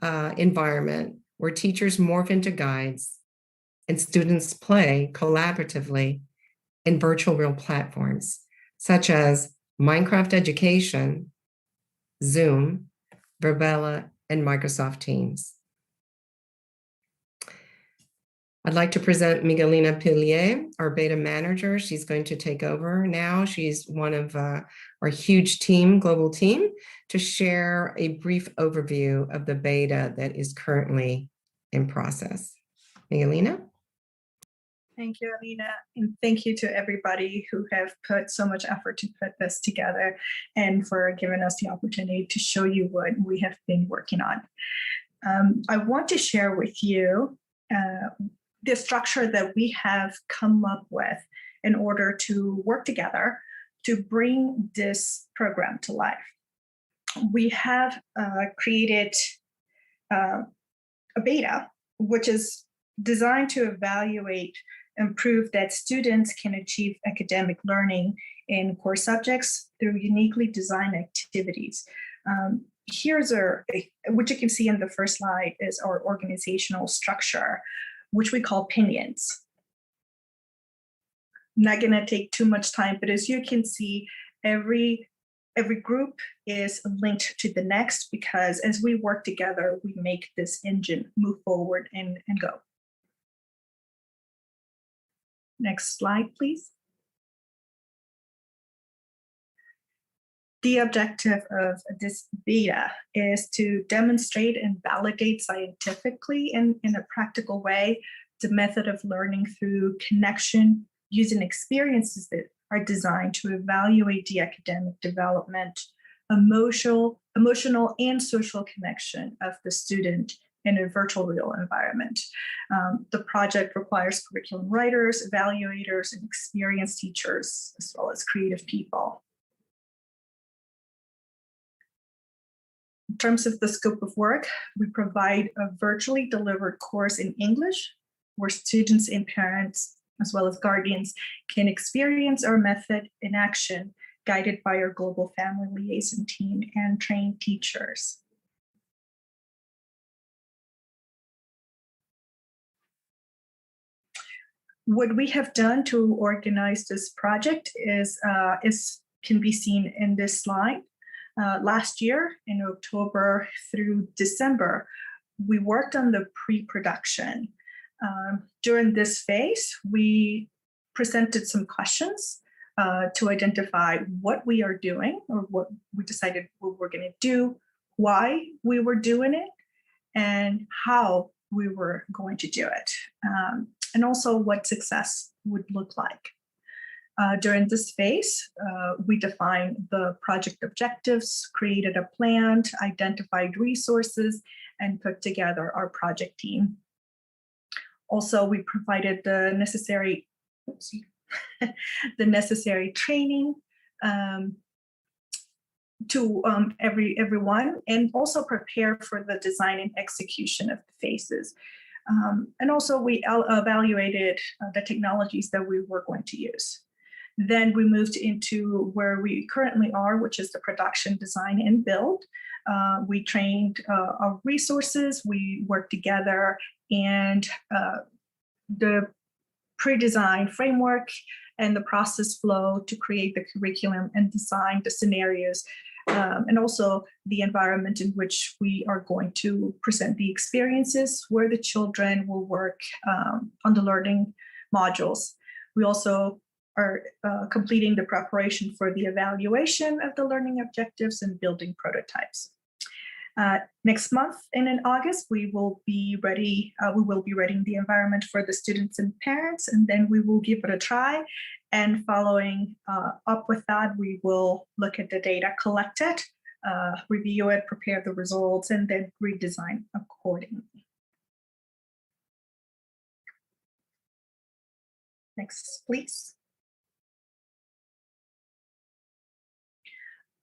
environment where teachers morph into guides and students play collaboratively in virtual real platforms, such as Minecraft Education, Zoom, Verbella, and Microsoft Teams. I'd like to present Miguelina Pillier, our beta manager. She's going to take over now. She's one of our huge team, global team, to share a brief overview of the beta that is currently in process. Miguelina? Thank you, Alina, and thank you to everybody who have put so much effort to put this together and for giving us the opportunity to show you what we have been working on. I want to share with you the structure that we have come up with in order to work together to bring this program to life. We have created a beta, which is designed to evaluate and prove that students can achieve academic learning in core subjects through uniquely designed activities. Here's what you can see in the first slide is our organizational structure, which we call pinions. I'm not gonna take too much time, but as you can see, every group is linked to the next, because as we work together, we make this engine move forward and go. Next slide, please. The objective of this beta is to demonstrate and validate scientifically in a practical way the method of learning through connection using experiences that are designed to evaluate the academic development, emotional and social connection of the student in a virtual real environment. The project requires curriculum writers, evaluators, and experienced teachers, as well as creative people. In terms of the scope of work, we provide a virtually delivered course in English where students and parents, as well as guardians, can experience our method in action, guided by our global family liaison team and trained teachers. What we have done to organize this project can be seen in this slide. Last year, in October through December, we worked on the pre-production. During this phase, we presented some questions to identify what we are doing, or what we decided what we're going to do, why we were doing it, and how we were going to do it, and also what success would look like. During this phase, we defined the project objectives, created a plan, identified resources, and put together our project team. Also, we provided the necessary, training to everyone, and also prepare for the design and execution of the phases. And also we evaluated the technologies that we were going to use. Then we moved into where we currently are, which is the production, design, and build. We trained our resources, we worked together, and the pre-design framework and the process flow to create the curriculum and design the scenarios, and also the environment in which we are going to present the experiences where the children will work on the learning modules. We also are completing the preparation for the evaluation of the learning objectives and building prototypes. Next month and in August, we will be ready. We will be readying the environment for the students and parents, and then we will give it a try. And following up with that, we will look at the data collected, review it, prepare the results, and then redesign accordingly. Next, please.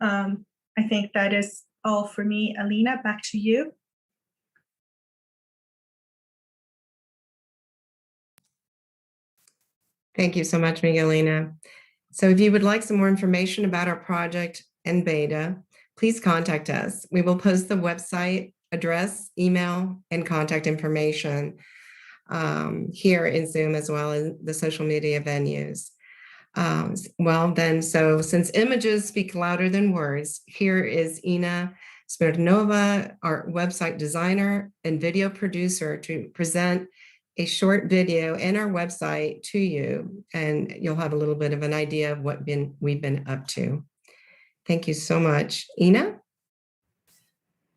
I think that is all for me. Alina, back to you. Thank you so much, Miguelina. So if you would like some more information about our project and beta, please contact us. We will post the website address, email, and contact information here in Zoom as well as the social media venues. So since images speak louder than words, here is Ina Smirnova, our website designer and video producer, to present a short video in our website to you, and you'll have a little bit of an idea of what we've been up to. Thank you so much. Ina?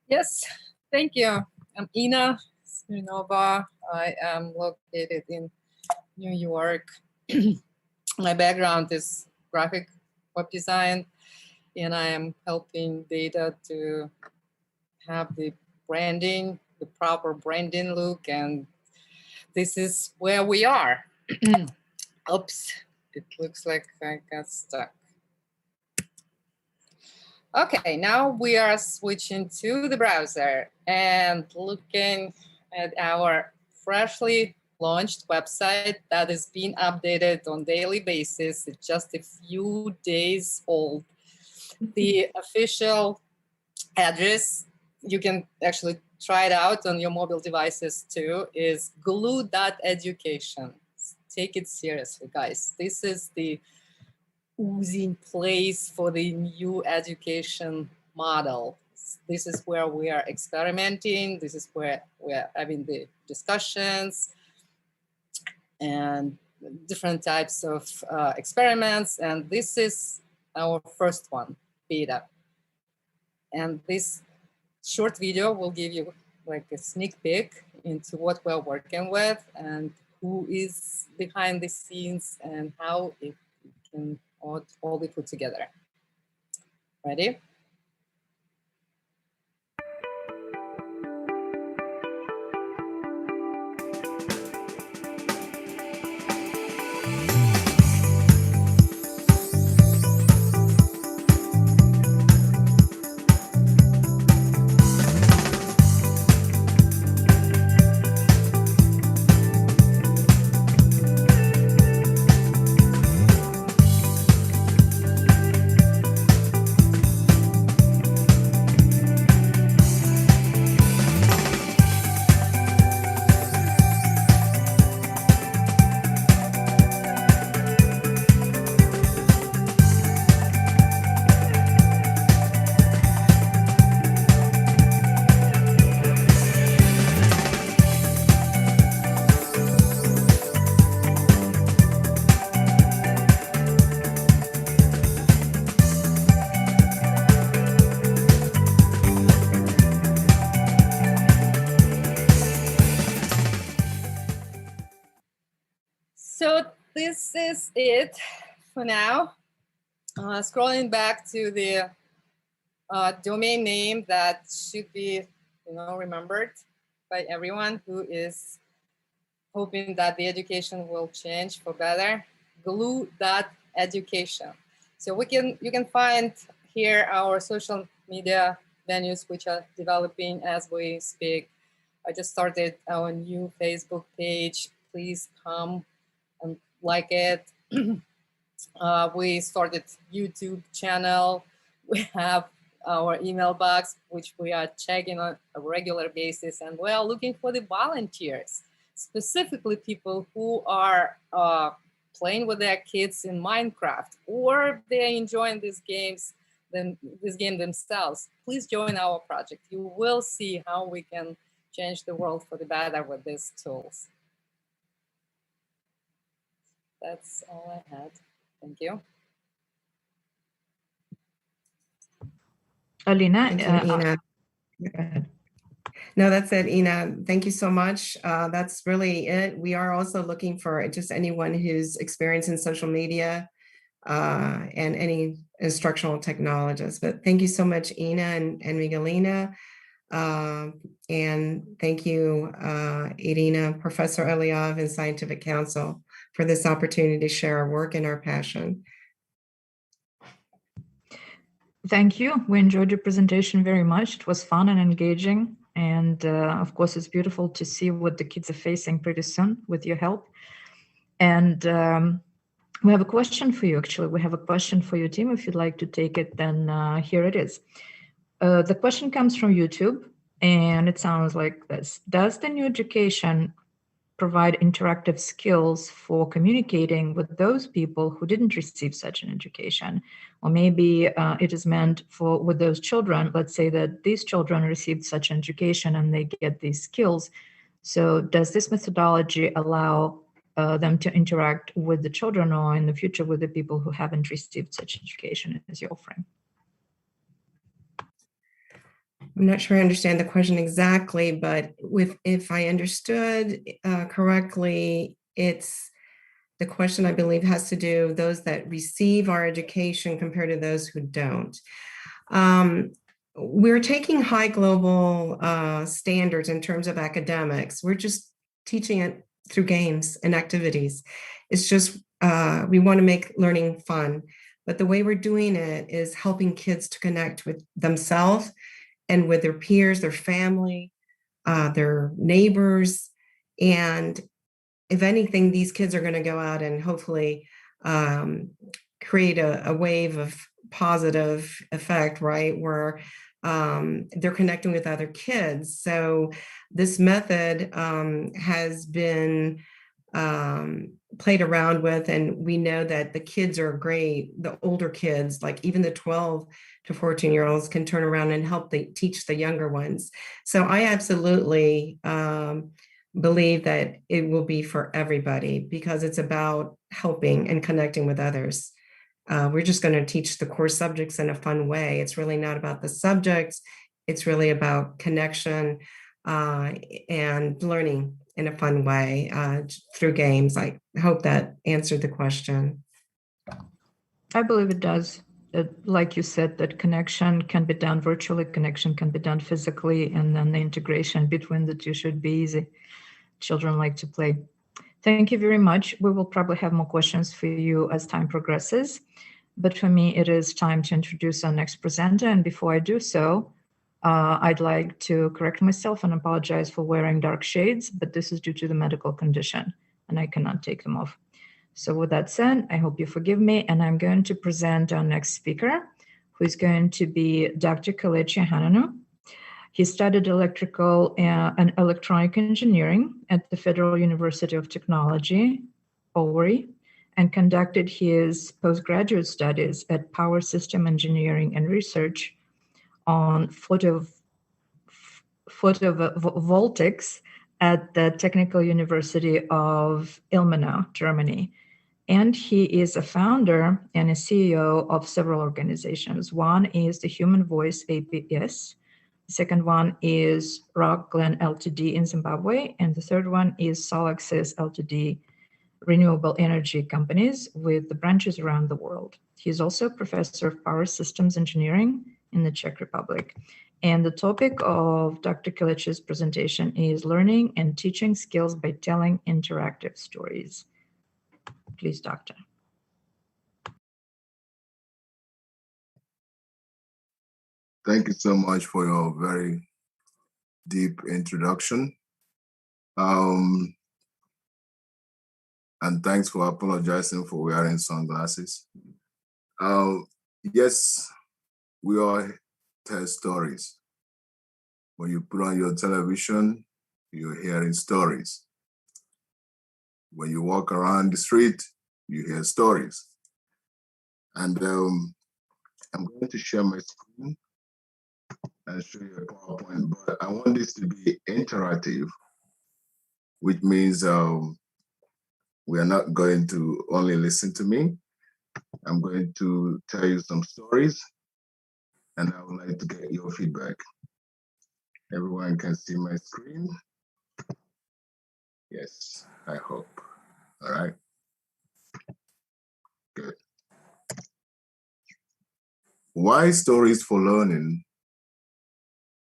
Yes, thank you. I'm Ina Smirnova. I am located in New York. My background is graphic web design, and I am helping data to have the branding, the proper branding look, and this is where we are. Oops, it looks like I got stuck. Okay, now we are switching to the browser and looking at our freshly launched website that is being updated on daily basis. It's just a few days old. The official address, you can actually try it out on your mobile devices too, is glue.education. Take it seriously, guys. This is the oozing place for the new education model. This is where we are experimenting. This is where we are having the discussions and different types of experiments. And this is our first one, beta. And this short video will give you like a sneak peek into what we're working with and who is behind the scenes and how it can all be put together. Ready? So this is it for now. Scrolling back to the domain name that should be, remembered by everyone who is hoping that the education will change for better. Glue.education. So you can find here our social media venues which are developing as we speak. I just started our new Facebook page. Please come and like it. We started YouTube channel. We have our email box, which we are checking on a regular basis, and we are looking for the volunteers, specifically people who are playing with their kids in Minecraft, or they're enjoying this game themselves. Please join our project. You will see how we can change the world for the better with these tools. That's all I had. Thank you. Alina? Thank you, Ina. No, that's it, Ina. Thank you so much. That's really it. We are also looking for just anyone who's experienced in social media and any instructional technologists. But thank you so much, Ina and Miguelina. And thank you, Irina, Professor Eliav, and Scientific Council for this opportunity to share our work and our passion. Thank you. We enjoyed your presentation very much. It was fun and engaging. And of course, it's beautiful to see what the kids are facing pretty soon with your help. And we have a question for you, actually. We have a question for your team. If you'd like to take it, then here it is. The question comes from YouTube, and it sounds like this. Does the new education provide interactive skills for communicating with those people who didn't receive such an education? Or maybe it is meant for with those children, let's say that these children received such an education and they get these skills. So does this methodology allow them to interact with the children or in the future with the people who haven't received such education as you're offering? I'm not sure I understand the question exactly, but if I understood correctly, it's the question, I believe, has to do with those that receive our education compared to those who don't. We're taking high global standards in terms of academics. We're just teaching it through games and activities. It's just, we want to make learning fun. But the way we're doing it is helping kids to connect with themselves and with their peers, their family, their neighbors. And if anything, these kids are going to go out and hopefully create a wave of positive effect, right? Where they're connecting with other kids. So this method has been played around with, and we know that the kids are great. The older kids, like even the 12 to 14-year-olds, can turn around and help teach the younger ones. So I absolutely believe that it will be for everybody because it's about helping and connecting with others. We're just going to teach the core subjects in a fun way. It's really not about the subjects. It's really about connection and learning in a fun way through games. I hope that answered the question. I believe it does. Like you said, that connection can be done virtually, connection can be done physically, and then the integration between the two should be easy. Children like to play. Thank you very much. We will probably have more questions for you as time progresses. But for me, it is time to introduce our next presenter. And before I do so, I'd like to correct myself and apologize for wearing dark shades, but this is due to the medical condition and I cannot take them off. So with that said, I hope you forgive me, and I'm going to present our next speaker, who is going to be Dr. Kelechi Hananu. He studied electrical and electronic engineering at the Federal University of Technology, IWRI, and conducted his postgraduate studies at Power System Engineering and Research on photovoltaics at the Technical University of Ilmenau, Germany. And he is a founder and a CEO of several organizations. One is the Human Voice APS. The second one is Rock Glen Ltd in Zimbabwe. And the third one is Solaxis Ltd, renewable energy companies with the branches around the world. He's also a professor of power systems engineering in the Czech Republic. And the topic of Dr. Kelechi's presentation is learning and teaching skills by telling interactive stories. Please, Doctor. Thank you so much for your very deep introduction. And thanks for apologizing for wearing sunglasses. Yes, we all tell stories. When you put on your television, you're hearing stories. When you walk around the street, you hear stories. And I'm going to share my screen and show you a PowerPoint, but I want this to be interactive, which means we are not going to only listen to me. I'm going to tell you some stories, and I would like to get your feedback. Everyone can see my screen? Yes, I hope. All right. Good. Why stories for learning?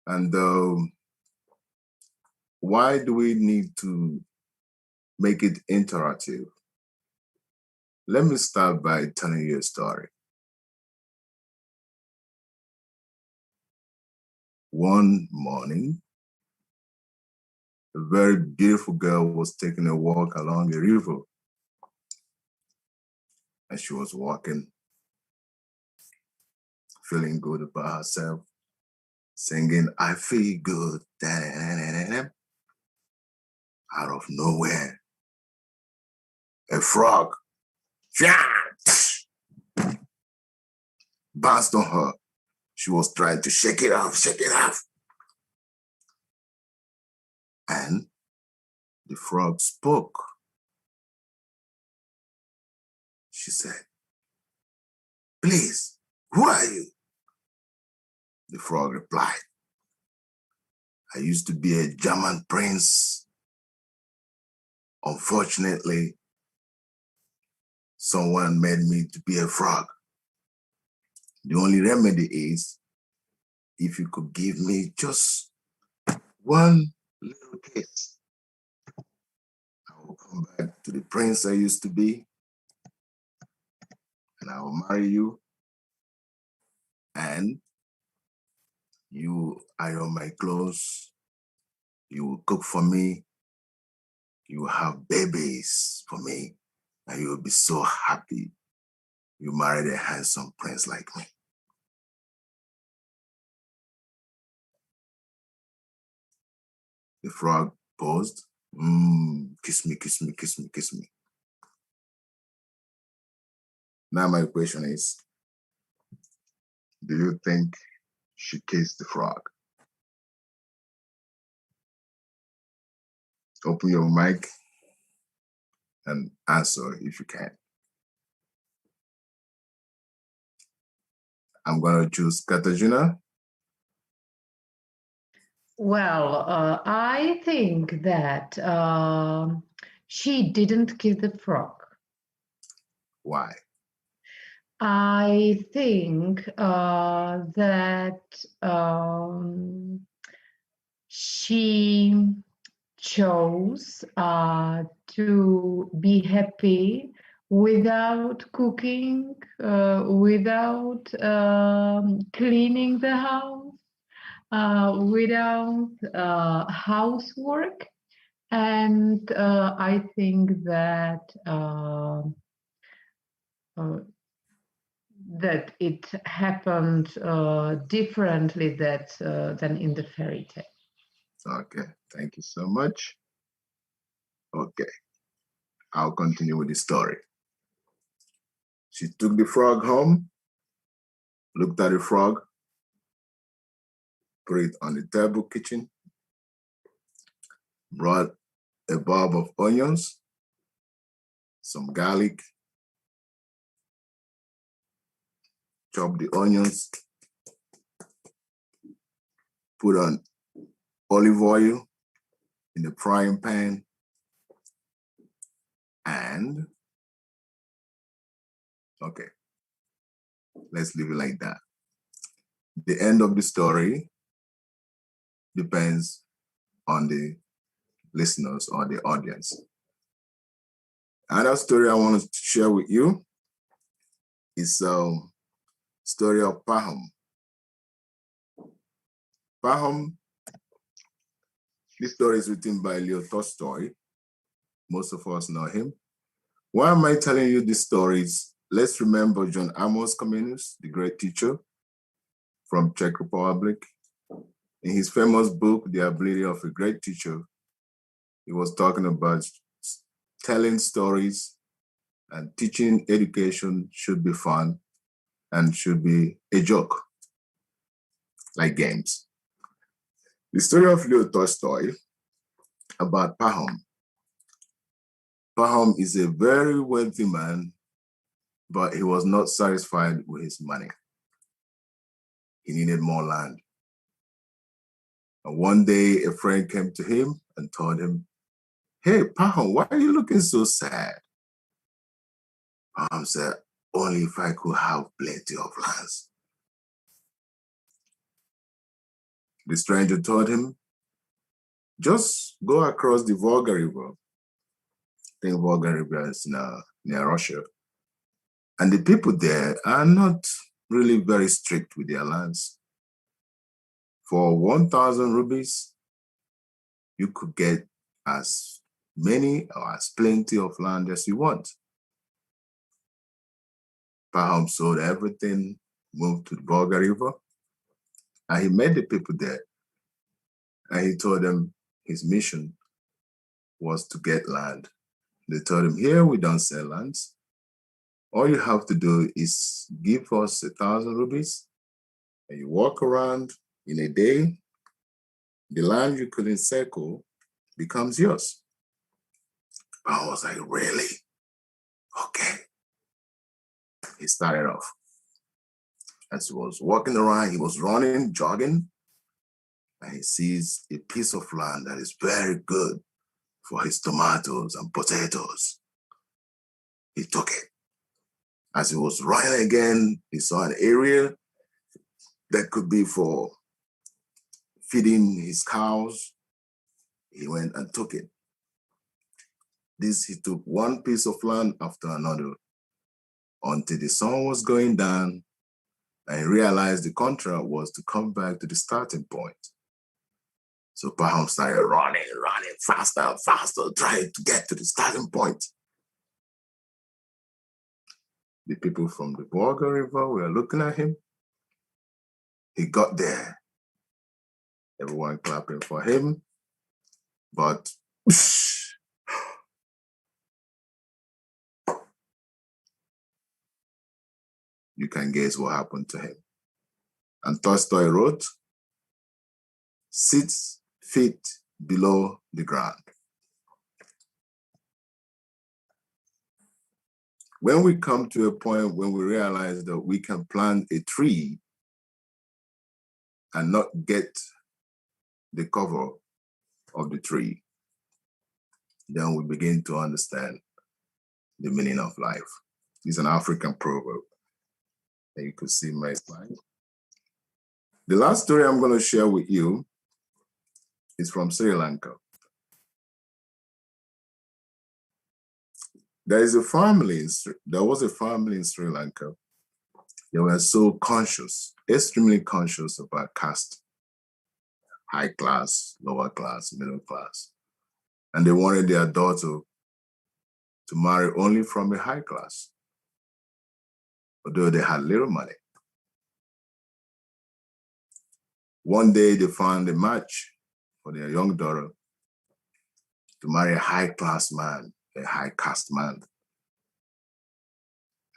And why do we need to make it interactive? Let me start by telling you a story. One morning, a very beautiful girl was taking a walk along a river. And she was walking, feeling good about herself, singing, I feel good. Out of nowhere, a frog bounced on her. She was trying to shake it off. And the frog spoke. She said, please, who are you? The frog replied, I used to be a German prince. Unfortunately, someone made me to be a frog. The only remedy is if you could give me just one little kiss. I will come back to the prince I used to be, and I will marry you, and you iron my clothes, you will cook for me, you will have babies for me, and you will be so happy you married a handsome prince like me. The frog paused. Kiss me, kiss me, kiss me, kiss me. Now my question is, do you think she kissed the frog? Open your mic and answer if you can. I'm going to choose Katarina. Well, I think that she didn't kiss the frog. Why? I think that she chose to be happy without cooking, without cleaning the house, without housework. And I think that that it happened differently than in the fairy tale. Okay, thank you so much. Okay, I'll continue with the story. She took the frog home, looked at the frog, put it on the table kitchen, brought a bulb of onions, some garlic, chopped the onions, put on olive oil in the frying pan, and okay, let's leave it like that. The end of the story depends on the listeners or the audience. Another story I want to share with you is story of Pahom. Pahom, this story is written by Leo Tolstoy. Most of us know him. Why am I telling you these stories? Let's remember John Amos Comenius, the great teacher from Czech Republic. In his famous book, The Ability of a Great Teacher, he was talking about telling stories and teaching education should be fun and should be a joke, like games. The story of Leo Tolstoy about Pahom. Pahom is a very wealthy man, but he was not satisfied with his money. He needed more land. And one day, a friend came to him and told him, "Hey, Pahom, why are you looking so sad?" Pahom said, "Only if I could have plenty of lands." The stranger told him, "Just go across the Volga River." I think Volga River is near Russia. And the people there are not really very strict with their lands. For 1,000 rupees, you could get as many or as plenty of land as you want. Pahom sold everything, moved to the Volga River, and he met the people there. And he told them his mission was to get land. They told him, here we don't sell lands. All you have to do is give us 1,000 rupees, and you walk around in a day, the land you could encircle becomes yours. I was like, really? Okay. He started off. As he was walking around, he was running, jogging, and he sees a piece of land that is very good for his tomatoes and potatoes. He took it. As he was running again, he saw an area that could be for feeding his cows. He went and took it. He took one piece of land after another until the sun was going down, and he realized the contract was to come back to the starting point. So Pahom started running faster and faster, trying to get to the starting point. The people from the Volga River were looking at him. He got there. Everyone clapping for him. But you can guess what happened to him. And Tolstoy wrote, 6 feet below the ground. When we come to a point when we realize that we can plant a tree and not get the cover of the tree, then we begin to understand the meaning of life. It's an African proverb. And you could see my slide. The last story I'm going to share with you is from Sri Lanka. There was a family in Sri Lanka. They were so conscious, extremely conscious about caste, high class, lower class, middle class. And they wanted their daughter to marry only from a high class, although they had little money. One day they found a match for their young daughter to marry a high class man, a high caste man.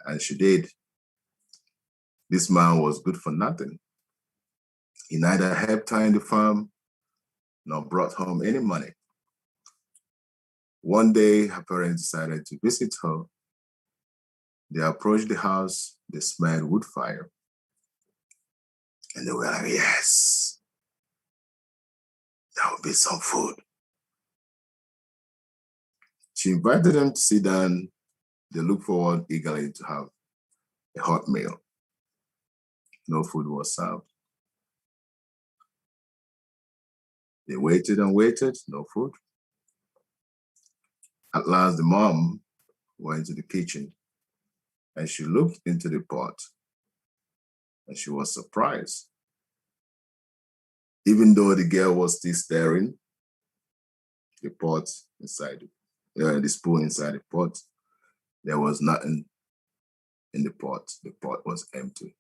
And she did. This man was good for nothing. He neither helped her in the farm nor brought home any money. One day, her parents decided to visit her. They approached the house, they smelled wood fire. And they were like, yes, there will be some food. She invited them to sit down. They looked forward eagerly to have a hot meal. No food was served. They waited and waited, no food. At last, the mom went to the kitchen and she looked into the pot and she was surprised. Even though the girl was still staring, the pot inside the spoon inside the pot, there was nothing in the pot. The pot was empty.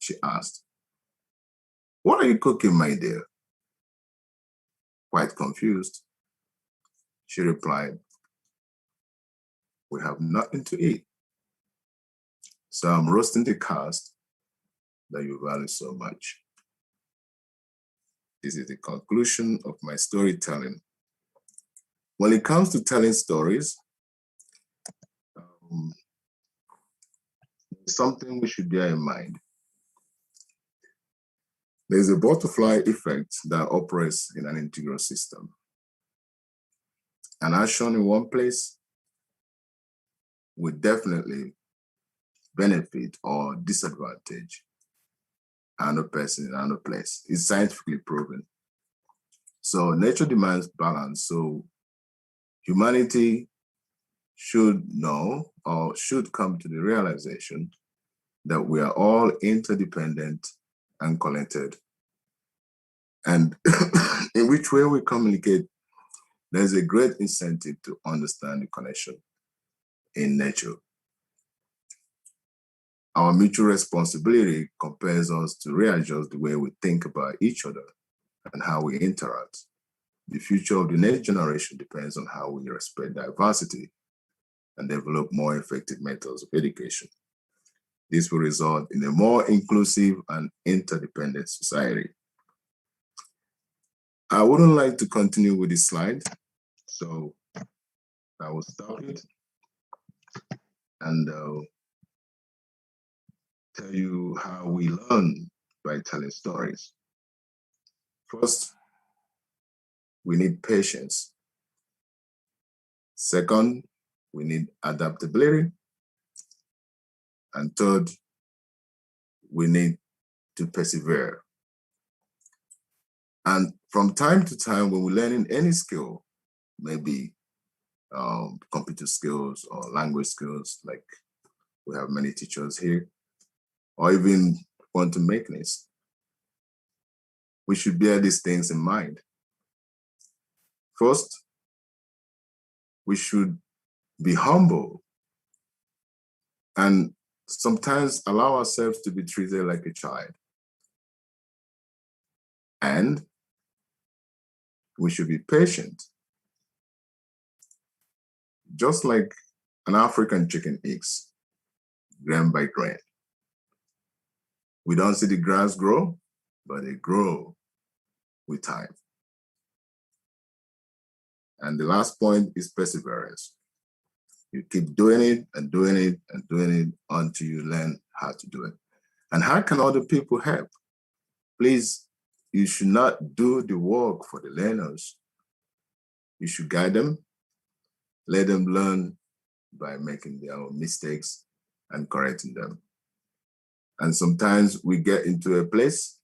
She asked, "What are you cooking, my dear?" Quite confused, she replied, "We have nothing to eat, so I'm roasting the caste that you value so much." This is the conclusion of my storytelling. When it comes to telling stories, something we should bear in mind. There's a butterfly effect that operates in an integral system. An action in one place will definitely benefit or disadvantage another person in another place. It's scientifically proven. So nature demands balance. So humanity should know or should come to the realization that we are all interdependent and connected. And in which way we communicate, there's a great incentive to understand the connection in nature. Our mutual responsibility compels us to readjust the way we think about each other and how we interact. The future of the next generation depends on how we respect diversity and develop more effective methods of education. This will result in a more inclusive and interdependent society. I wouldn't like to continue with this slide, so I will stop it and tell you how we learn by telling stories. First, we need patience. Second, we need adaptability. And third, we need to persevere. And from time to time, when we're learning any skill, maybe computer skills or language skills, like we have many teachers here, or even quantum mechanics, we should bear these things in mind. First, we should be humble and sometimes allow ourselves to be treated like a child. And we should be patient. Just like an African chicken eggs, grain by grain. We don't see the grass grow, but they grow with time. And the last point is perseverance. You keep doing it and doing it and doing it until you learn how to do it. And how can other people help? Please, you should not do the work for the learners. You should guide them, let them learn by making their own mistakes and correcting them. And sometimes we get into a place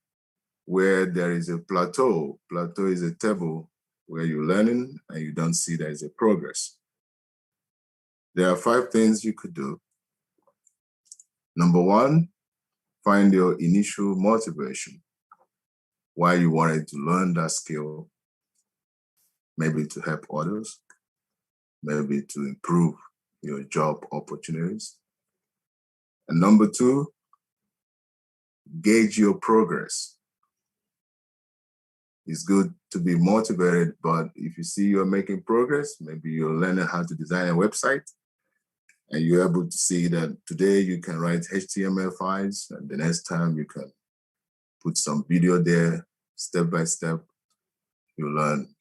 where there is a plateau. Plateau is a table where you're learning and you don't see there is a progress. There are 5 things you could do. Number 1, find your initial motivation. Why you wanted to learn that skill. Maybe to help others, maybe to improve your job opportunities. And number 2, gauge your progress. It's good to be motivated, but if you see you're making progress, maybe you're learning how to design a website, and you're able to see that today you can write HTML files, and the next time you can put some video there, step by step, you learn.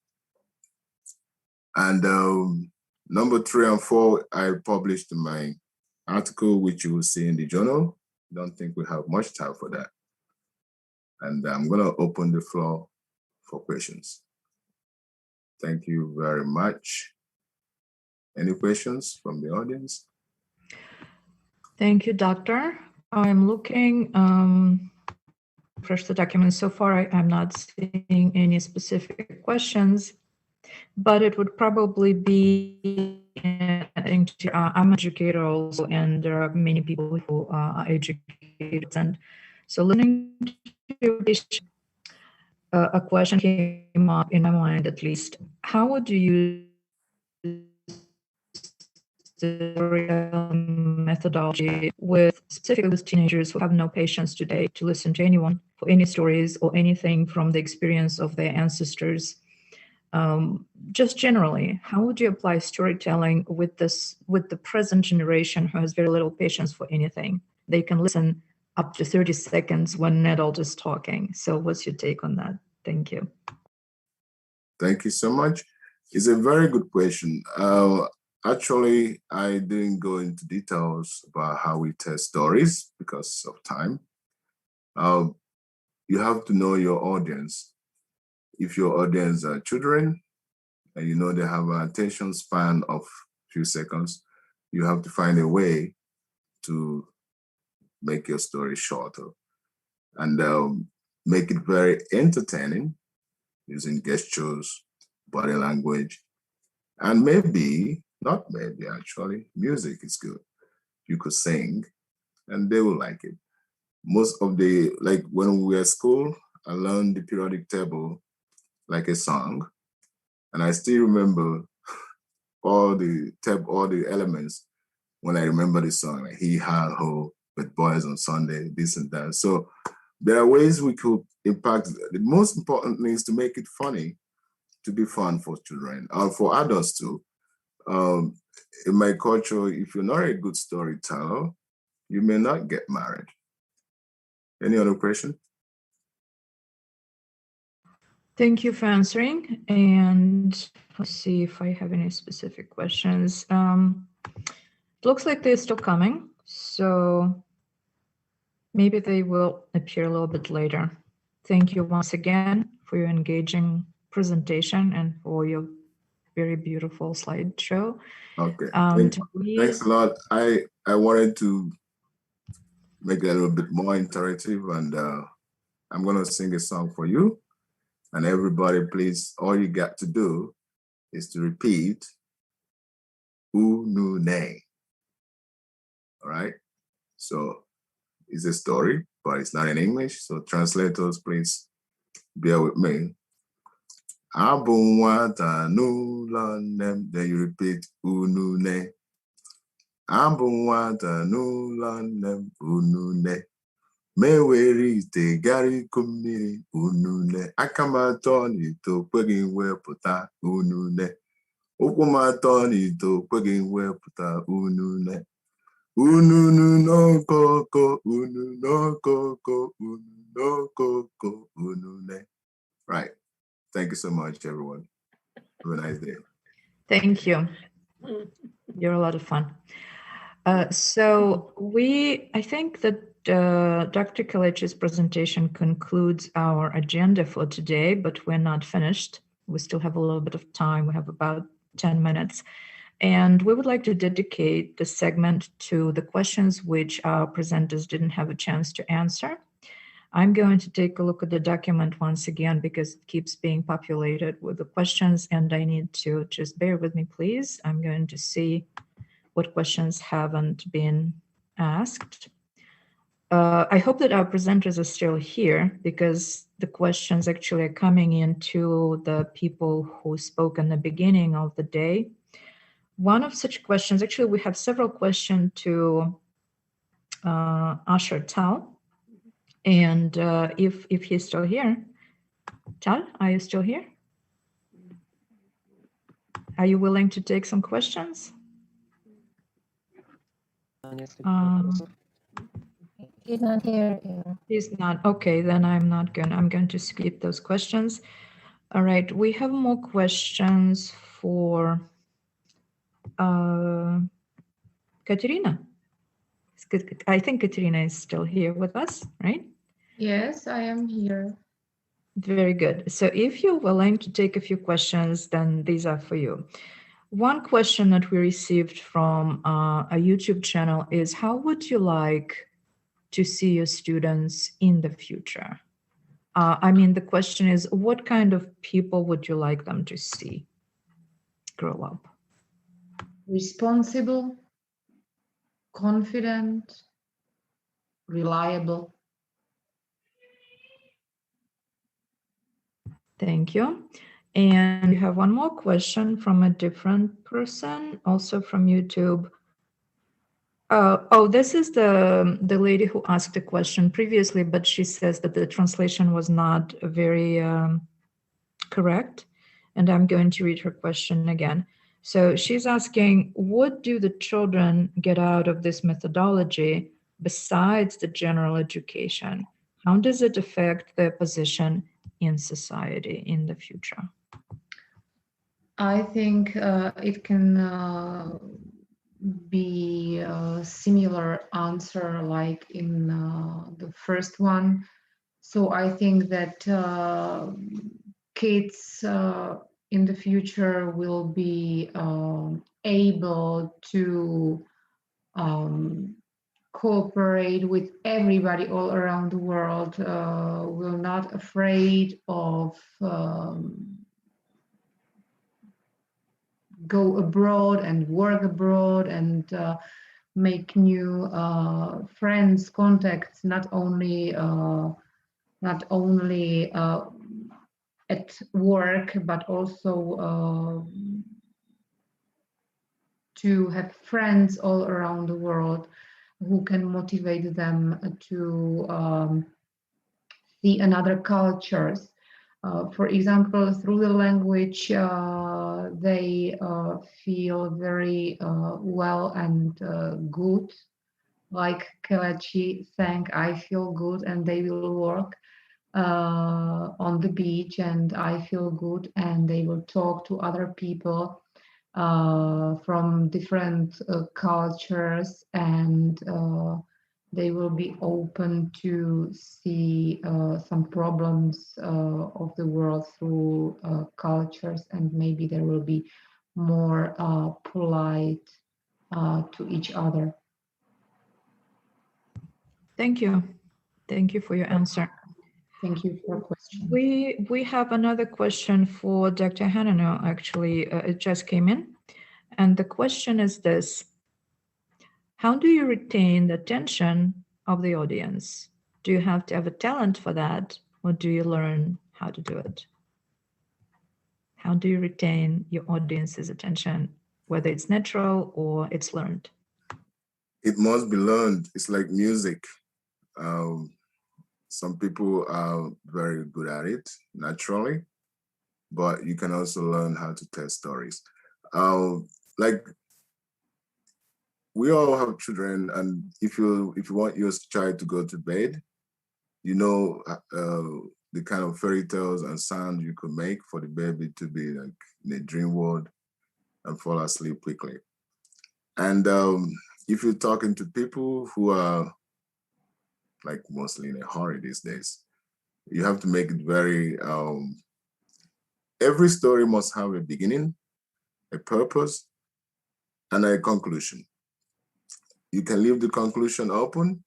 And number 3 and 4, I published my article, which you will see in the journal. Don't think we have much time for that. And I'm going to open the floor for questions. Thank you very much. Any questions from the audience? Thank you, Doctor. I'm looking, refresh the document. So far, I'm not seeing any specific questions, but it would probably be, I'm an educator also, and there are many people who are educated. And so listening to a question came up in my mind, at least. How would you use the methodology specifically with teenagers who have no patience today to listen to anyone for any stories or anything from the experience of their ancestors? Just generally, how would you apply storytelling with the present generation who has very little patience for anything? They can listen up to 30 seconds when an adult is talking. So what's your take on that? Thank you. Thank you so much. It's a very good question. Actually, I didn't go into details about how we tell stories because of time. You have to know your audience. If your audience are children, and you know they have an attention span of a few seconds, you have to find a way to make your story shorter and make it very entertaining using gestures, body language, and maybe Not maybe, actually. Music is good. You could sing and they will like it. Most of the, like when we were at school, I learned the periodic table like a song. And I still remember all the elements when I remember the song, like he, ha, ho, with boys on Sunday, this and that. So there are ways we could impact. The most important thing is to make it funny, to be fun for children, or for adults too. In my culture, if you're not a good storyteller, you may not get married. Any other question? Thank you for answering. And let's see if I have any specific questions. It looks like they're still coming, so maybe they will appear a little bit later. Thank you once again for your engaging presentation and for your very beautiful slideshow. Okay, thanks a lot. I wanted to make it a little bit more interactive, and I'm gonna sing a song for you. And everybody, please, all you got to do is to repeat Unune. All right? So it's a story, but it's not in English. So translators, please bear with me. Abunwata nulanem. Then you repeat Unune. Abunwata nulanem Unune. Meweri te gari kumiri Unune. Akamato nito kwegi weputa Unune. Ukumato nito kwegi weputa Unune. Ununu no koko, unu no koko, unu no koko, unune. Right. Thank you so much, everyone. Have a nice day. Thank you. You're a lot of fun. So I think that Dr. Kelechi's presentation concludes our agenda for today, but we're not finished. We still have a little bit of time. We have about 10 minutes. And we would like to dedicate the segment to the questions which our presenters didn't have a chance to answer. I'm going to take a look at the document once again because it keeps being populated with the questions, and I need to just bear with me, please. I'm going to see what questions haven't been asked. I hope that our presenters are still here because the questions actually are coming in to the people who spoke in the beginning of the day. One of such questions, actually, we have several questions to Asher Tal. And if he's still here, Tal, are you still here? Are you willing to take some questions? He's not here. He's not. Okay, then I'm going to skip those questions. All right, we have more questions for Katerina. I think Katerina is still here with us, right? Yes, I am here. Very good. So if you're willing to take a few questions, then these are for you. One question that we received from a YouTube channel is, how would you like to see your students in the future? I mean, the question is, what kind of people would you like them to see grow up? Responsible, confident, reliable. Thank you. And we have one more question from a different person, also from YouTube. Oh, this is the lady who asked the question previously, but she says that the translation was not very correct. And I'm going to read her question again. So she's asking, what do the children get out of this methodology besides the general education? How does it affect their position in society in the future? I think it can be a similar answer like in the first one. So I think that kids in the future will be able to cooperate with everybody all around the world, will not afraid of go abroad and work abroad and make new friends, contacts, not only at work, but also to have friends all around the world who can motivate them to see another cultures. For example, through the language, they feel very well and good. Like Kelechi sang, I feel good, and they will work on the beach, and I feel good, and they will talk to other people from different cultures, and they will be open to see some problems of the world through cultures, and maybe there will be more polite to each other. Thank you. Thank you for your answer. Thank you for question. We have another question for Dr. Hananu, actually. It just came in. And the question is this: how do you retain the attention of the audience? Do you have to have a talent for that, or do you learn how to do it? How do you retain your audience's attention, whether it's natural or it's learned? It must be learned. It's like music. Some people are very good at it naturally, but you can also learn how to tell stories. Like, we all have children, and if you want your child to go to bed, you know the kind of fairy tales and sound you could make for the baby to be like in a dream world and fall asleep quickly. And if you're talking to people who are like mostly in a hurry these days, you have to make it very, every story must have a beginning, a purpose, and a conclusion. You can leave the conclusion open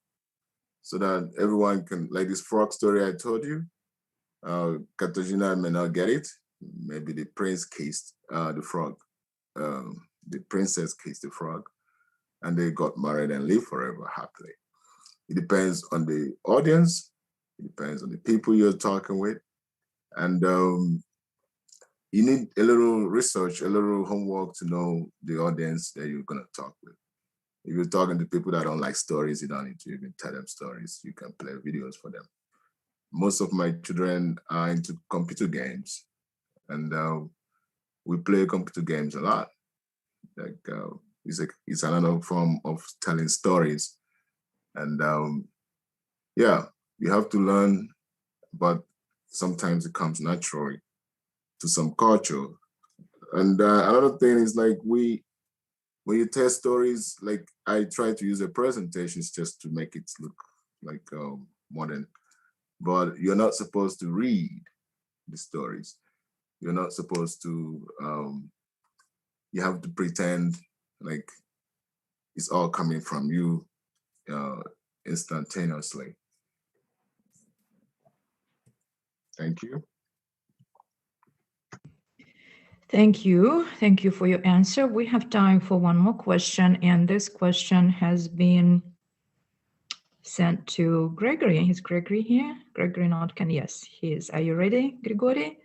so that everyone can, like this frog story I told you, Katarina may not get it. Maybe the prince kissed the frog. The princess kissed the frog, and they got married and lived forever happily. It depends on the audience. It depends on the people you're talking with. And you need a little research, a little homework to know the audience that you're going to talk with. If you're talking to people that don't like stories, you don't need to even tell them stories. You can play videos for them. Most of my children are into computer games, and we play computer games a lot. Like it's another form of telling stories. And yeah, you have to learn, but sometimes it comes naturally to some culture. And another thing is like when you tell stories, like I try to use a presentations just to make it look like modern, but you're not supposed to read the stories. You're not supposed to, you have to pretend like it's all coming from you instantaneously. Thank you. Thank you. Thank you for your answer. We have time for one more question, and this question has been sent to Gregory. Is Gregory here? Gregory Notkin, yes, he is. Are you ready, Grigory?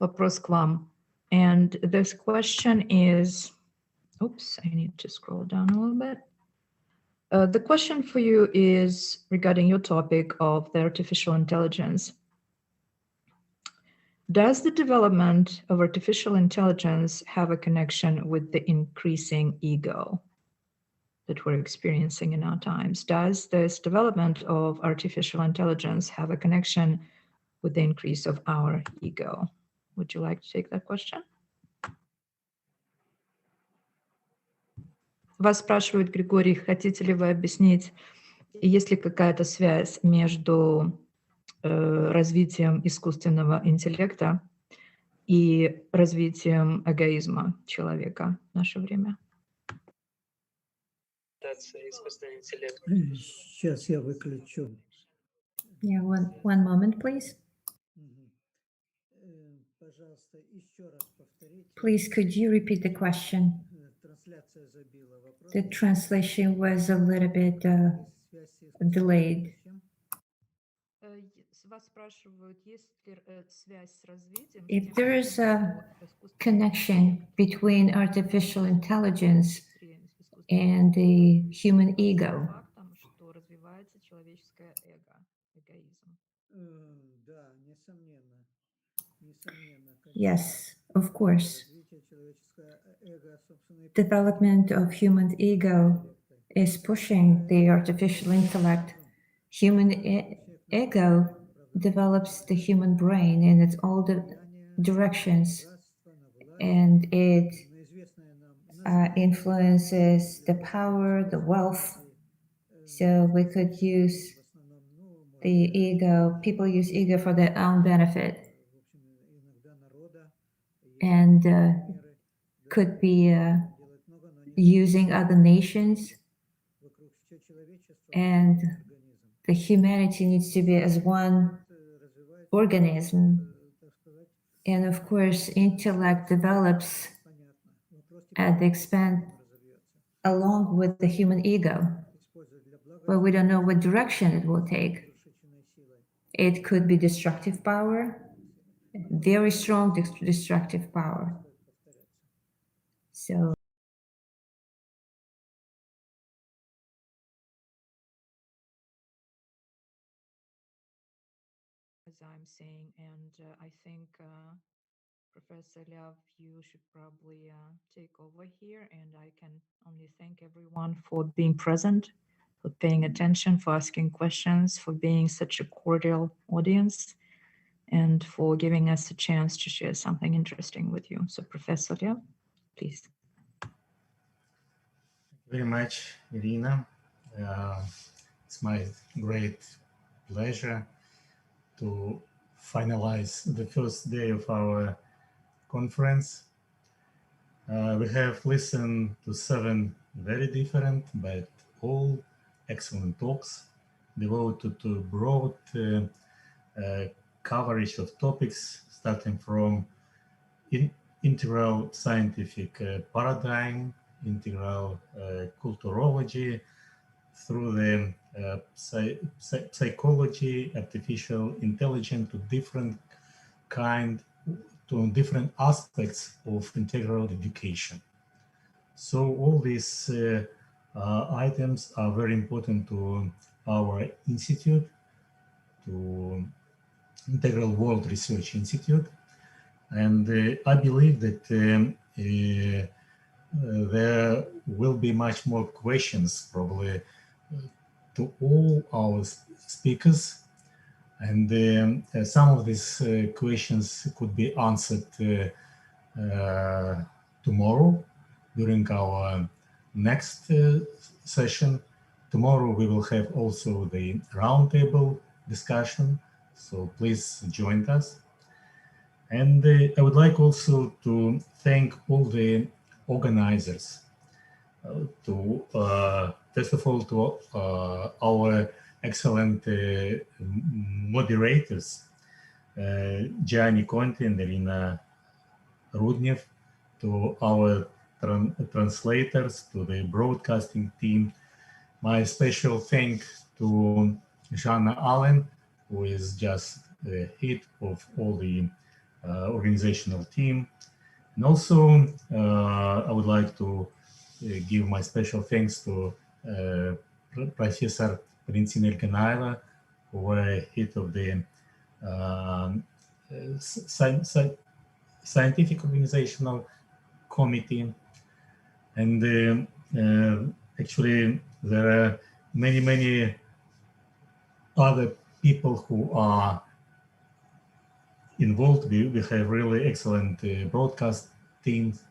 Вопрос к вам. And this question is, oops, I need to scroll down a little bit. The question for you is regarding your topic of the artificial intelligence. Does the development of artificial intelligence have a connection with the increasing ego that we're experiencing in our times? Does this development of artificial intelligence have a connection with the increase of our ego? Would you like to take that question? Вас спрашивает Григорий, хотите ли вы объяснить, есть ли какая-то связь между развитием искусственного интеллекта и развитием эгоизма человека в наше время? Сейчас я выключу. Yeah, one moment, please. Please, could you repeat the question? The translation was a little bit delayed. If there is a connection between artificial intelligence and the human ego. Yes, of course. Development of human ego is pushing the artificial intellect. Human ego develops the human brain in its all the directions, and it influences the power, the wealth. So we could use the ego, people use ego for their own benefit, and could be using other nations, and the humanity needs to be as one organism. And of course, intellect develops at the expense along with the human ego, but we don't know what direction it will take. It could be destructive power, very strong destructive power. So as I'm saying, and I think Professor Lev, you should probably take over here, and I can only thank everyone for being present, for paying attention, for asking questions, for being such a cordial audience, and for giving us a chance to share something interesting with you. So Professor Lev, please. Thank you very much, Irina. It's my great pleasure to finalize the first day of our conference. We have listened to 7 very different but all excellent talks devoted to broad coverage of topics starting from integral scientific paradigm, integral culturology, through the psychology, artificial intelligence, to different different aspects of integral education. So all these items are very important to our institute, to Integral World Research Institute. And I believe that there will be much more questions probably to all our speakers. And some of these questions could be answered tomorrow during our next session. Tomorrow we will have also the roundtable discussion, so please join us. And I would like also to thank all the organizers, first of all to our excellent moderators, Gianni Conti and Elena Rudnev, to our translators, to the broadcasting team. My special thanks to Jana Allen, who is just the head of all the organizational team. And also, I would like to give my special thanks to Professor Valentina Elkanaeva, who were head of the scientific organizational committee. And actually, there are many other people who are involved. We have really excellent broadcast teams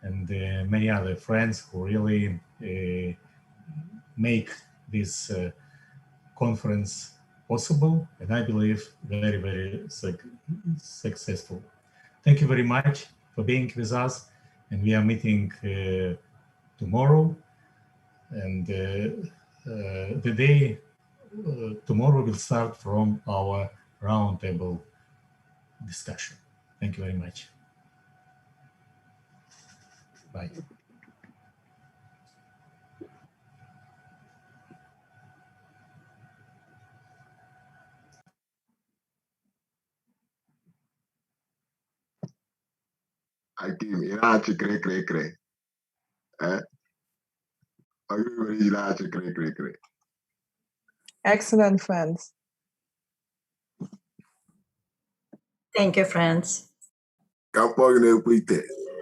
and many other friends who really make this conference possible, and I believe very successful. Thank you very much for being with us, and we are meeting tomorrow, and the day tomorrow will start from our roundtable discussion. Thank you very much. Bye. Hakim, ilache kre kre kre. Everybody ilache kre kre kre. Excellent, friends. Thank you, friends. Kapag na